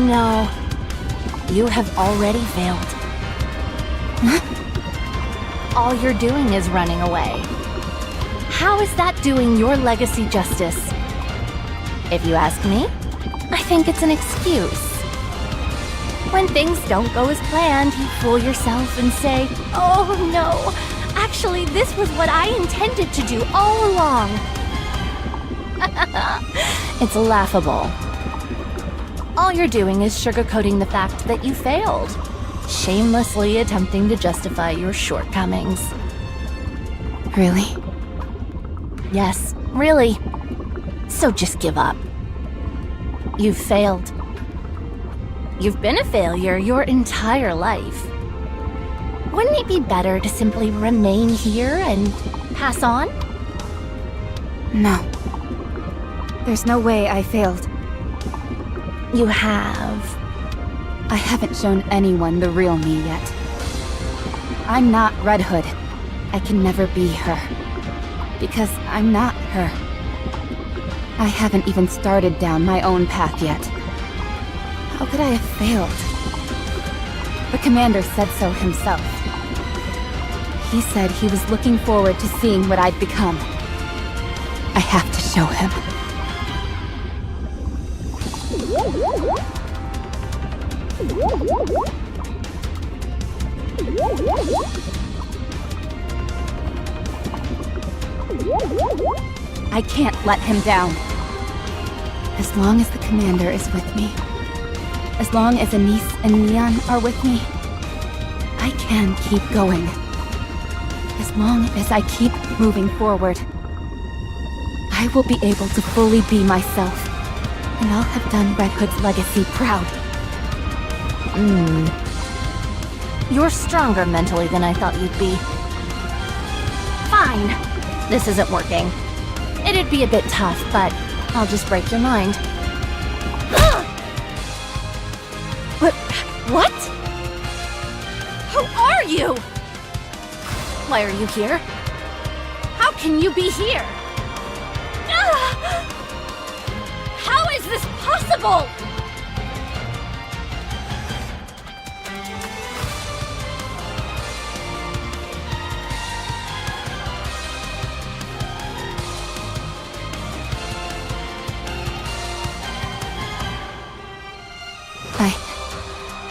No. You have already failed. All you're doing is running away. How is that doing your legacy justice? If you ask me, I think it's an excuse. When things don't go as planned, you fool yourself and say, "Oh no, actually this was what I intended to do all along." It's laughable. All you're doing is sugarcoating the fact that you failed, shamelessly attempting to justify your shortcomings. Really? Yes, really. So just give up. You've failed. You've been a failure your entire life. Wouldn't it be better to simply remain here and pass on? No. There's no way I failed. You have. I haven't shown anyone the real me yet. I'm not Red Hood. I can never be her. Because I'm not her. I haven't even started down my own path yet. How could I have failed? The commander said so himself. He said he was looking forward to seeing what I'd become. I have to show him. I can't let him down. As long as the commander is with me, as long as Anise and Neon are with me, I can keep going. As long as I keep moving forward, I will be able to fully be myself, and I'll have done Red Hood's legacy proud. You're stronger mentally than I thought you'd be. fine. This isn't working. It'd be a bit tough, but I'll just break your mind. What? Who are you? Why are you here? How can you be here? How is this possible?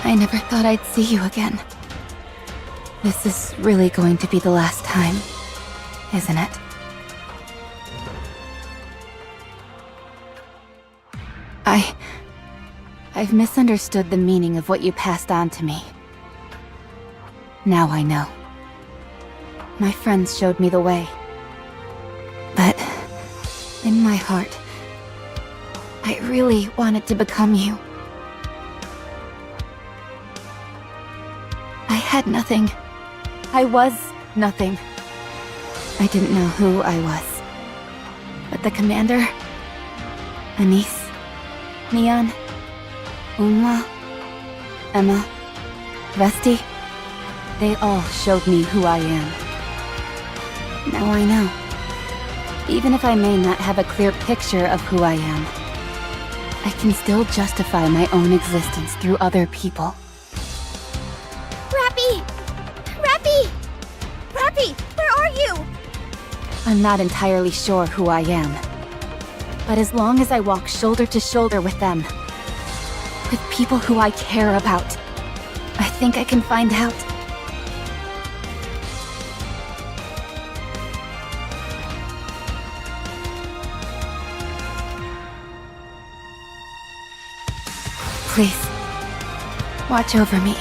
I never thought I'd see you again. This is really going to be the last time, isn't it? I've misunderstood the meaning of what you passed on to me. Now I know. My friends showed me the way. But in my heart, I really wanted to become you. I had nothing. I was nothing. I didn't know who I was. But the commander, Anise, Neon, Unma, Emma, Vesti, they all showed me who I am. Now I know. Even if I may not have a clear picture of who I am, I can still justify my own existence through other people. Rappy! Rappy! Rappy, where are you? I'm not entirely sure who I am. But as long as I walk shoulder to shoulder with them, with people who I care about, I think I can find out. Please, watch over me.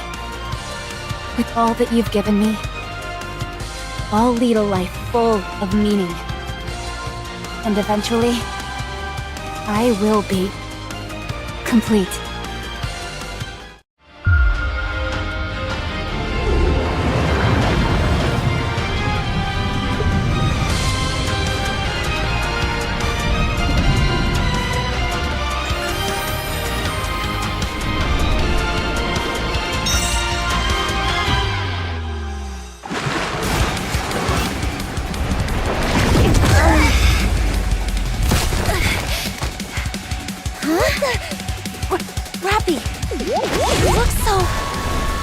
With all that you've given me, I'll lead a life full of meaning. And eventually, I will be complete. Rappy! You look so...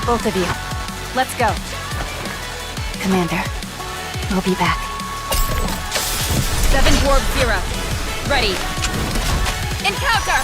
Both of you, let's go. Commander, we'll be back. 7 Dwarf 0. Ready. Encounter!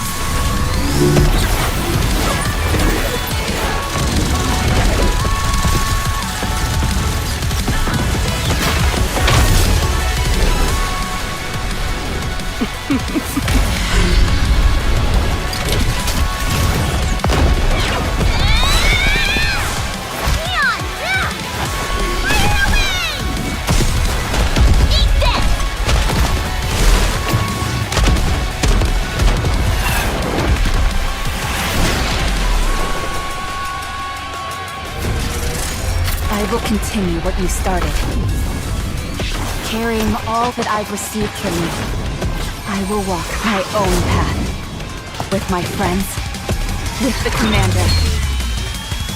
I will continue what you started. Carrying all that I've received from you, I will walk my own path. With my friends, with the commander,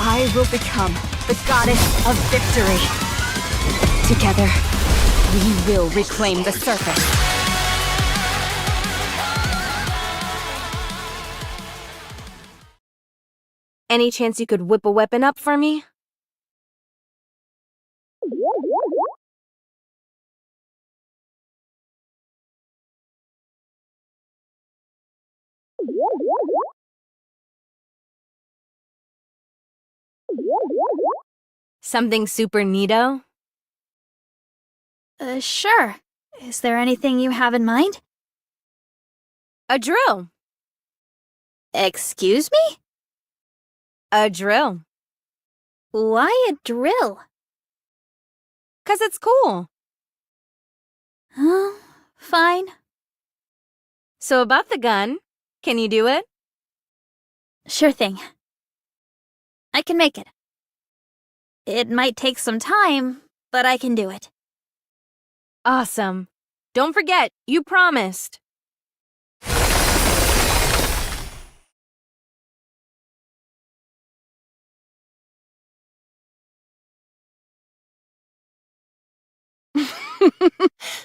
I will become the goddess of victory. Together, we will reclaim the surface. Any chance you could whip a weapon up for me? Something super neato? Sure. Is there anything you have in mind? A drill. Excuse me? A drill. Why a drill? 'Cause it's cool. Fine. So about the gun, can you do it? Sure thing. I can make it. It might take some time, but I can do it. Awesome. Don't forget, you promised.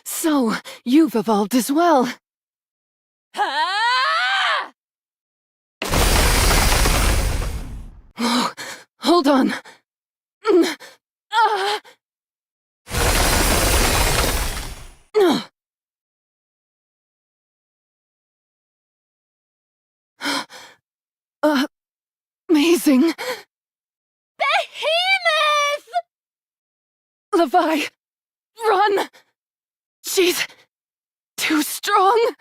So, you've evolved as well. Oh, hold on. Amazing. Behemoth! Levi, run! She's too strong.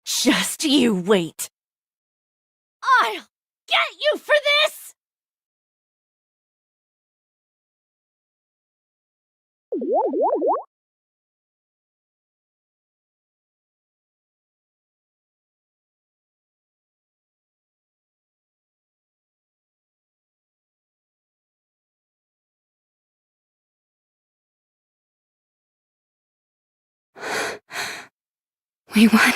Just you wait. I'll get you for this! We won.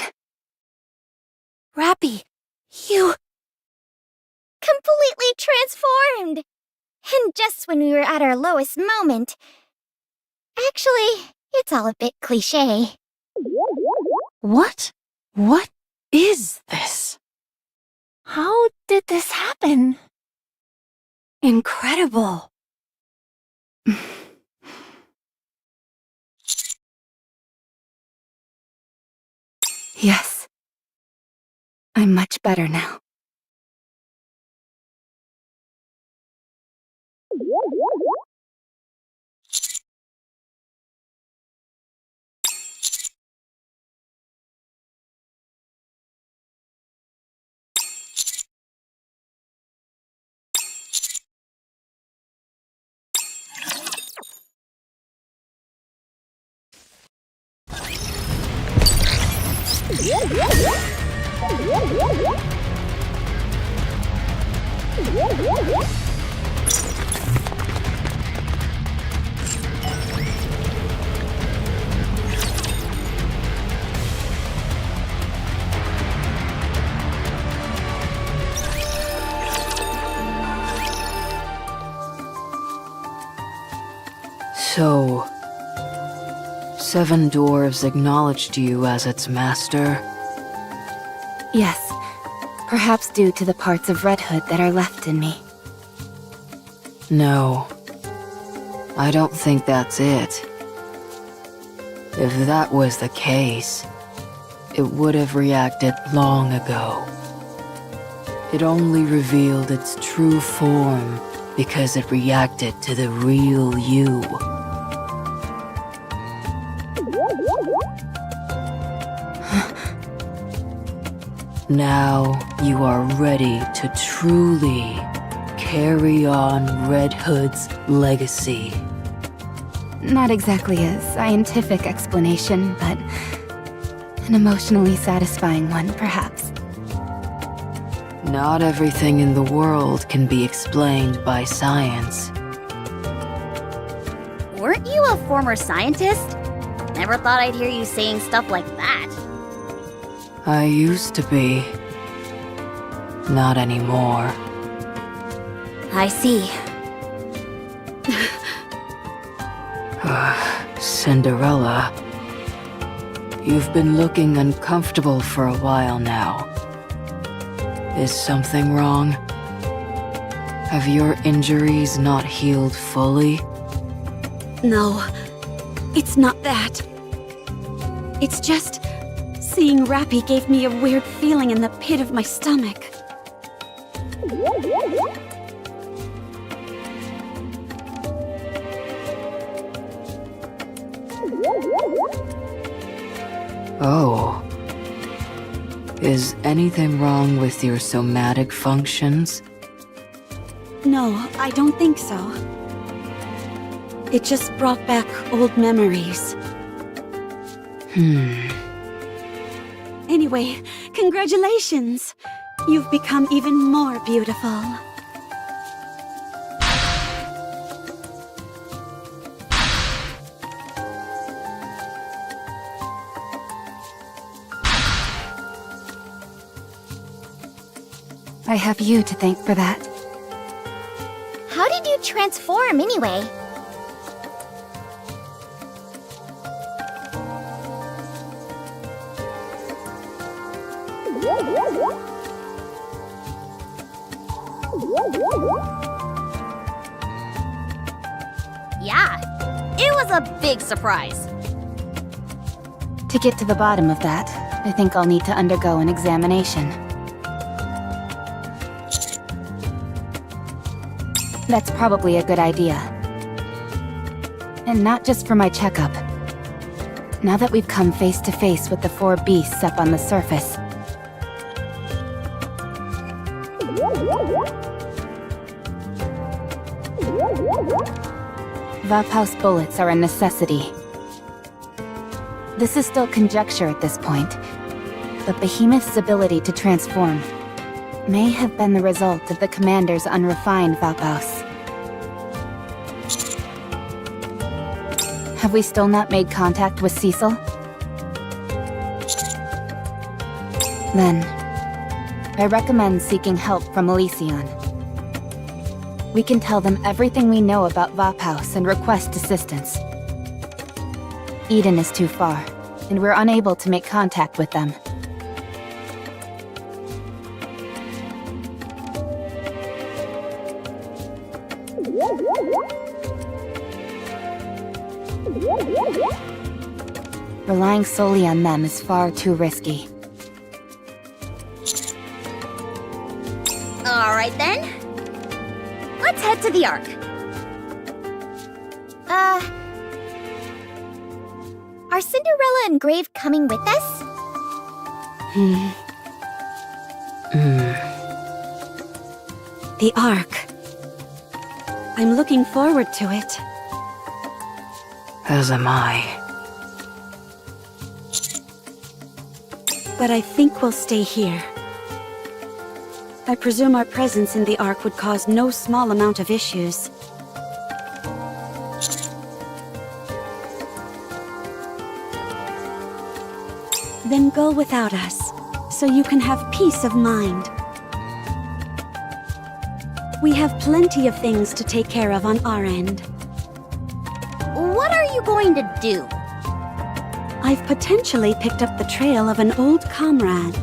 Rappy, you... Completely transformed! And just when we were at our lowest moment. Actually, it's all a bit cliché. What? What is this? How did this happen? Incredible. Yes. I'm much better now. So, 7 dwarves acknowledged you as its master? Yes. Perhaps due to the parts of Red Hood that are left in me. No. I don't think that's it. If that was the case, it would have reacted long ago. It only revealed its true form because it reacted to the real you. Now you are ready to truly carry on Red Hood's legacy. Not exactly a scientific explanation, but an emotionally satisfying one, perhaps. Not everything in the world can be explained by science. Weren't you a former scientist? Never thought I'd hear you saying stuff like that. I used to be. Not anymore. I see. Cinderella. You've been looking uncomfortable for a while now. Is something wrong? Have your injuries not healed fully? No, it's not that. It's just... seeing Rappy gave me a weird feeling in the pit of my stomach. Oh. Is anything wrong with your somatic functions? No, I don't think so. It just brought back old memories. Anyway, congratulations! You've become even more beautiful. I have you to thank for that. How did you transform anyway? Yeah, it was a big surprise. To get to the bottom of that, I think I'll need to undergo an examination. That's probably a good idea. And not just for my checkup. Now that we've come face to face with the 4 beasts up on the surface, Vaphaus bullets are a necessity. This is still conjecture at this point, but Behemoth's ability to transform may have been the result of the commander's unrefined Vaphaus. Have we still not made contact with Cecil? Then, I recommend seeking help from Elysion. We can tell them everything we know about Vaphaus and request assistance. Eden is too far, and we're unable to make contact with them. Relying solely on them is far too risky. Alright then. Let's head to the Ark. Are Cinderella and Grave coming with us? The Ark. I'm looking forward to it. As am I. But I think we'll stay here. I presume our presence in the Ark would cause no small amount of issues. Then go without us, so you can have peace of mind. We have plenty of things to take care of on our end. What are you going to do? I've potentially picked up the trail of an old comrade.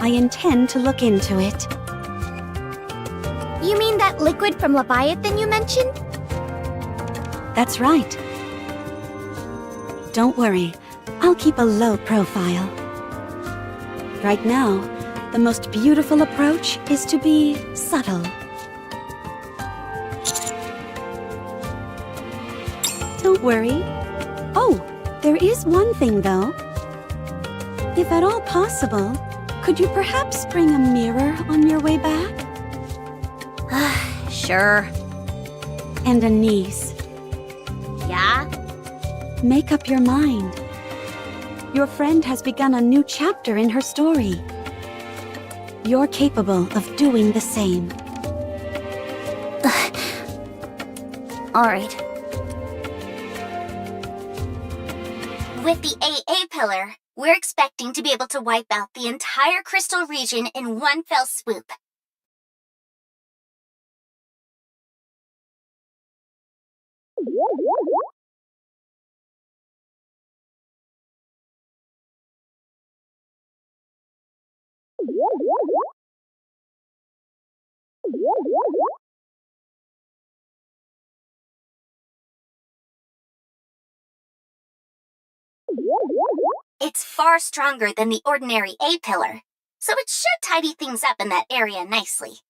I intend to look into it. You mean that liquid from Leviathan you mentioned? That's right. Don't worry, I'll keep a low profile. Right now, the most beautiful approach is to be subtle. Don't worry. Oh, there is one thing though. If at all possible, could you perhaps bring a mirror on your way back? Sure. And a niece. Yeah? Make up your mind. Your friend has begun a new chapter in her story. You're capable of doing the same. Alright. With the AA pillar, we're expecting to be able to wipe out the entire crystal region in one fell swoop. It's far stronger than the ordinary A pillar, so it should tidy things up in that area nicely.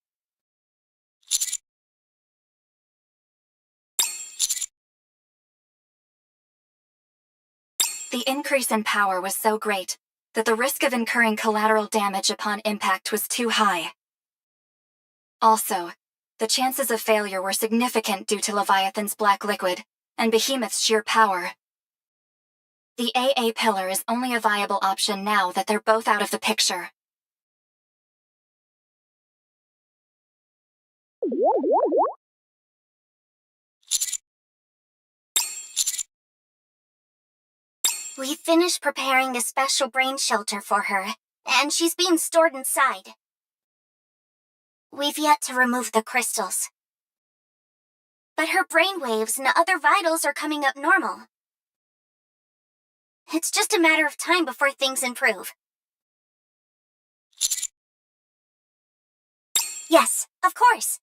The increase in power was so great that the risk of incurring collateral damage upon impact was too high. Also, the chances of failure were significant due to Leviathan's black liquid and Behemoth's sheer power. The AA pillar is only a viable option now that they're both out of the picture. We finished preparing a special brain shelter for her, and she's being stored inside. We've yet to remove the crystals. But her brain waves and other vitals are coming up normal. It's just a matter of time before things improve. Yes, of course.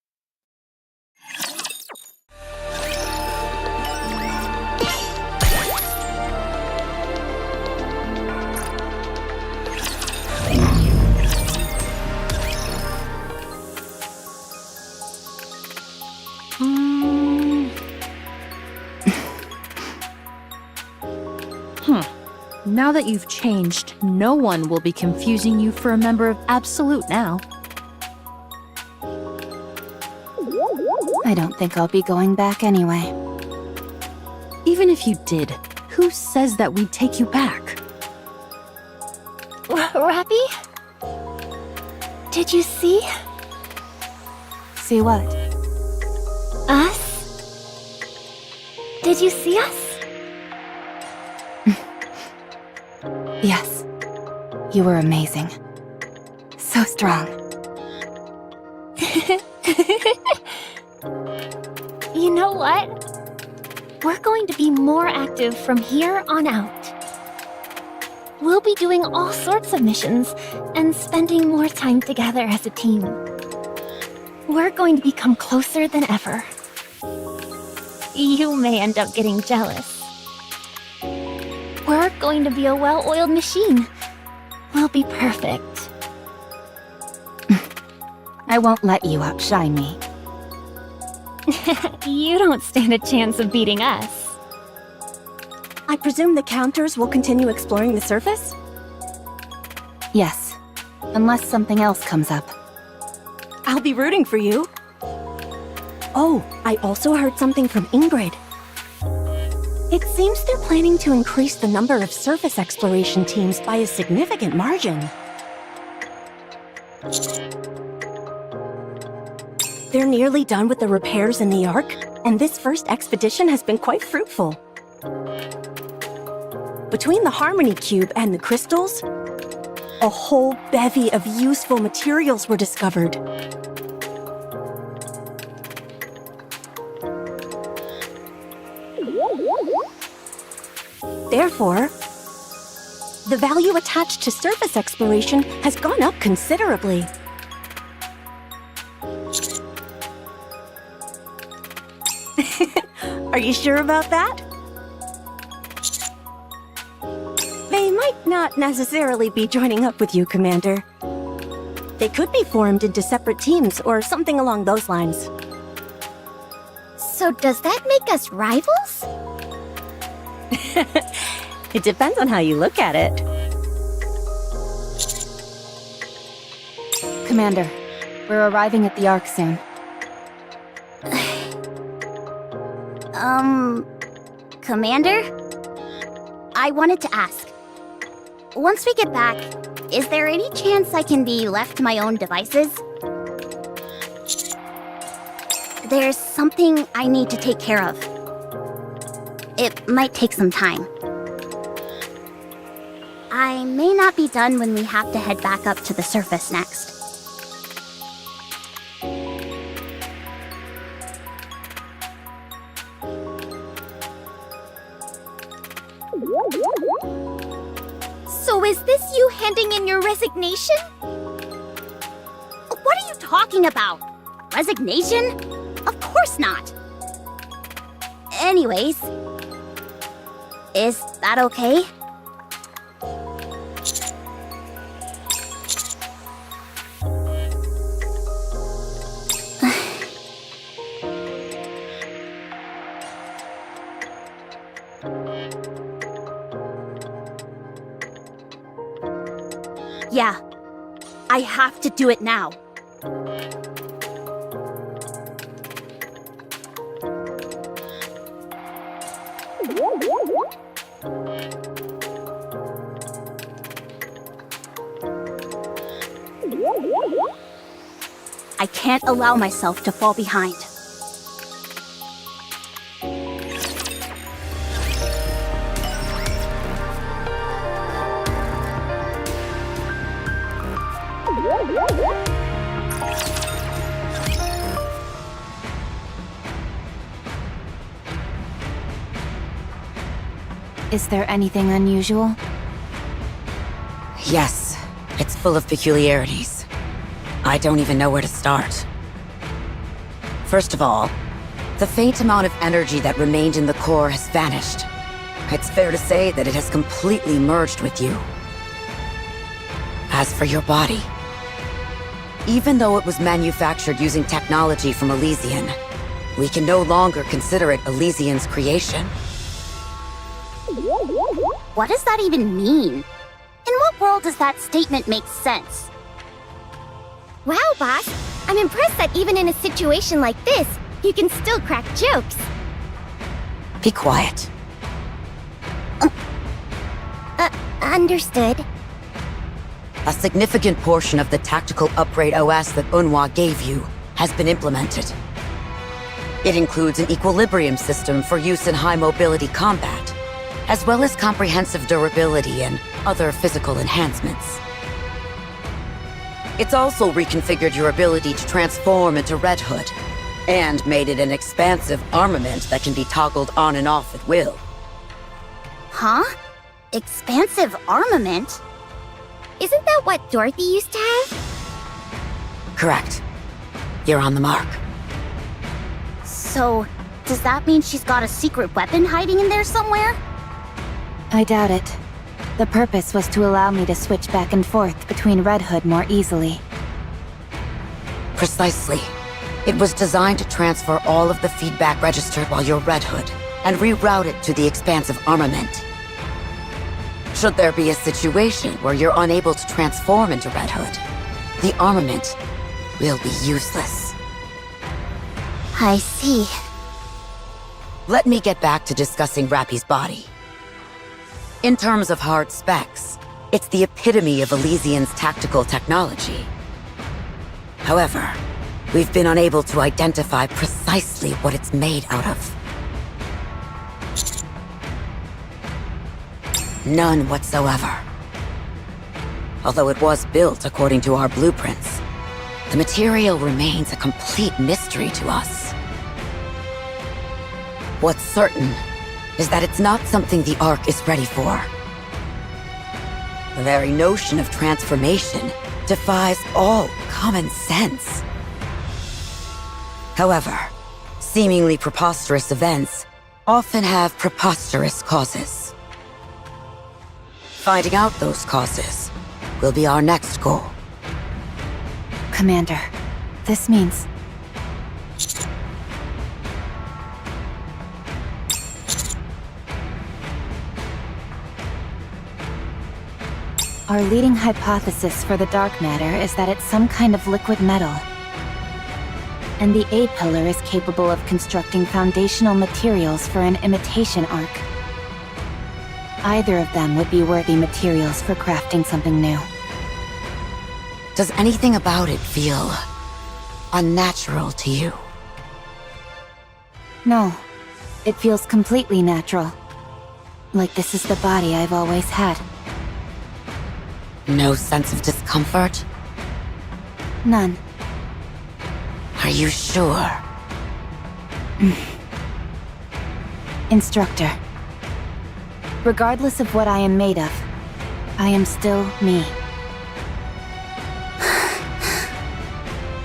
Now that you've changed, no one will be confusing you for a member of Absolute now. I don't think I'll be going back anyway. Even if you did, who says that we'd take you back? Rappy? Did you see? See what? Us? Did you see us? Yes. You were amazing. So strong. You know what? We're going to be more active from here on out. We'll be doing all sorts of missions and spending more time together as a team. We're going to become closer than ever. You may end up getting jealous. We're going to be a well-oiled machine. We'll be perfect. I won't let you outshine me. You don't stand a chance of beating us. I presume the counters will continue exploring the surface? Yes. Unless something else comes up. I'll be rooting for you. Oh, I also heard something from Ingrid. It seems they're planning to increase the number of surface exploration teams by a significant margin. They're nearly done with the repairs in the Ark, and this first expedition has been quite fruitful. Between the Harmony Cube and the crystals, a whole bevy of useful materials were discovered. Therefore, the value attached to surface exploration has gone up considerably. Are you sure about that? They might not necessarily be joining up with you, Commander. They could be formed into separate teams or something along those lines. So does that make us rivals? It depends on how you look at it. Commander, we're arriving at the Ark soon. Commander? I wanted to ask. Once we get back, is there any chance I can be left to my own devices? There's something I need to take care of. It might take some time. I may not be done when we have to head back up to the surface next. So is this you handing in your resignation? What are you talking about? Resignation? Of course not. Anyways, is that okay? Yeah. I have to do it now. I can't allow myself to fall behind. Is there anything unusual? Yes, it's full of peculiarities. I don't even know where to start. First of all, the faint amount of energy that remained in the core has vanished. It's fair to say that it has completely merged with you. As for your body, even though it was manufactured using technology from Elysian, we can no longer consider it Elysian's creation. What does that even mean? In what world does that statement make sense? Wow, boss. I'm impressed that even in a situation like this, you can still crack jokes. Be quiet. Understood. A significant portion of the tactical upgrade OS that Unwa gave you has been implemented. It includes an equilibrium system for use in high mobility combat, as well as comprehensive durability and other physical enhancements. It's also reconfigured your ability to transform into Red Hood, and made it an expansive armament that can be toggled on and off at will. Huh? Expansive armament? Isn't that what Dorothy used to have? Correct. You're on the mark. So, does that mean she's got a secret weapon hiding in there somewhere? I doubt it. The purpose was to allow me to switch back and forth between Red Hood more easily. Precisely. It was designed to transfer all of the feedback registered while you're Red Hood, and reroute it to the expansive armament. Should there be a situation where you're unable to transform into Red Hood, the armament will be useless. I see. Let me get back to discussing Rappy's body. In terms of hard specs, it's the epitome of Elysian's tactical technology. However, we've been unable to identify precisely what it's made out of. None whatsoever. Although it was built according to our blueprints, the material remains a complete mystery to us. What's certain is that it's not something the Ark is ready for. The very notion of transformation defies all common sense. However, seemingly preposterous events often have preposterous causes. Finding out those causes will be our next goal. Commander, this means... Our leading hypothesis for the dark matter is that it's some kind of liquid metal. And the A-pillar is capable of constructing foundational materials for an imitation Ark. Either of them would be worthy materials for crafting something new. Does anything about it feel unnatural to you? No, it feels completely natural. Like this is the body I've always had. No sense of discomfort? None. Are you sure? Instructor. Regardless of what I am made of, I am still me.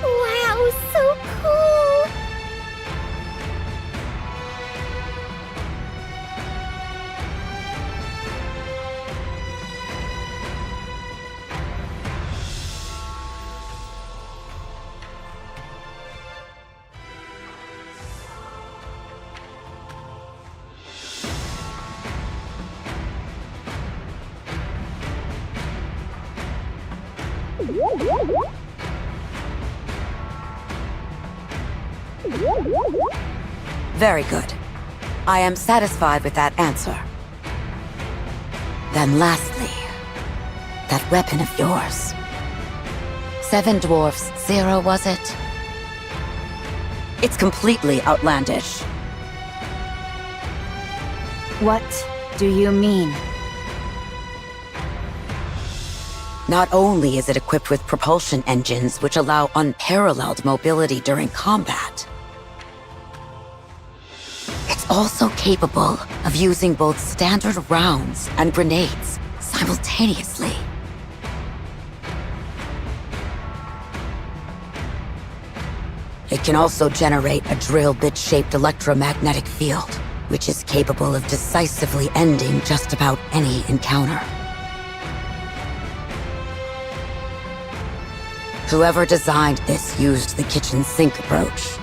Wow, so cool! Very good. I am satisfied with that answer. Then lastly, that weapon of yours. 7 dwarfs, 0, was it? It's completely outlandish. What do you mean? Not only is it equipped with propulsion engines which allow unparalleled mobility during combat, it's also capable of using both standard rounds and grenades simultaneously. It can also generate a drill bit-shaped electromagnetic field, which is capable of decisively ending just about any encounter. Whoever designed this used the kitchen sink approach,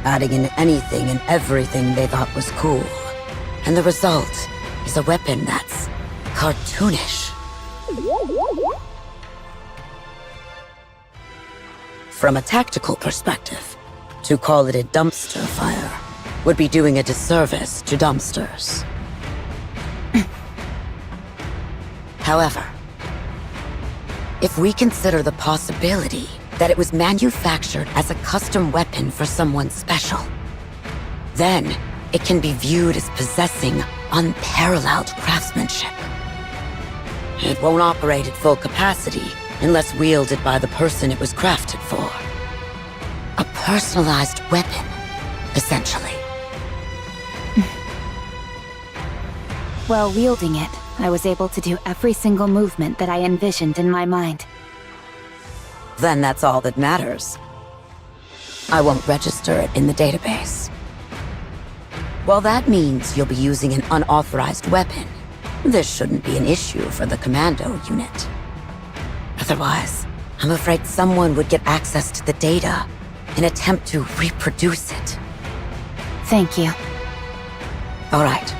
adding in anything and everything they thought was cool. And the result is a weapon that's cartoonish. From a tactical perspective, to call it a dumpster fire would be doing a disservice to dumpsters. However, if we consider the possibility that it was manufactured as a custom weapon for someone special, then it can be viewed as possessing unparalleled craftsmanship. It won't operate at full capacity unless wielded by the person it was crafted for. A personalized weapon, essentially. While wielding it, I was able to do every single movement that I envisioned in my mind. Then that's all that matters. I won't register it in the database. Well, that means you'll be using an unauthorized weapon. This shouldn't be an issue for the commando unit. Otherwise, I'm afraid someone would get access to the data and attempt to reproduce it. Thank you. All right,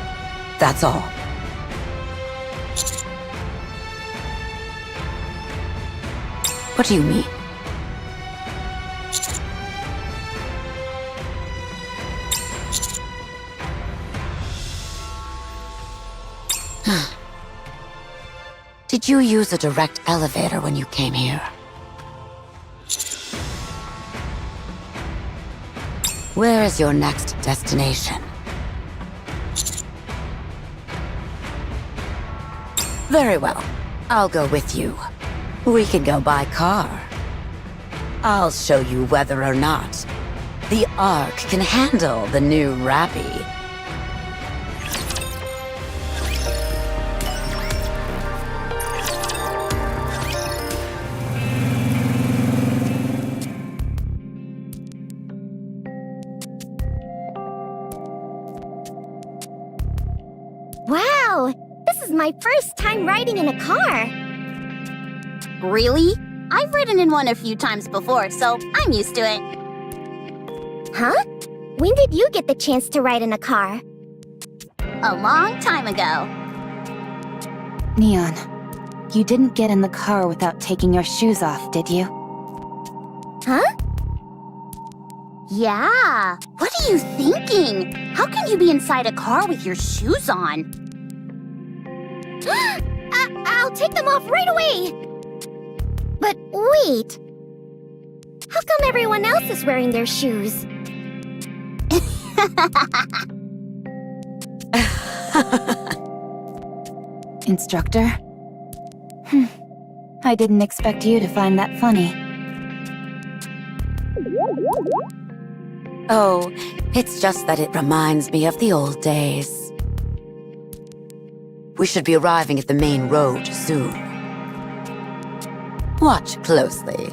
that's all. What do you mean? Did you use a direct elevator when you came here? Where is your next destination? Very well. I'll go with you. We can go by car. I'll show you whether or not the Ark can handle the new Rappy. Wow! This is my first time riding in a car. Really? I've ridden in one a few times before, so I'm used to it. Huh? When did you get the chance to ride in a car? A long time ago. Neon, you didn't get in the car without taking your shoes off, did you? Huh? Yeah. What are you thinking? How can you be inside a car with your shoes on? I'll take them off right away! But wait! How come everyone else is wearing their shoes? Instructor? I didn't expect you to find that funny. Oh, it's just that it reminds me of the old days. We should be arriving at the main road soon. Watch closely.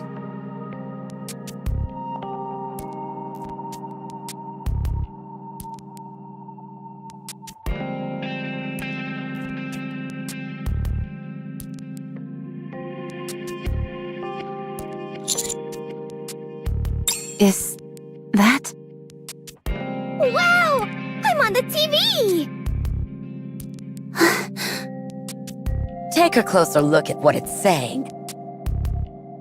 Is that? Wow! I'm on the TV! Take a closer look at what it's saying.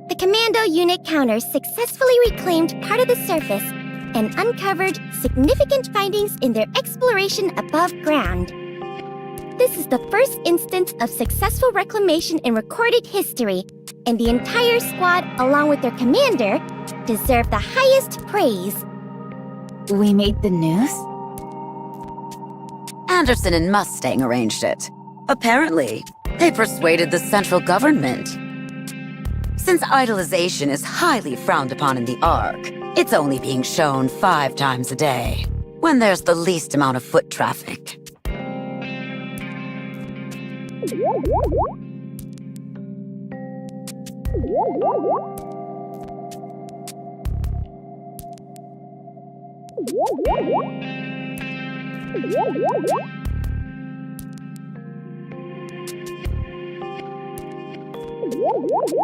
The Commando Unit Counters successfully reclaimed part of the surface and uncovered significant findings in their exploration above ground. This is the first instance of successful reclamation in recorded history, and the entire squad, along with their commander, deserve the highest praise. We made the news? Anderson and Mustang arranged it. Apparently, they persuaded the central government. Since idolization is highly frowned upon in the Ark, it's only being shown 5 times a day, when there's the least amount of foot traffic.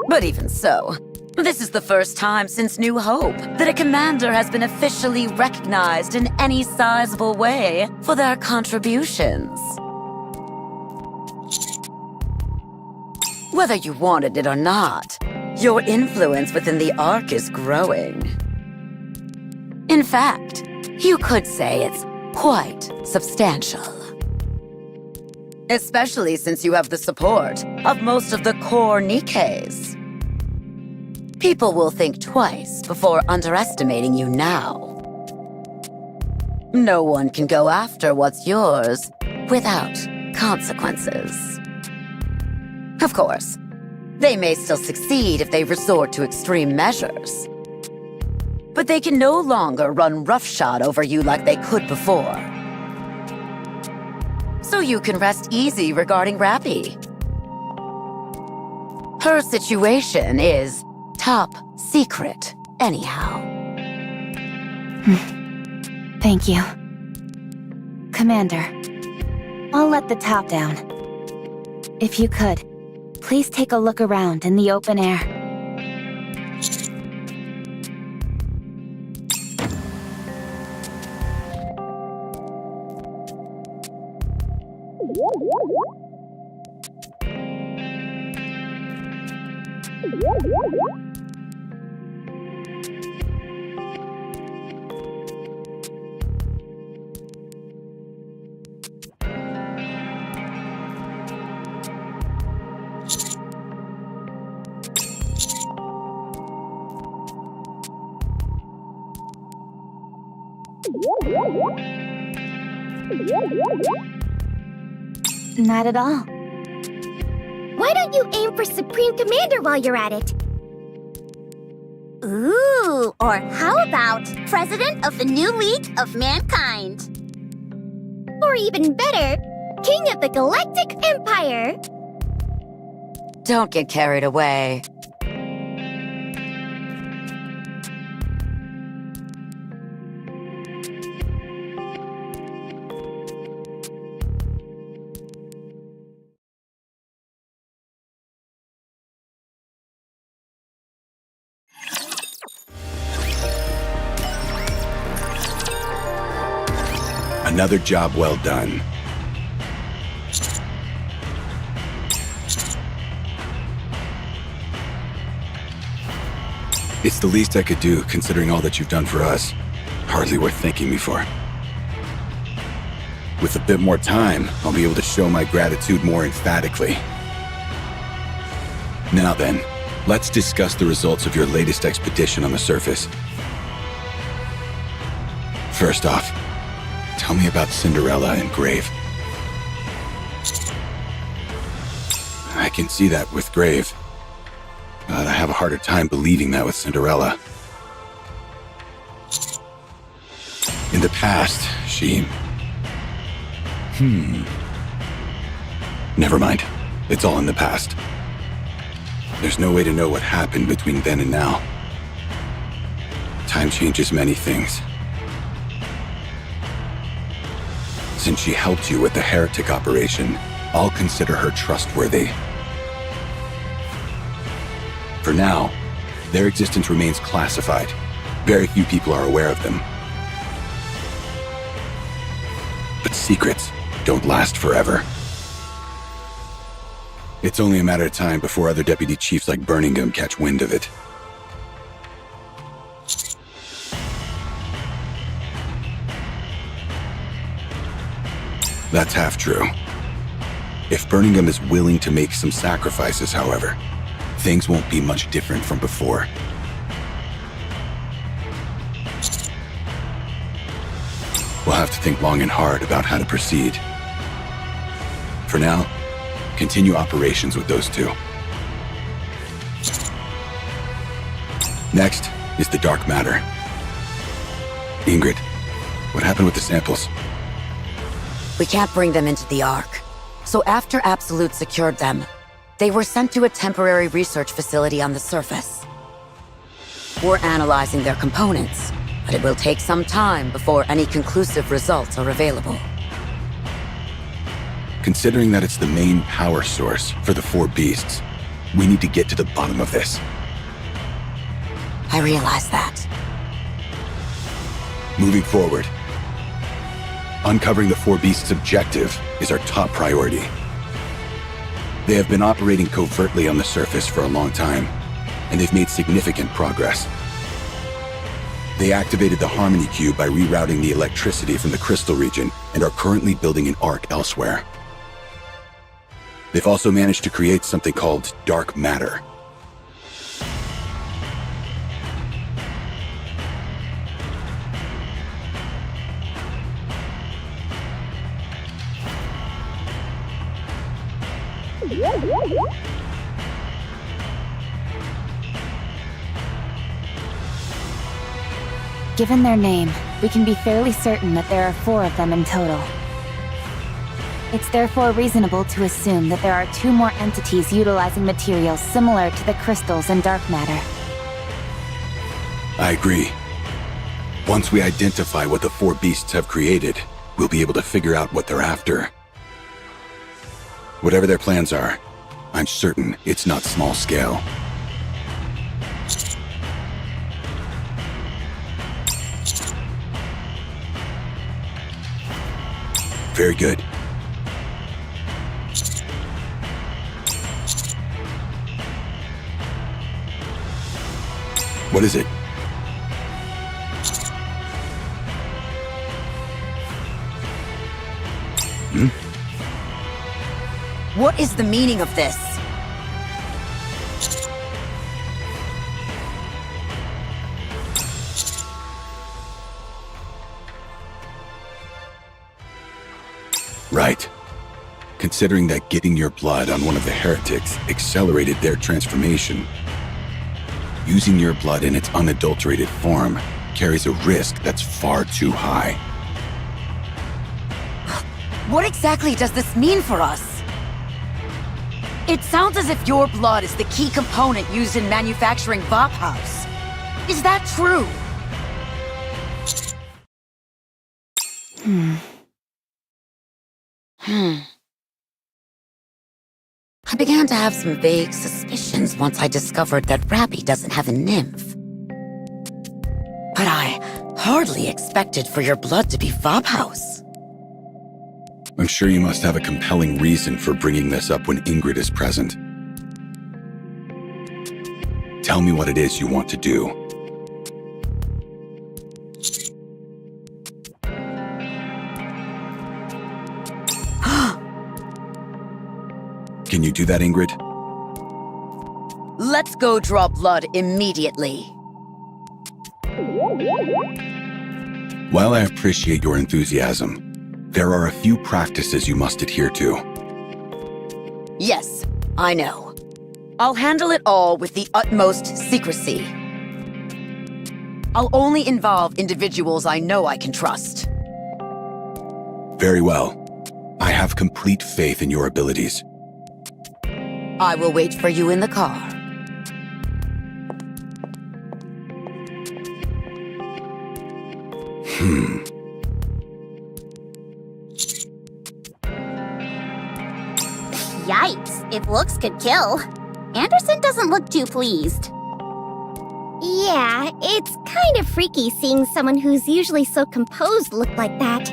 But even so, this is the first time since New Hope that a commander has been officially recognized in any sizable way for their contributions. Whether you wanted it or not, your influence within the Ark is growing. In fact, you could say it's quite substantial. Especially since you have the support of most of the core Nikkes. People will think twice before underestimating you now. No one can go after what's yours without consequences. Of course, they may still succeed if they resort to extreme measures. But they can no longer run roughshod over you like they could before. So you can rest easy regarding Rappy. Her situation is top secret, anyhow. Thank you. Commander, I'll let the top down. If you could, please take a look around in the open air. Not at all. Why don't you aim for Supreme Commander while you're at it? Ooh, or how about President of the New League of Mankind? Or even better, King of the Galactic Empire! Don't get carried away. Another job well done. It's the least I could do, considering all that you've done for us. Hardly worth thanking me for. With a bit more time, I'll be able to show my gratitude more emphatically. Now then, let's discuss the results of your latest expedition on the surface. First off, tell me about Cinderella and Grave. I can see that with Grave, but I have a harder time believing that with Cinderella. In the past, she... Never mind. It's all in the past. There's no way to know what happened between then and now. Time changes many things. Since she helped you with the heretic operation, I'll consider her trustworthy. For now, their existence remains classified. Very few people are aware of them. But secrets don't last forever. It's only a matter of time before other deputy chiefs like Birmingham catch wind of it. That's half true. If Birmingham is willing to make some sacrifices, however, things won't be much different from before. We'll have to think long and hard about how to proceed. For now, continue operations with those two. Next is the dark matter. Ingrid, what happened with the samples? We can't bring them into the Ark. So after Absolute secured them, they were sent to a temporary research facility on the surface. We're analyzing their components, but it will take some time before any conclusive results are available. Considering that it's the main power source for the four beasts, we need to get to the bottom of this. I realize that. Moving forward, uncovering the four beasts' objective is our top priority. They have been operating covertly on the surface for a long time, and they've made significant progress. They activated the Harmony Cube by rerouting the electricity from the crystal region and are currently building an arc elsewhere. They've also managed to create something called dark matter. Given their name, we can be fairly certain that there are 4 of them in total. It's therefore reasonable to assume that there are 2 more entities utilizing materials similar to the crystals and dark matter. I agree. Once we identify what the four beasts have created, we'll be able to figure out what they're after. Whatever their plans are, I'm certain it's not small scale. Very good. What is it? What is the meaning of this? Right. Considering that getting your blood on one of the heretics accelerated their transformation, using your blood in its unadulterated form carries a risk that's far too high. What exactly does this mean for us? It sounds as if your blood is the key component used in manufacturing Vaphaus. Is that true? I began to have some vague suspicions once I discovered that Rappy doesn't have a nymph. But I hardly expected for your blood to be Vaphaus. I'm sure you must have a compelling reason for bringing this up when Ingrid is present. Tell me what it is you want to do. Can you do that, Ingrid? Let's go draw blood immediately. While I appreciate your enthusiasm, there are a few practices you must adhere to. Yes, I know. I'll handle it all with the utmost secrecy. I'll only involve individuals I know I can trust. Very well. I have complete faith in your abilities. I will wait for you in the car. Yikes, if looks could kill. Anderson doesn't look too pleased. Yeah, it's kind of freaky seeing someone who's usually so composed look like that.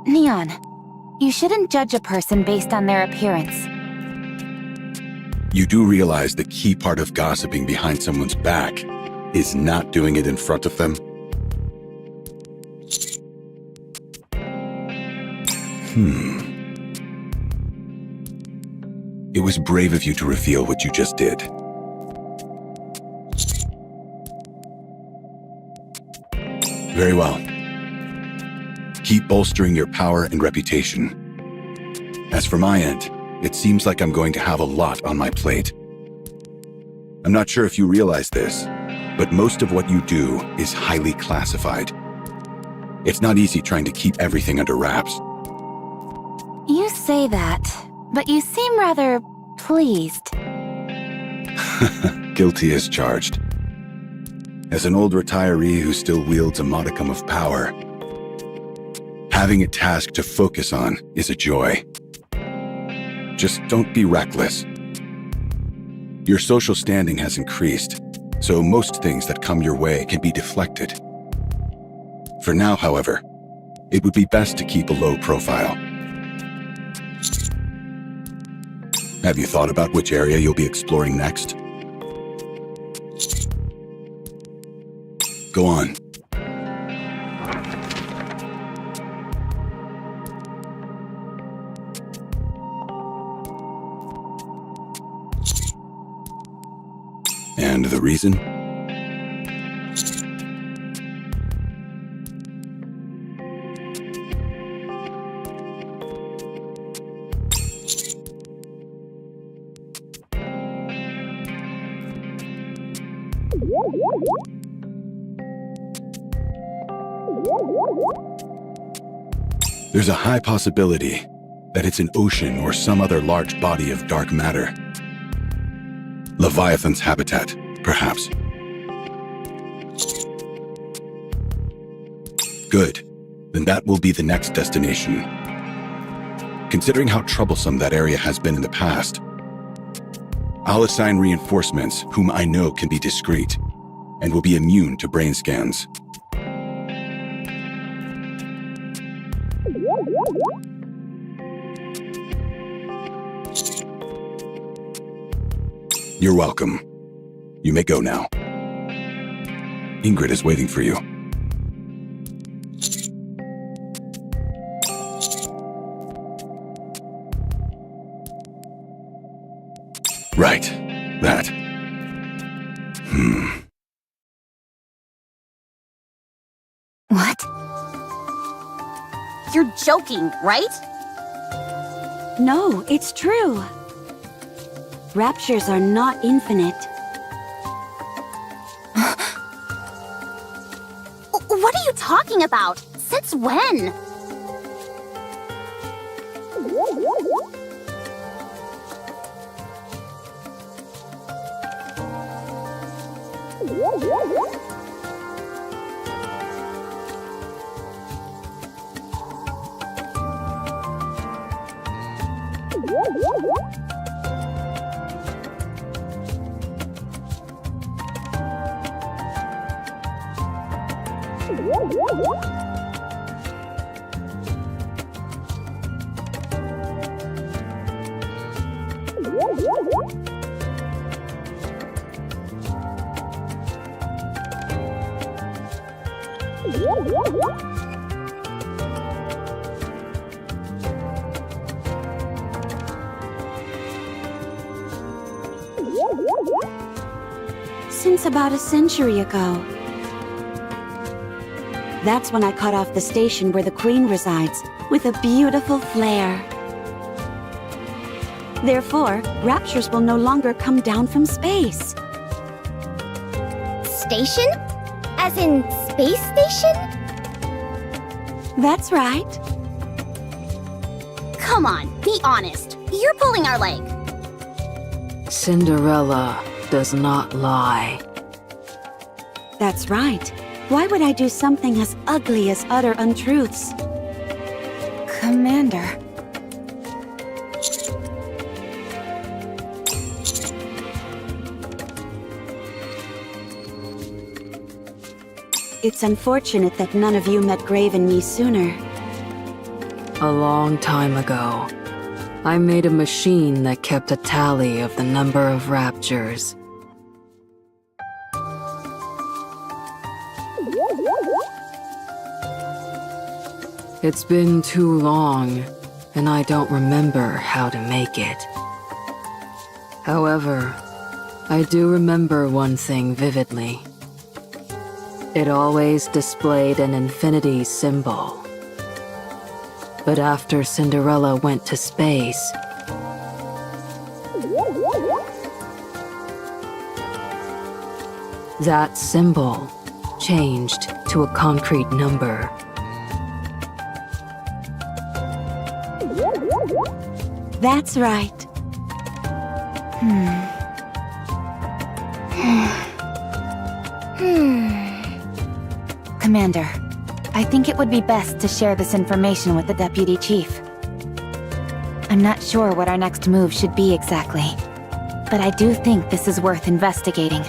Neon, you shouldn't judge a person based on their appearance. You do realize the key part of gossiping behind someone's back is not doing it in front of them? It was brave of you to reveal what you just did. Very well. Keep bolstering your power and reputation. As for my end, it seems like I'm going to have a lot on my plate. I'm not sure if you realize this, but most of what you do is highly classified. It's not easy trying to keep everything under wraps. You say that, but you seem rather pleased. Guilty as charged. As an old retiree who still wields a modicum of power, having a task to focus on is a joy. Just don't be reckless. Your social standing has increased, so most things that come your way can be deflected. For now, however, it would be best to keep a low profile. Have you thought about which area you'll be exploring next? Go on. And the reason? There's a high possibility that it's an ocean or some other large body of dark matter. Leviathan's habitat, perhaps. Good. Then that will be the next destination. Considering how troublesome that area has been in the past, I'll assign reinforcements whom I know can be discreet and will be immune to brain scans. You're welcome. You may go now. Ingrid is waiting for you. Right. That. What? You're joking, right? No, it's true. Raptures are not infinite. What are you talking about? Since when? Since about a century ago. That's when I cut off the station where the Queen resides, with a beautiful flare. Therefore, raptures will no longer come down from space. Station? As in space station? That's right. Come on, be honest. You're pulling our leg. Cinderella does not lie. That's right. Why would I do something as ugly as utter untruths? Commander. It's unfortunate that none of you met Grave and me sooner. A long time ago, I made a machine that kept a tally of the number of raptures. It's been too long, and I don't remember how to make it. However, I do remember one thing vividly. It always displayed an infinity symbol. But after Cinderella went to space, that symbol changed to a concrete number. That's right. Commander, I think it would be best to share this information with the Deputy Chief. I'm not sure what our next move should be exactly, but I do think this is worth investigating.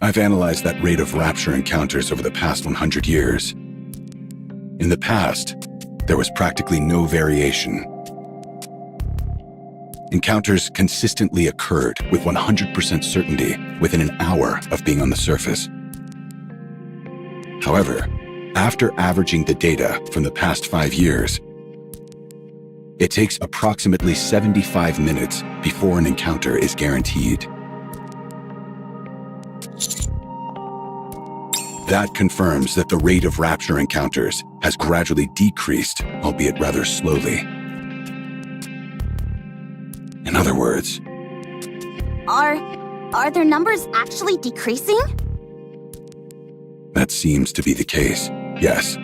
I've analyzed that rate of rapture encounters over the past 100 years. In the past, there was practically no variation. Encounters consistently occurred with 100% certainty within an hour of being on the surface. However, after averaging the data from the past 5 years, it takes approximately 75 minutes before an encounter is guaranteed. That confirms that the rate of rapture encounters has gradually decreased, albeit rather slowly. In other words, Are their numbers actually decreasing? that seems to be the case, yes.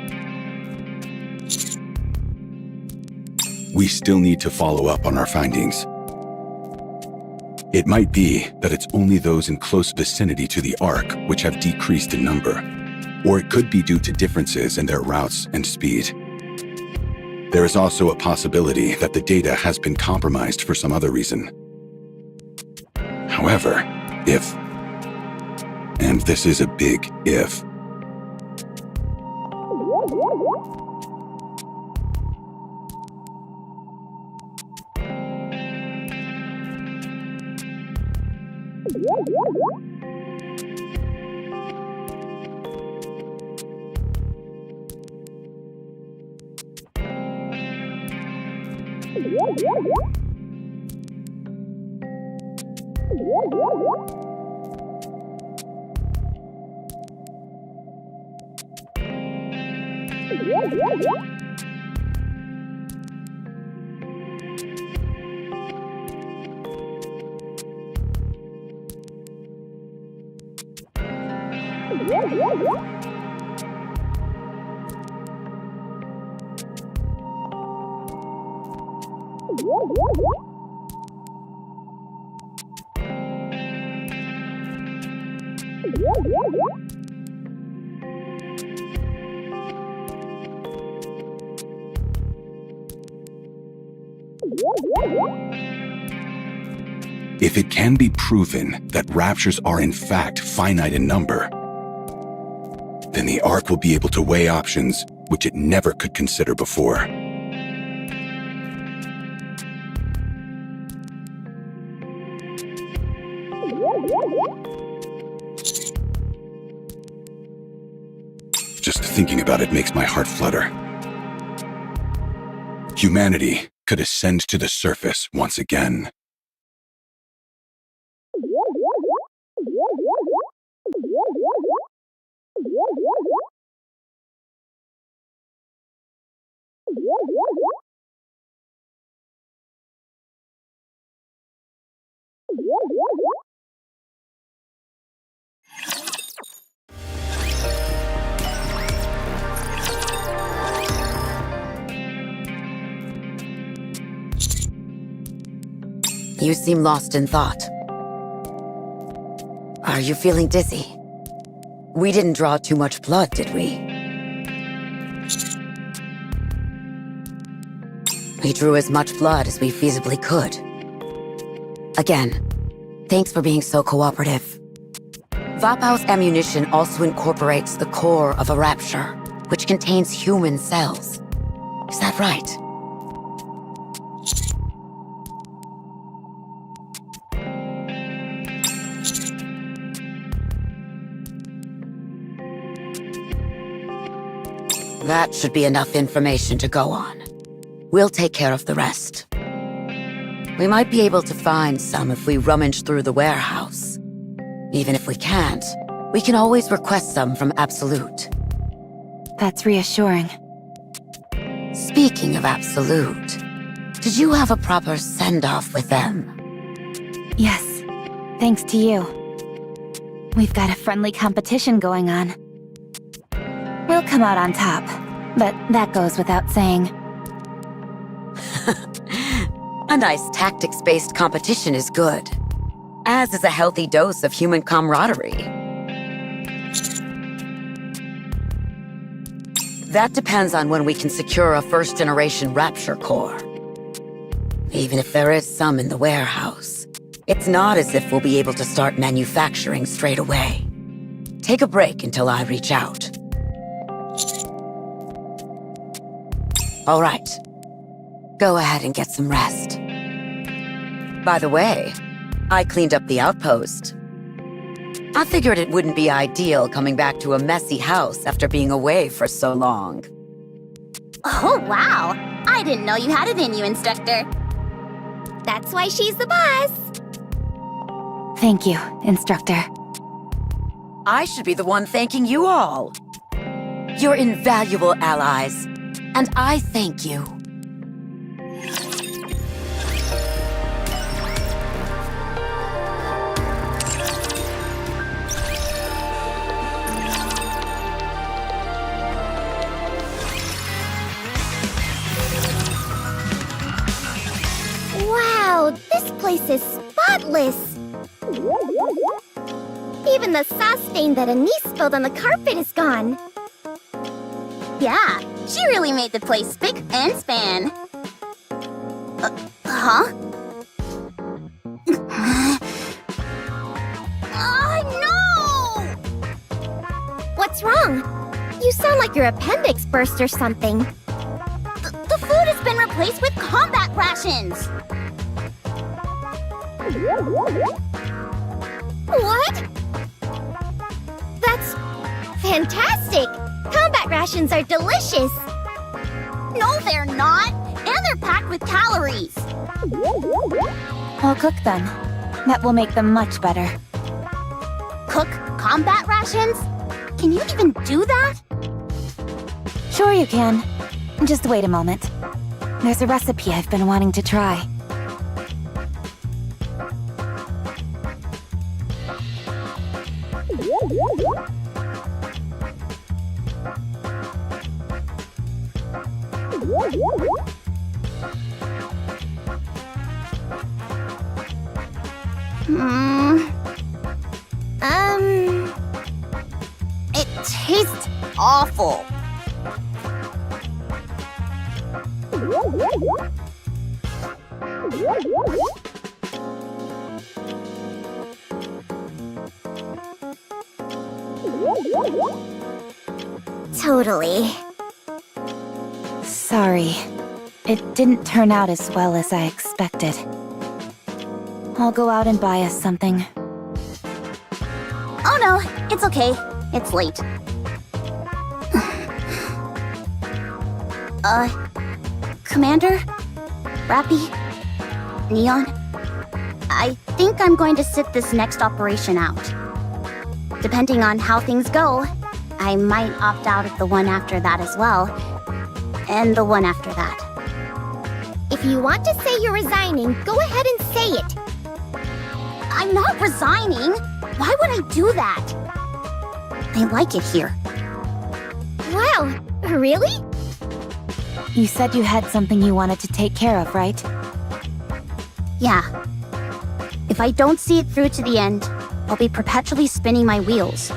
We still need to follow up on our findings. It might be that it's only those in close vicinity to the Ark which have decreased in number, or it could be due to differences in their routes and speed. There is also a possibility that the data has been compromised for some other reason. However, if, and this is a big if, if it can be proven that raptures are in fact finite in number, then the Ark will be able to weigh options which it never could consider before. Just thinking about it makes my heart flutter. Humanity could ascend to the surface once again. You seem lost in thought. Are you feeling dizzy? We didn't draw too much blood, did we? We drew as much blood as we feasibly could. Again, thanks for being so cooperative. Vapo's ammunition also incorporates the core of a rapture, which contains human cells. Is that right? That should be enough information to go on. We'll take care of the rest. We might be able to find some if we rummage through the warehouse. Even if we can't, we can always request some from Absolute. That's reassuring. Speaking of Absolute, did you have a proper send-off with them? Yes, thanks to you. We've got a friendly competition going on. We'll come out on top, but that goes without saying. A nice tactics-based competition is good, as is a healthy dose of human camaraderie. That depends on when we can secure a first-generation Rapture core. Even if there is some in the warehouse, it's not as if we'll be able to start manufacturing straight away. Take a break until I reach out. All right. Go ahead and get some rest. By the way, I cleaned up the outpost. I figured it wouldn't be ideal coming back to a messy house after being away for so long. Oh, wow. I didn't know you had it in you, Instructor. That's why she's the boss. Thank you, Instructor. I should be the one thanking you all. You're invaluable allies, and I thank you. Wow, this place is spotless. Even the sauce stain that Anise spilled on the carpet is gone. Yeah, she really made the place spick and span. Huh? Oh, no! What's wrong? You sound like your appendix burst or something. The food has been replaced with combat rations! What? That's fantastic! Combat rations are delicious! No, they're not! And they're packed with calories! I'll cook them. That will make them much better. Cook combat rations? Can you even do that? Sure you can. Just wait a moment. There's a recipe I've been wanting to try. It tastes awful. Totally. Sorry. It didn't turn out as well as I expected. I'll go out and buy us something. Oh no, it's okay. It's late. Commander? Rappy? Neon? I think I'm going to sit this next operation out. Depending on how things go, I might opt out of the one after that as well. And the one after that. If you want to say you're resigning, go ahead and say it. I'm not resigning. Why would I do that? I like it here. Wow, really? You said you had something you wanted to take care of, right? Yeah. If I don't see it through to the end, I'll be perpetually spinning my wheels.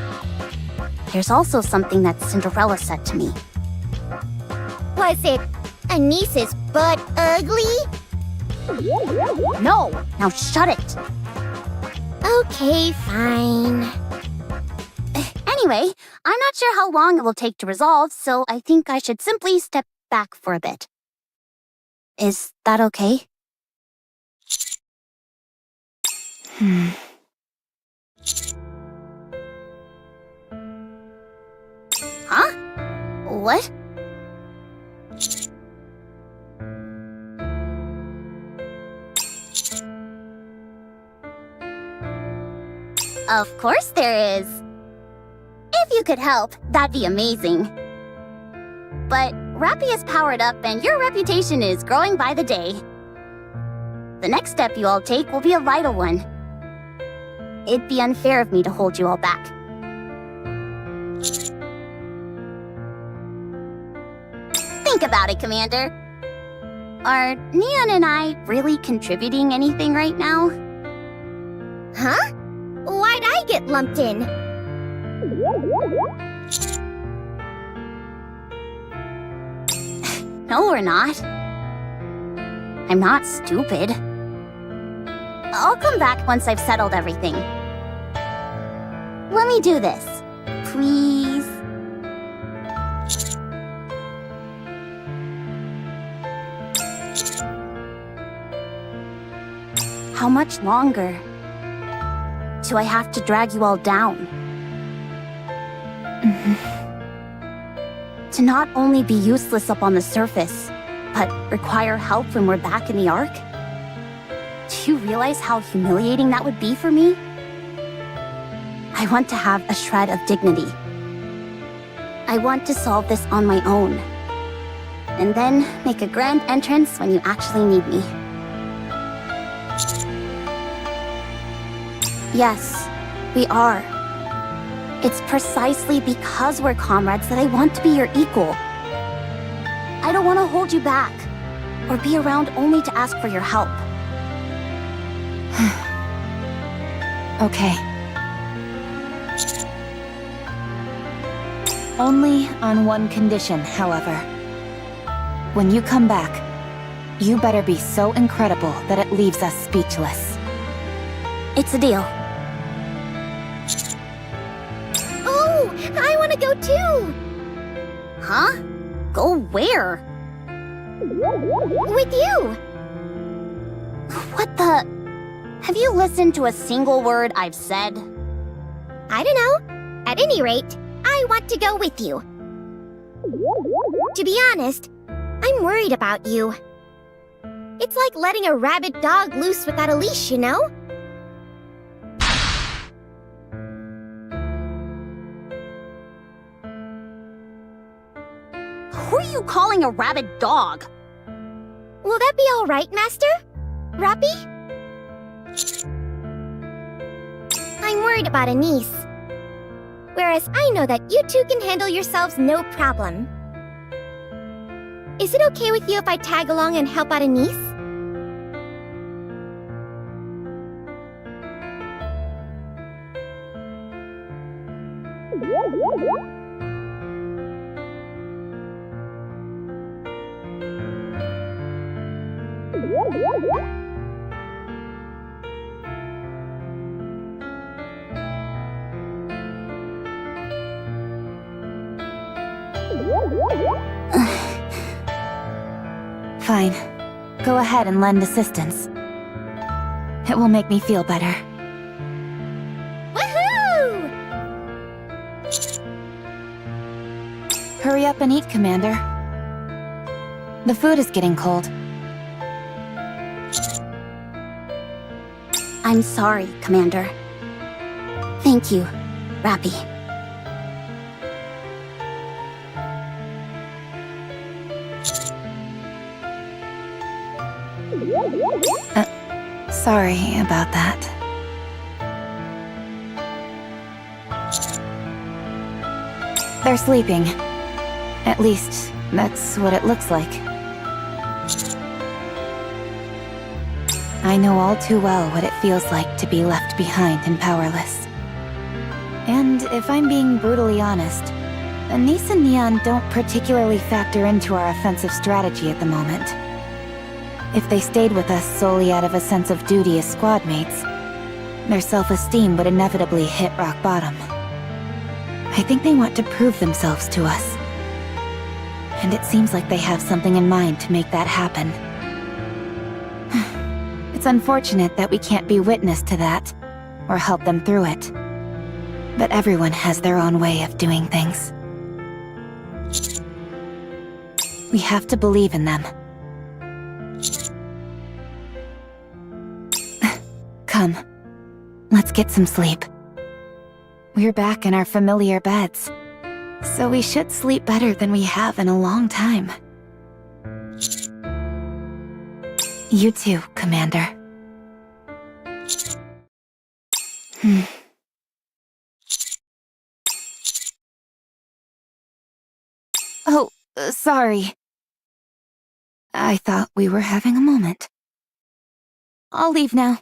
There's also something that Cinderella said to me. Was it Anis's butt ugly? No! Now shut it! Okay, fine. Anyway, I'm not sure how long it will take to resolve, so I think I should simply step back for a bit. Is that okay? Huh? What? Of course there is. If you could help, that'd be amazing. But Rappy is powered up and your reputation is growing by the day. The next step you all take will be a vital one. It'd be unfair of me to hold you all back. Think about it, Commander. Are Neon and I really contributing anything right now? Huh? Why'd I get lumped in? No, we're not. I'm not stupid. I'll come back once I've settled everything. Let me do this, please. How much longer do I have to drag you all down? To not only be useless up on the surface, but require help when we're back in the Ark? Do you realize how humiliating that would be for me? I want to have a shred of dignity. I want to solve this on my own. And then make a grand entrance when you actually need me. Yes, we are. It's precisely because we're comrades that I want to be your equal. I don't want to hold you back, or be around only to ask for your help. Okay. Only on one condition, however. When you come back, you better be so incredible that it leaves us speechless. It's a deal. Oh, I want to go too! Huh? Go where? With you! What the? Have you listened to a single word I've said? I don't know. At any rate, I want to go with you. To be honest, I'm worried about you. It's like letting a rabid dog loose without a leash, you know? Who are you calling a rabid dog? Will that be all right, Master? Rappy? I'm worried about Anise. Whereas I know that you two can handle yourselves no problem. Is it okay with you if I tag along and help out Anise? Fine. Go ahead and lend assistance. It will make me feel better. Woohoo! Hurry up and eat, Commander. The food is getting cold. I'm sorry, Commander. Thank you, Rappy. Sorry about that. They're sleeping. At least, that's what it looks like. I know all too well what it feels like to be left behind and powerless. And if I'm being brutally honest, Anise and Neon don't particularly factor into our offensive strategy at the moment. If they stayed with us solely out of a sense of duty as squad mates, their self-esteem would inevitably hit rock bottom. I think they want to prove themselves to us. And it seems like they have something in mind to make that happen. It's unfortunate that we can't be witness to that, or help them through it. But everyone has their own way of doing things. We have to believe in them. Come, let's get some sleep. We're back in our familiar beds, so we should sleep better than we have in a long time. You too, Commander. Oh, sorry. I thought we were having a moment. I'll leave now.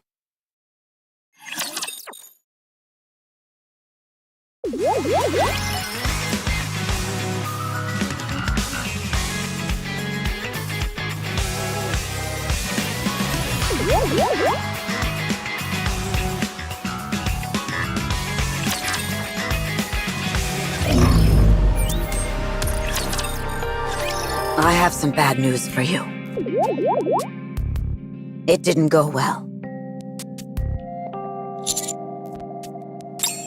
I have some bad news for you. It didn't go well.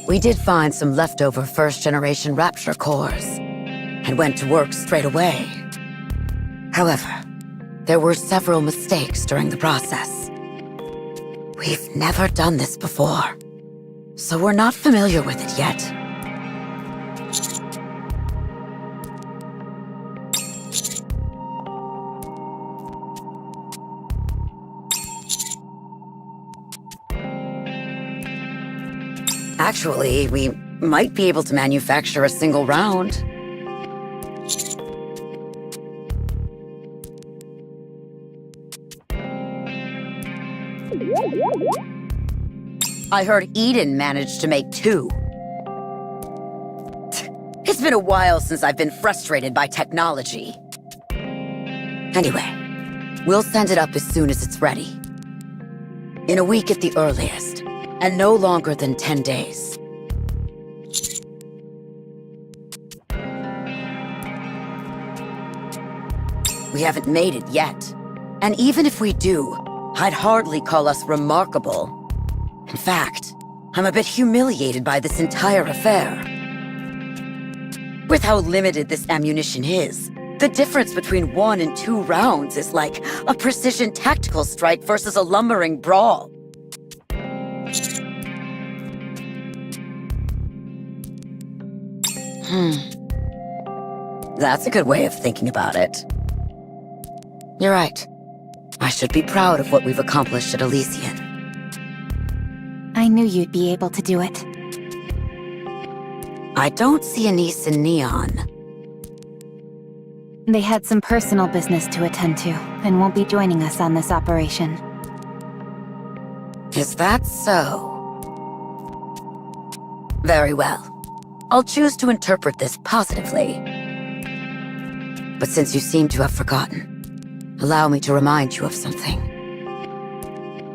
We did find some leftover first-generation Rapture cores, and went to work straight away. However, there were several mistakes during the process. We've never done this before, so we're not familiar with it yet. Actually, we might be able to manufacture a single round. I heard Eden managed to make 2. It's been a while since I've been frustrated by technology. Anyway, we'll send it up as soon as it's ready. In a week at the earliest, and no longer than 10 days. We haven't made it yet. And even if we do, I'd hardly call us remarkable. In fact, I'm a bit humiliated by this entire affair. With how limited this ammunition is, the difference between 1 and 2 rounds is like a precision tactical strike versus a lumbering brawl. That's a good way of thinking about it. You're right. I should be proud of what we've accomplished at Elysian. I knew you'd be able to do it. I don't see Anise and Neon. They had some personal business to attend to, and won't be joining us on this operation. Is that so? Very well. I'll choose to interpret this positively. But since you seem to have forgotten, allow me to remind you of something.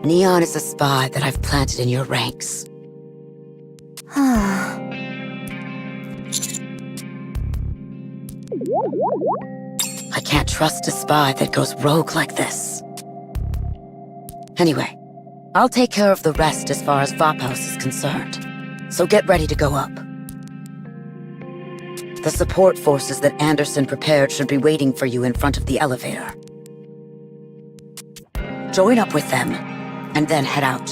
Neon is a spy that I've planted in your ranks. I can't trust a spy that goes rogue like this. Anyway, I'll take care of the rest as far as Vaphaus is concerned. So get ready to go up. The support forces that Anderson prepared should be waiting for you in front of the elevator. Join up with them, and then head out.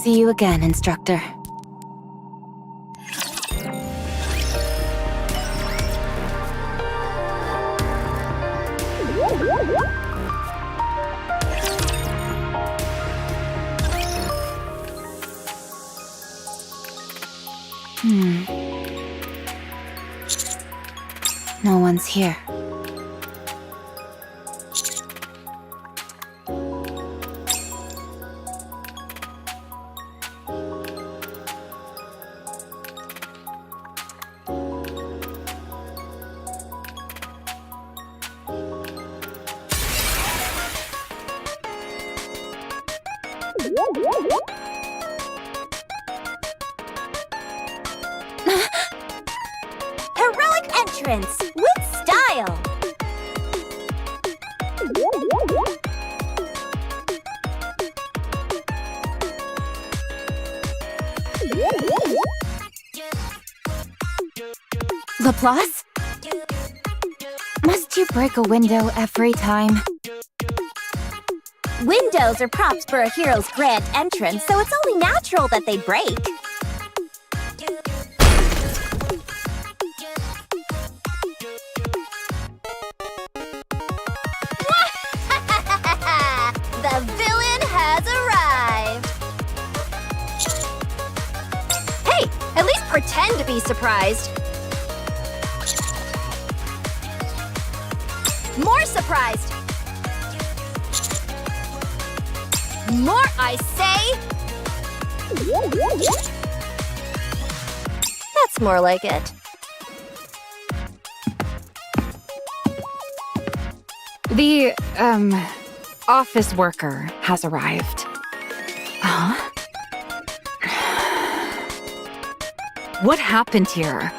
See you again, Instructor. No one's here. Heroic entrance with style. Laplace? Must you break a window every time? Windows are props for a hero's grand entrance, so it's only natural that they break. The villain has arrived! Hey, at least pretend to be surprised. More surprised! More, I say! That's more like it. The, office worker has arrived. Huh? What happened here?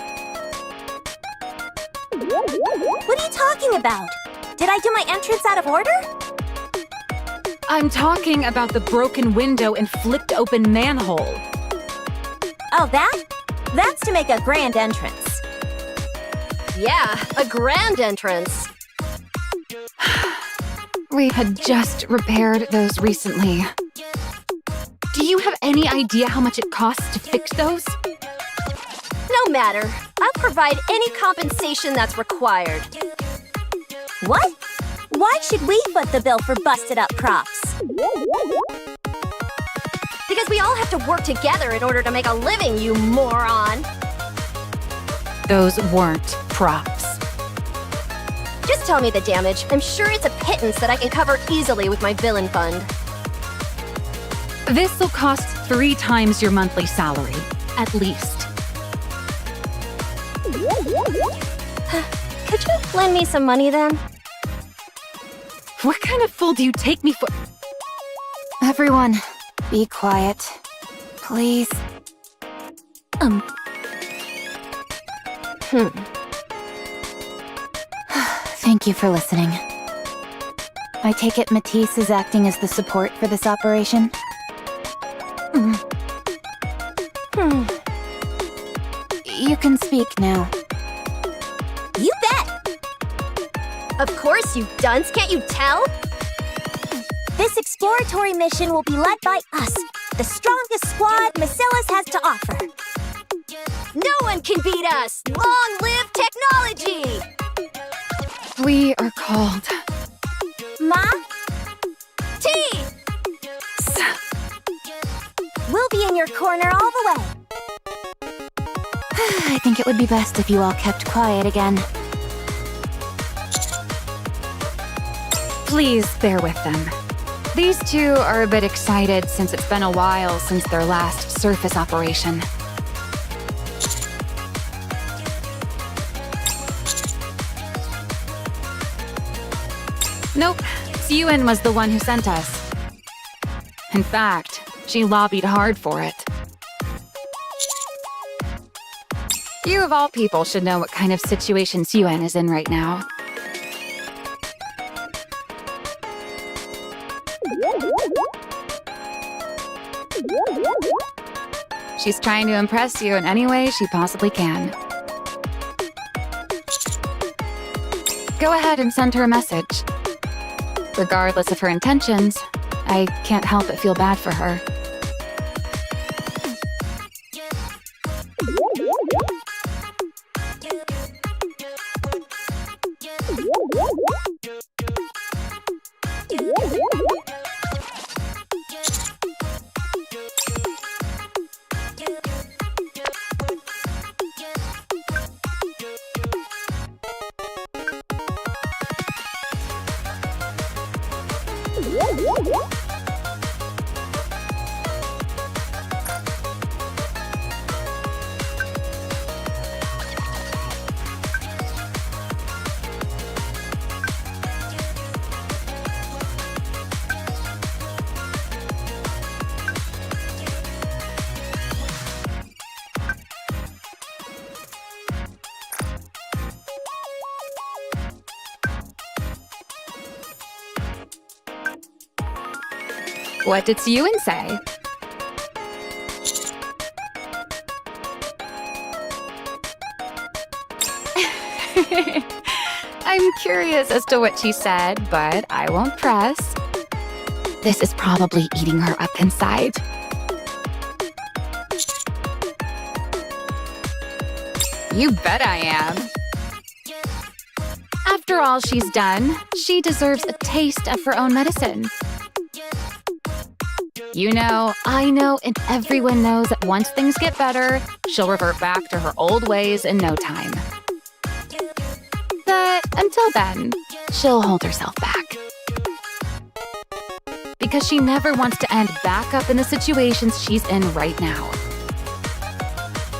What are you talking about? Did I do my entrance out of order? I'm talking about the broken window and flipped open manhole. Oh, that? That's to make a grand entrance. Yeah, a grand entrance. We had just repaired those recently. Do you have any idea how much it costs to fix those? No matter. I'll provide any compensation that's required. What? Why should we foot the bill for busted up props? Because we all have to work together in order to make a living, you moron! Those weren't props. Just tell me the damage. I'm sure it's a pittance that I can cover easily with my villain fund. This'll cost 3 times your monthly salary, at least. Could you lend me some money then? What kind of fool do you take me for? Everyone, be quiet. Please. Thank you for listening. I take it Matisse is acting as the support for this operation? You can speak now. You bet! Of course, you dunce, can't you tell? This exploratory mission will be led by us, the strongest squad Macillus has to offer. No one can beat us! Long live technology! We are called... Ma? T! We'll be in your corner all the way. I think it would be best if you all kept quiet again. Please bear with them. These two are a bit excited since it's been a while since their last surface operation. Nope, Yuen was the one who sent us. In fact, she lobbied hard for it. You of all people should know what kind of situation Yuen is in right now. She's trying to impress you in any way she possibly can. Go ahead and send her a message. Regardless of her intentions, I can't help but feel bad for her. What did Suyun say? I'm curious as to what she said, but I won't press. This is probably eating her up inside. You bet I am. After all she's done, she deserves a taste of her own medicine. You know, I know, and everyone knows that once things get better, she'll revert back to her old ways in no time. But until then, she'll hold herself back. Because she never wants to end back up in the situations she's in right now.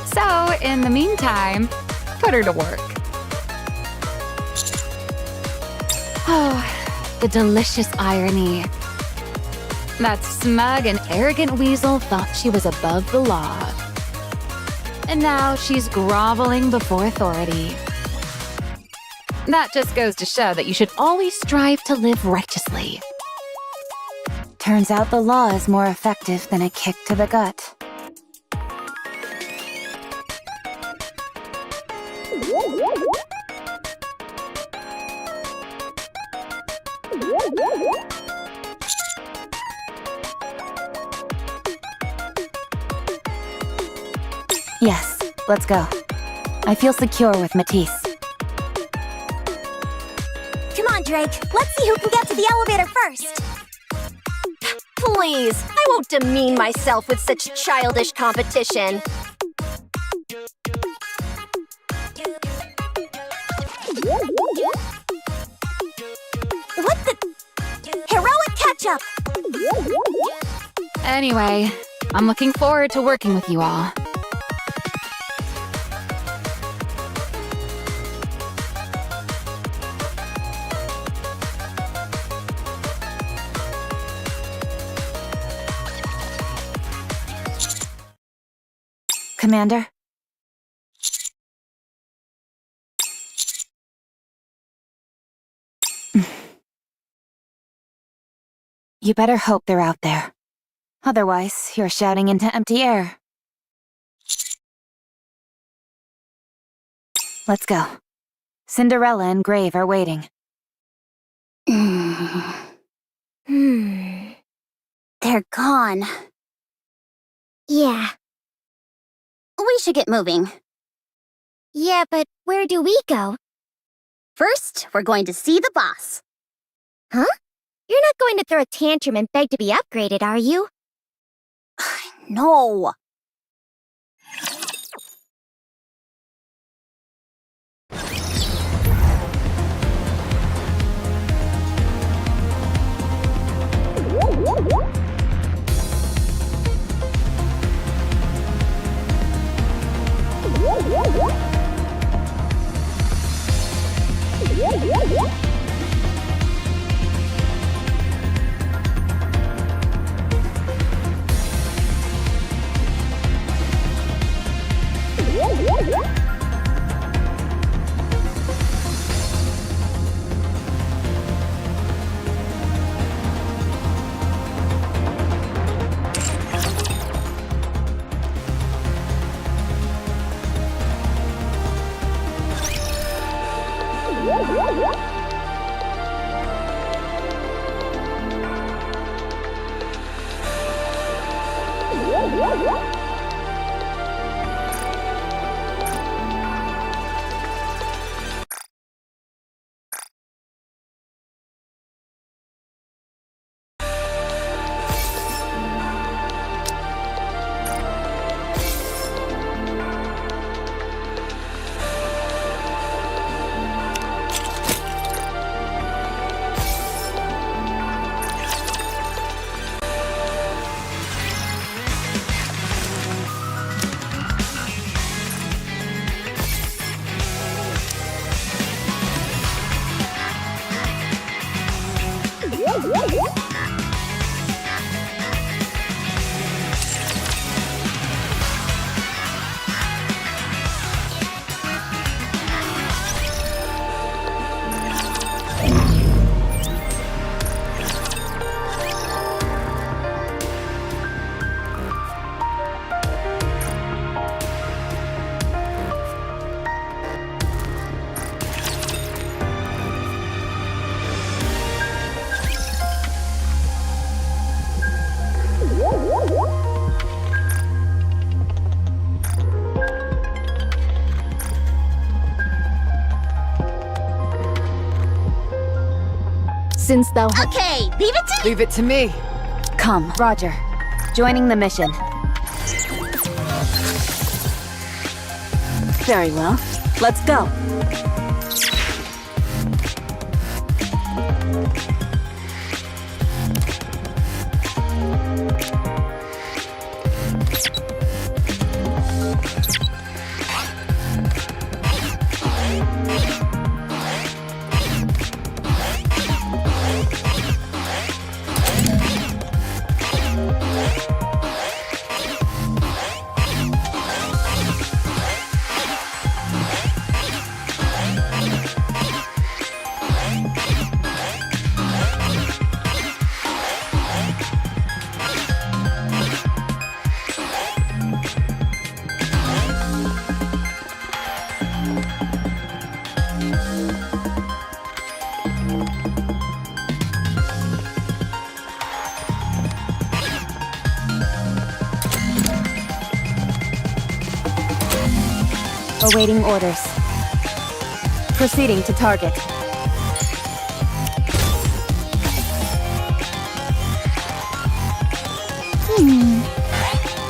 So, in the meantime, put her to work. Oh, the delicious irony. That smug and arrogant weasel thought she was above the law. And now she's groveling before authority. That just goes to show that you should always strive to live righteously. Turns out the law is more effective than a kick to the gut. Yes, let's go. I feel secure with Matisse. Come on, Drake. Let's see who can get to the elevator first. Please, I won't demean myself with such childish competition. What the? Heroic catch-up! Anyway, I'm looking forward to working with you all. Commander? You better hope they're out there. Otherwise, you're shouting into empty air. Let's go. Cinderella and Grave are waiting. They're gone. Yeah. We should get moving. Yeah, but where do we go? First, we're going to see the boss. Huh? You're not going to throw a tantrum and beg to be upgraded, are you? No. Since thou hast... Okay, leave it to Leave it to me. Come, Roger. Joining the mission. Very well. Let's go. Awaiting orders. Proceeding to target.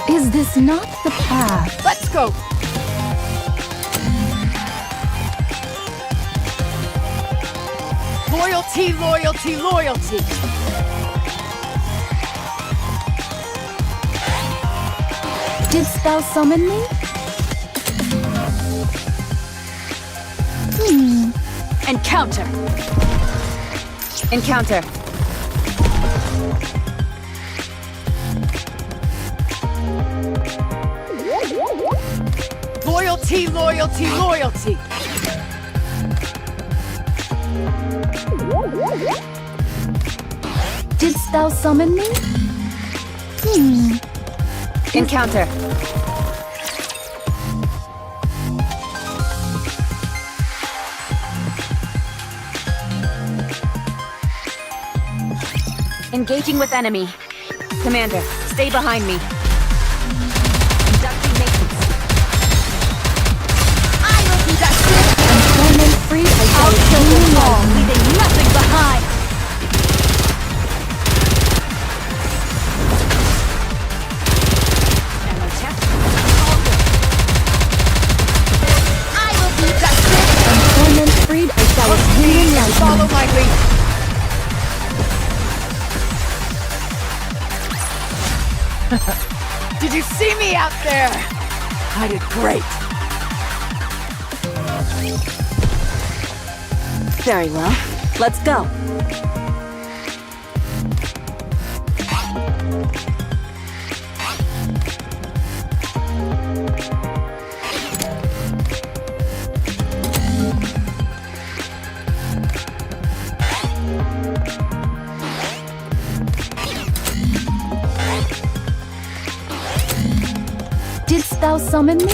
Is this not the path? Let's go! Loyalty, loyalty, loyalty! Didst thou summon me? Encounter! Encounter! Loyalty, loyalty, loyalty! Didst thou summon me? Encounter! Engaging with enemy. Commander, stay behind me. Conducting maintenance. I will be that And torment free as I'll kill them all, leaving nothing behind! Ammo check. All good. I will be that and torment freed as thou art human Follow my lead! Did you see me out there? I did great. Very well. Let's go. Didst thou summon me?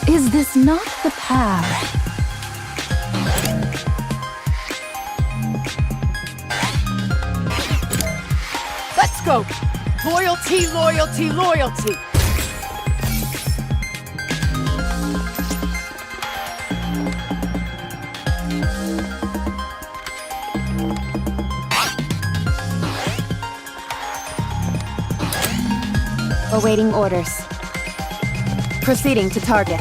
Is this not the path? Let's go! Loyalty, loyalty, loyalty! Awaiting orders. Proceeding to target.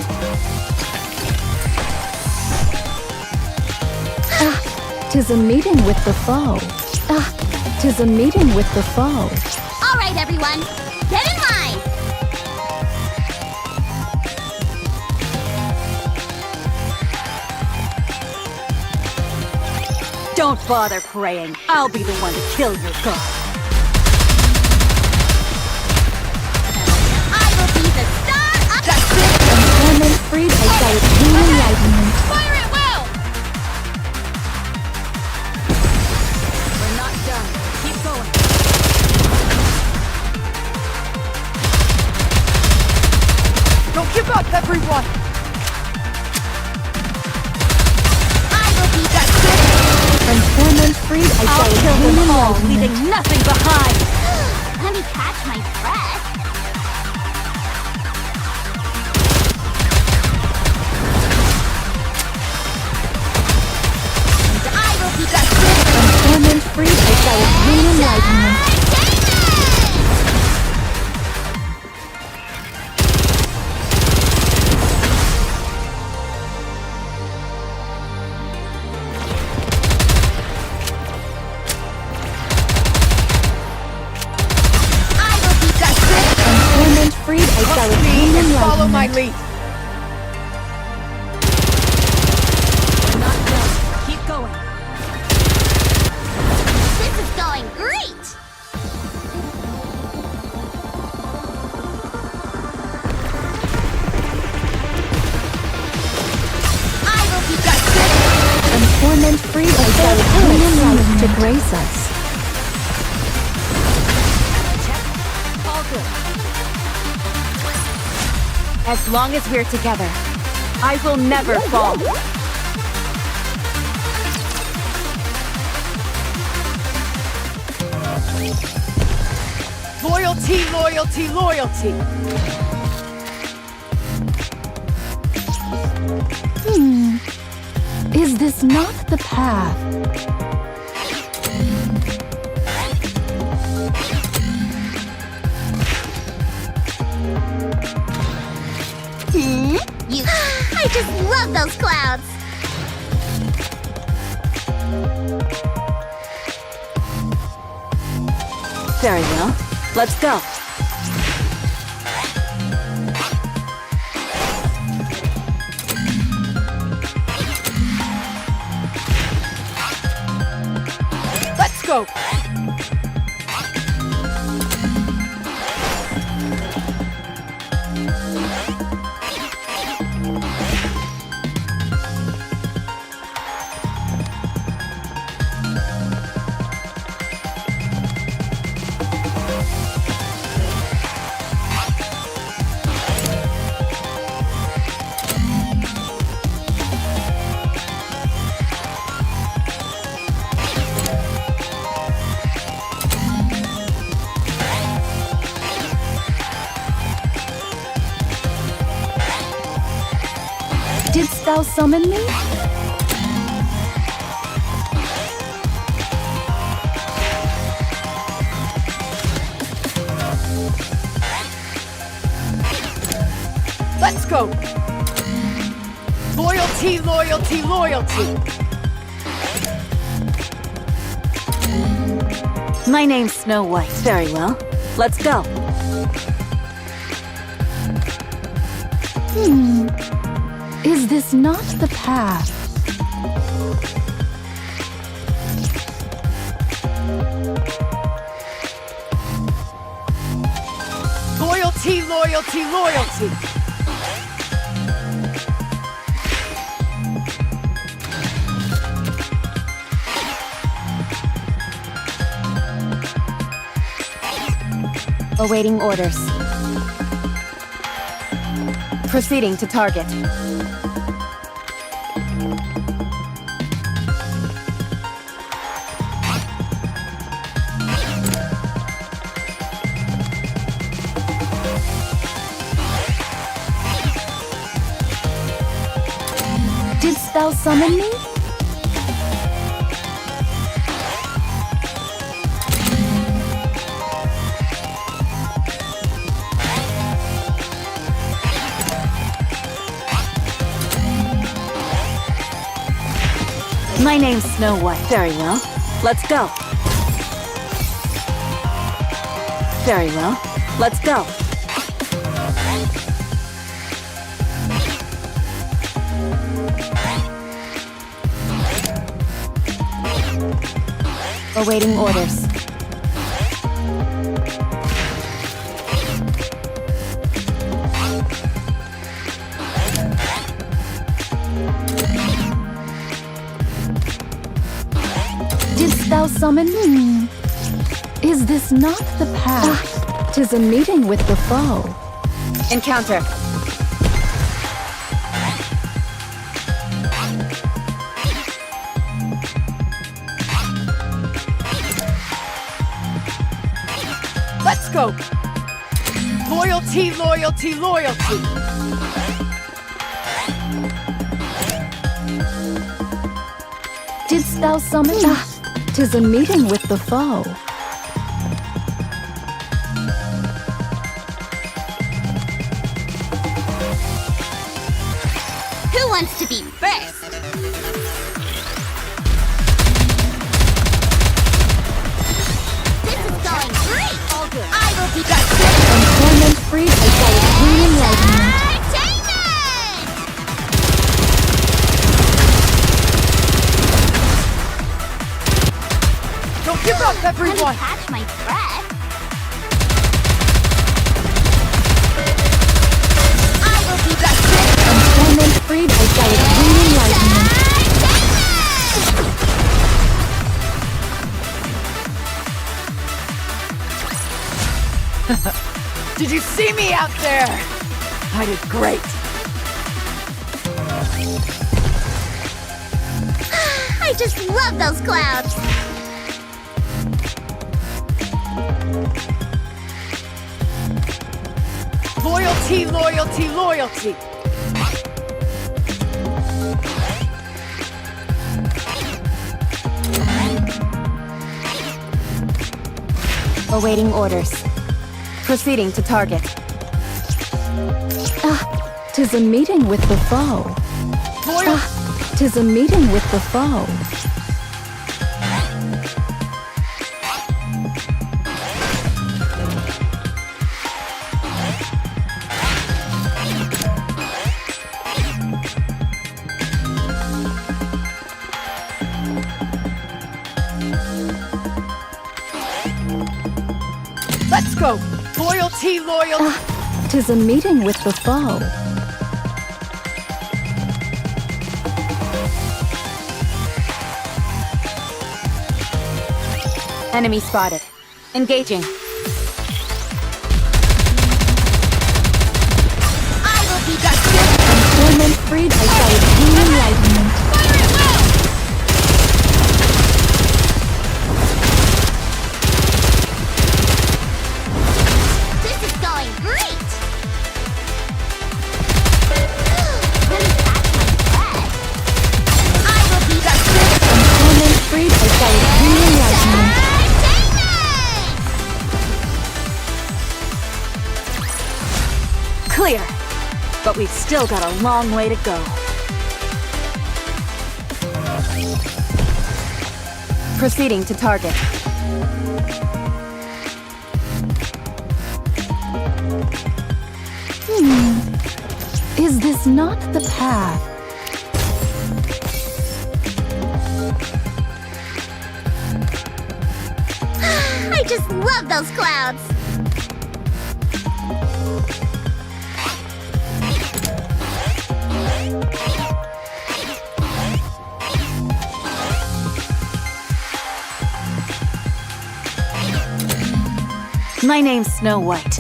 'Tis a meeting with the foe. 'Tis a meeting with the foe. All right, everyone, get in line. Don't bother praying. I'll be the one to kill your god. I will be the star of Torment freed as thou art human enlightenment. Fire at will. We're not done. Keep going. Don't give up, everyone! I will be that And torment freed as thou I'll art kill human them all, enlightenment. leaving nothing behind. Let me catch my breath. freed as thou attain enlightenment. Torment freed as thou attain enlightenment. Follow my lead. Not done. Keep going. This is going great! I will be justice! And torment freed as thou attain enlightenment to grace us. All good. As long as we're together, I will never fall. Loyalty, loyalty, loyalty. Is this not the path? You. I just love those clouds! Very well. Let's go. Let's go. Didst thou summon me? Let's go. Loyalty, loyalty, loyalty. My name's Snow White. Very well. Let's go. Is this not the path? Loyalty, loyalty, loyalty. Awaiting orders. Proceeding to target. Didst thou summon me? My name's Snow White. Very well. Let's go. Very well. Let's go. Awaiting orders. Didst thou summon me? Is this not the path? 'Tis a meeting with the foe. Encounter. Let's go. Loyalty, loyalty, loyalty. Didst thou summon me? 'Tis a meeting with the foe. Who wants to be first? This is going great! All good. I will be back. From torment freed by Gaia's green enlightenment. Don't give up, everyone! Catch my breath. I will be back. From torment freed by Gaia's green enlightenment. Did you see me out there? I did great. I just love those clouds. Loyalty, loyalty, loyalty! Awaiting orders. Proceeding to target. 'Tis a meeting with the foe. Loyal! 'Tis a meeting with the foe. Let's go! Loyalty, loyalty! 'Tis a meeting with the foe. Enemy spotted. Engaging. I will be back. From torment freed by Gaia's green enlightenment. This is going great. Let me catch my breath. I will be back. From torment freed by Gaia's green enlightenment. Clear. But we've still got a long way to go. Proceeding to target. Is this not the path? I just love those clouds. My name's Snow White.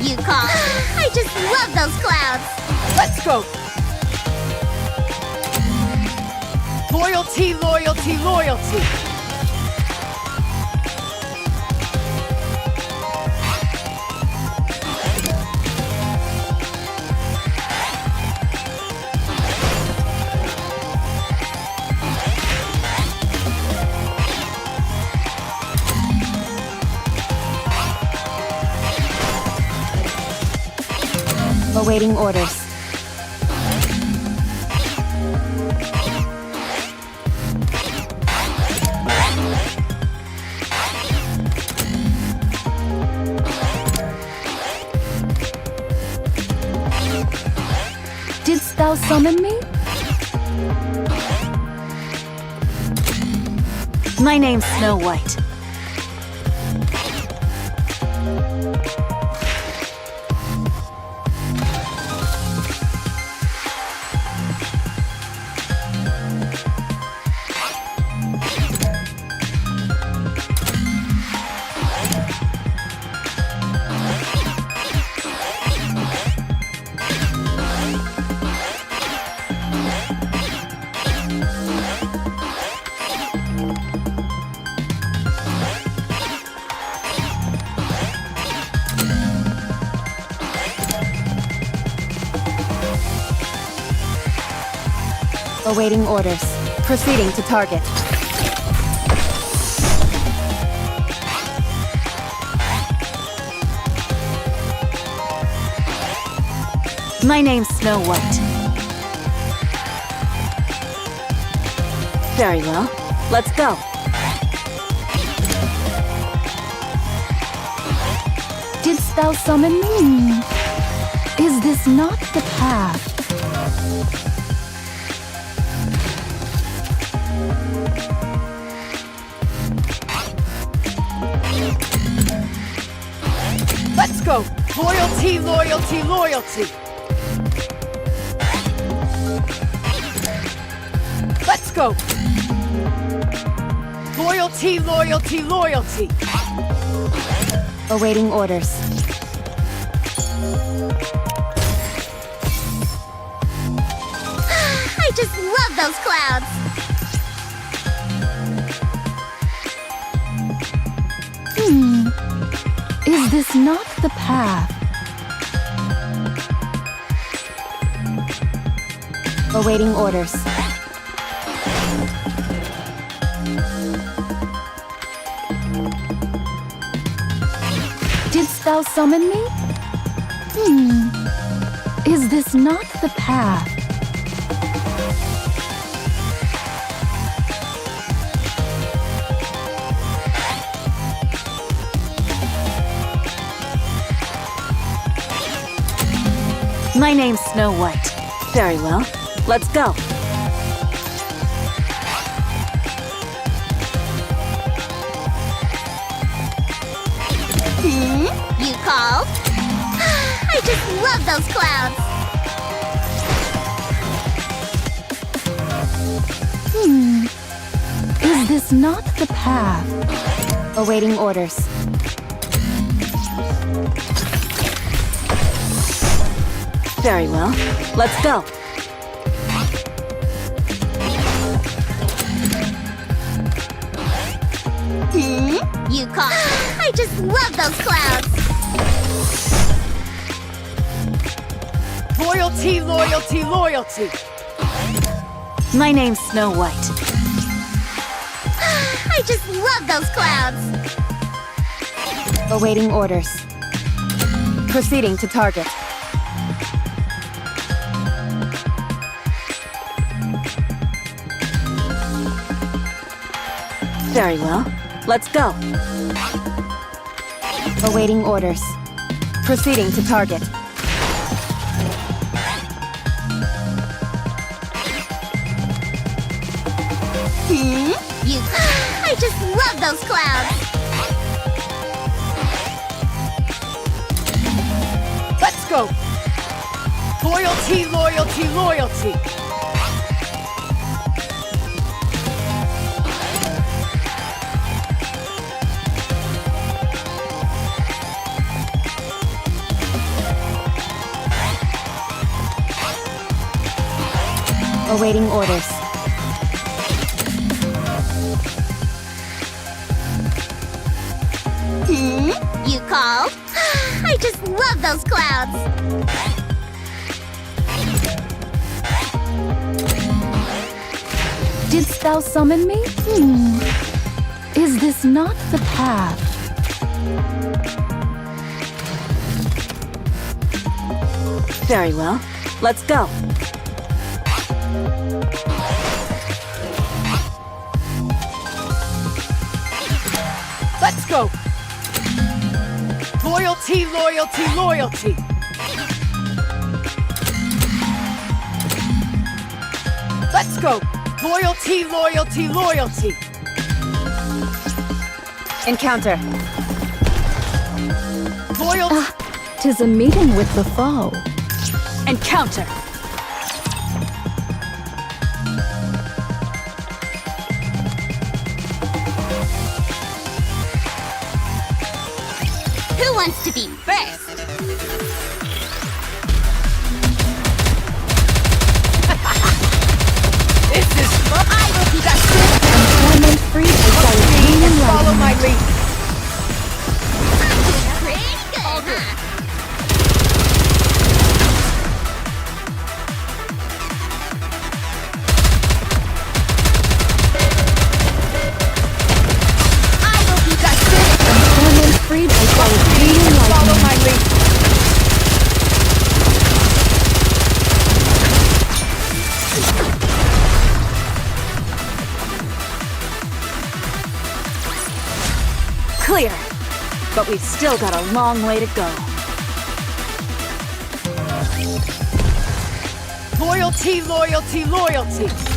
You call? I just love those clouds. Let's go! Loyalty, loyalty, loyalty! Awaiting orders. Didst thou summon me? My name's Snow White. Awaiting orders. Proceeding to target. My name's Snow White. Very well. Let's go. Didst thou summon me? Is this not the path? Let's go! Loyalty, loyalty, loyalty! Let's go! Loyalty, loyalty, loyalty! Awaiting orders. I just love those clouds! Is this not the path? Awaiting orders. Didst thou summon me? Is this not the path? My name's Snow White. Very well. Let's go. You called? I just love those clouds! Is this not the path? Awaiting orders. Very well. Let's go. You called? I just love those clouds! Loyalty, loyalty, loyalty! My name's Snow White. I just love those clouds! Awaiting orders. Proceeding to target. Very well. Let's go. Awaiting orders. Proceeding to target. You... I just love those clouds! Let's go! Loyalty, loyalty, loyalty! Awaiting orders. You called? I just love those clouds! Didst thou summon me? Is this not the path? Very well. Let's go. Let's go! Loyalty, loyalty, loyalty! Let's go! Loyalty, loyalty, loyalty! Encounter. Loyalty! 'Tis a meeting with the foe. Encounter. Who wants to be first? clear. But we've still got a long way to go. Loyalty, loyalty, loyalty!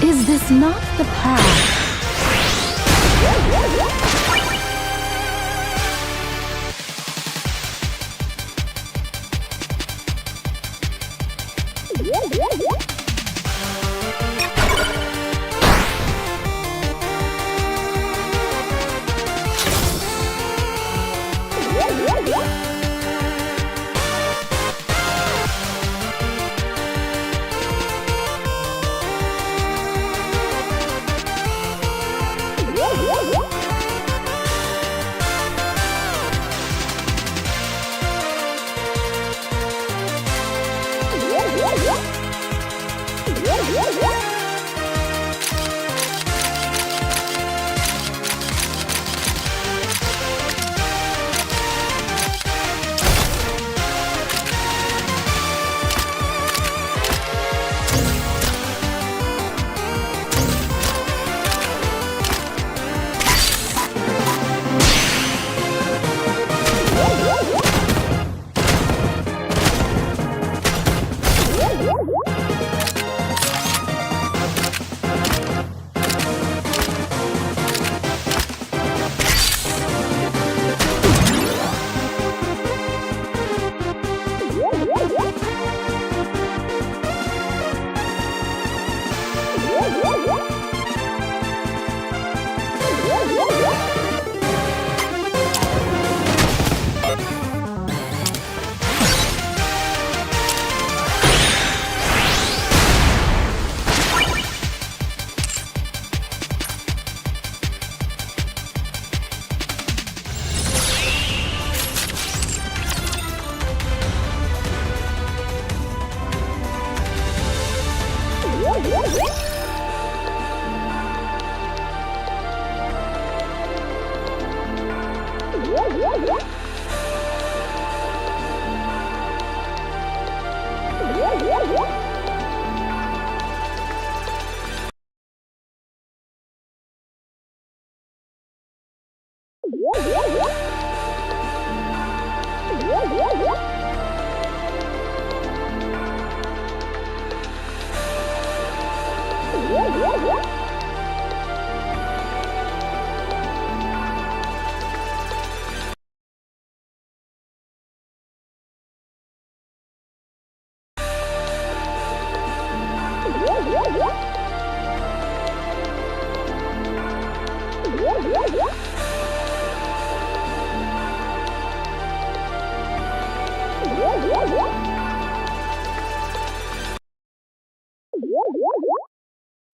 Is this not the path?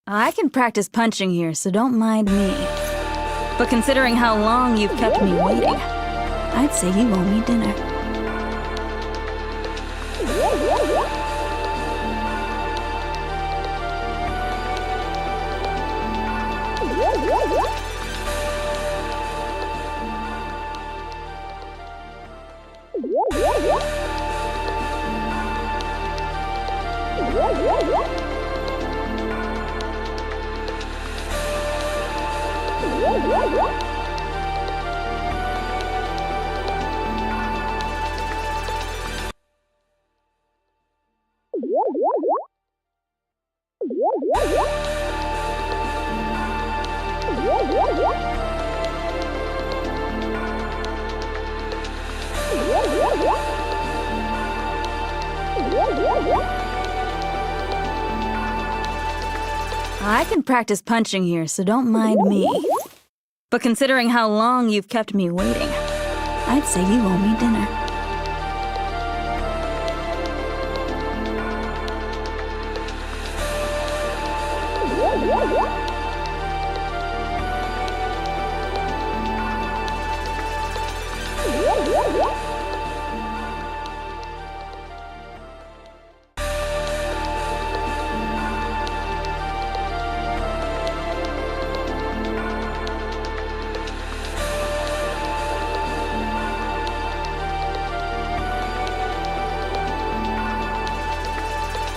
I can practice punching here, so don't mind me. But considering how long you've kept me waiting, I'd say you owe me dinner. I can practice punching here, so don't mind me. But considering how long you've kept me waiting, I'd say you owe me dinner.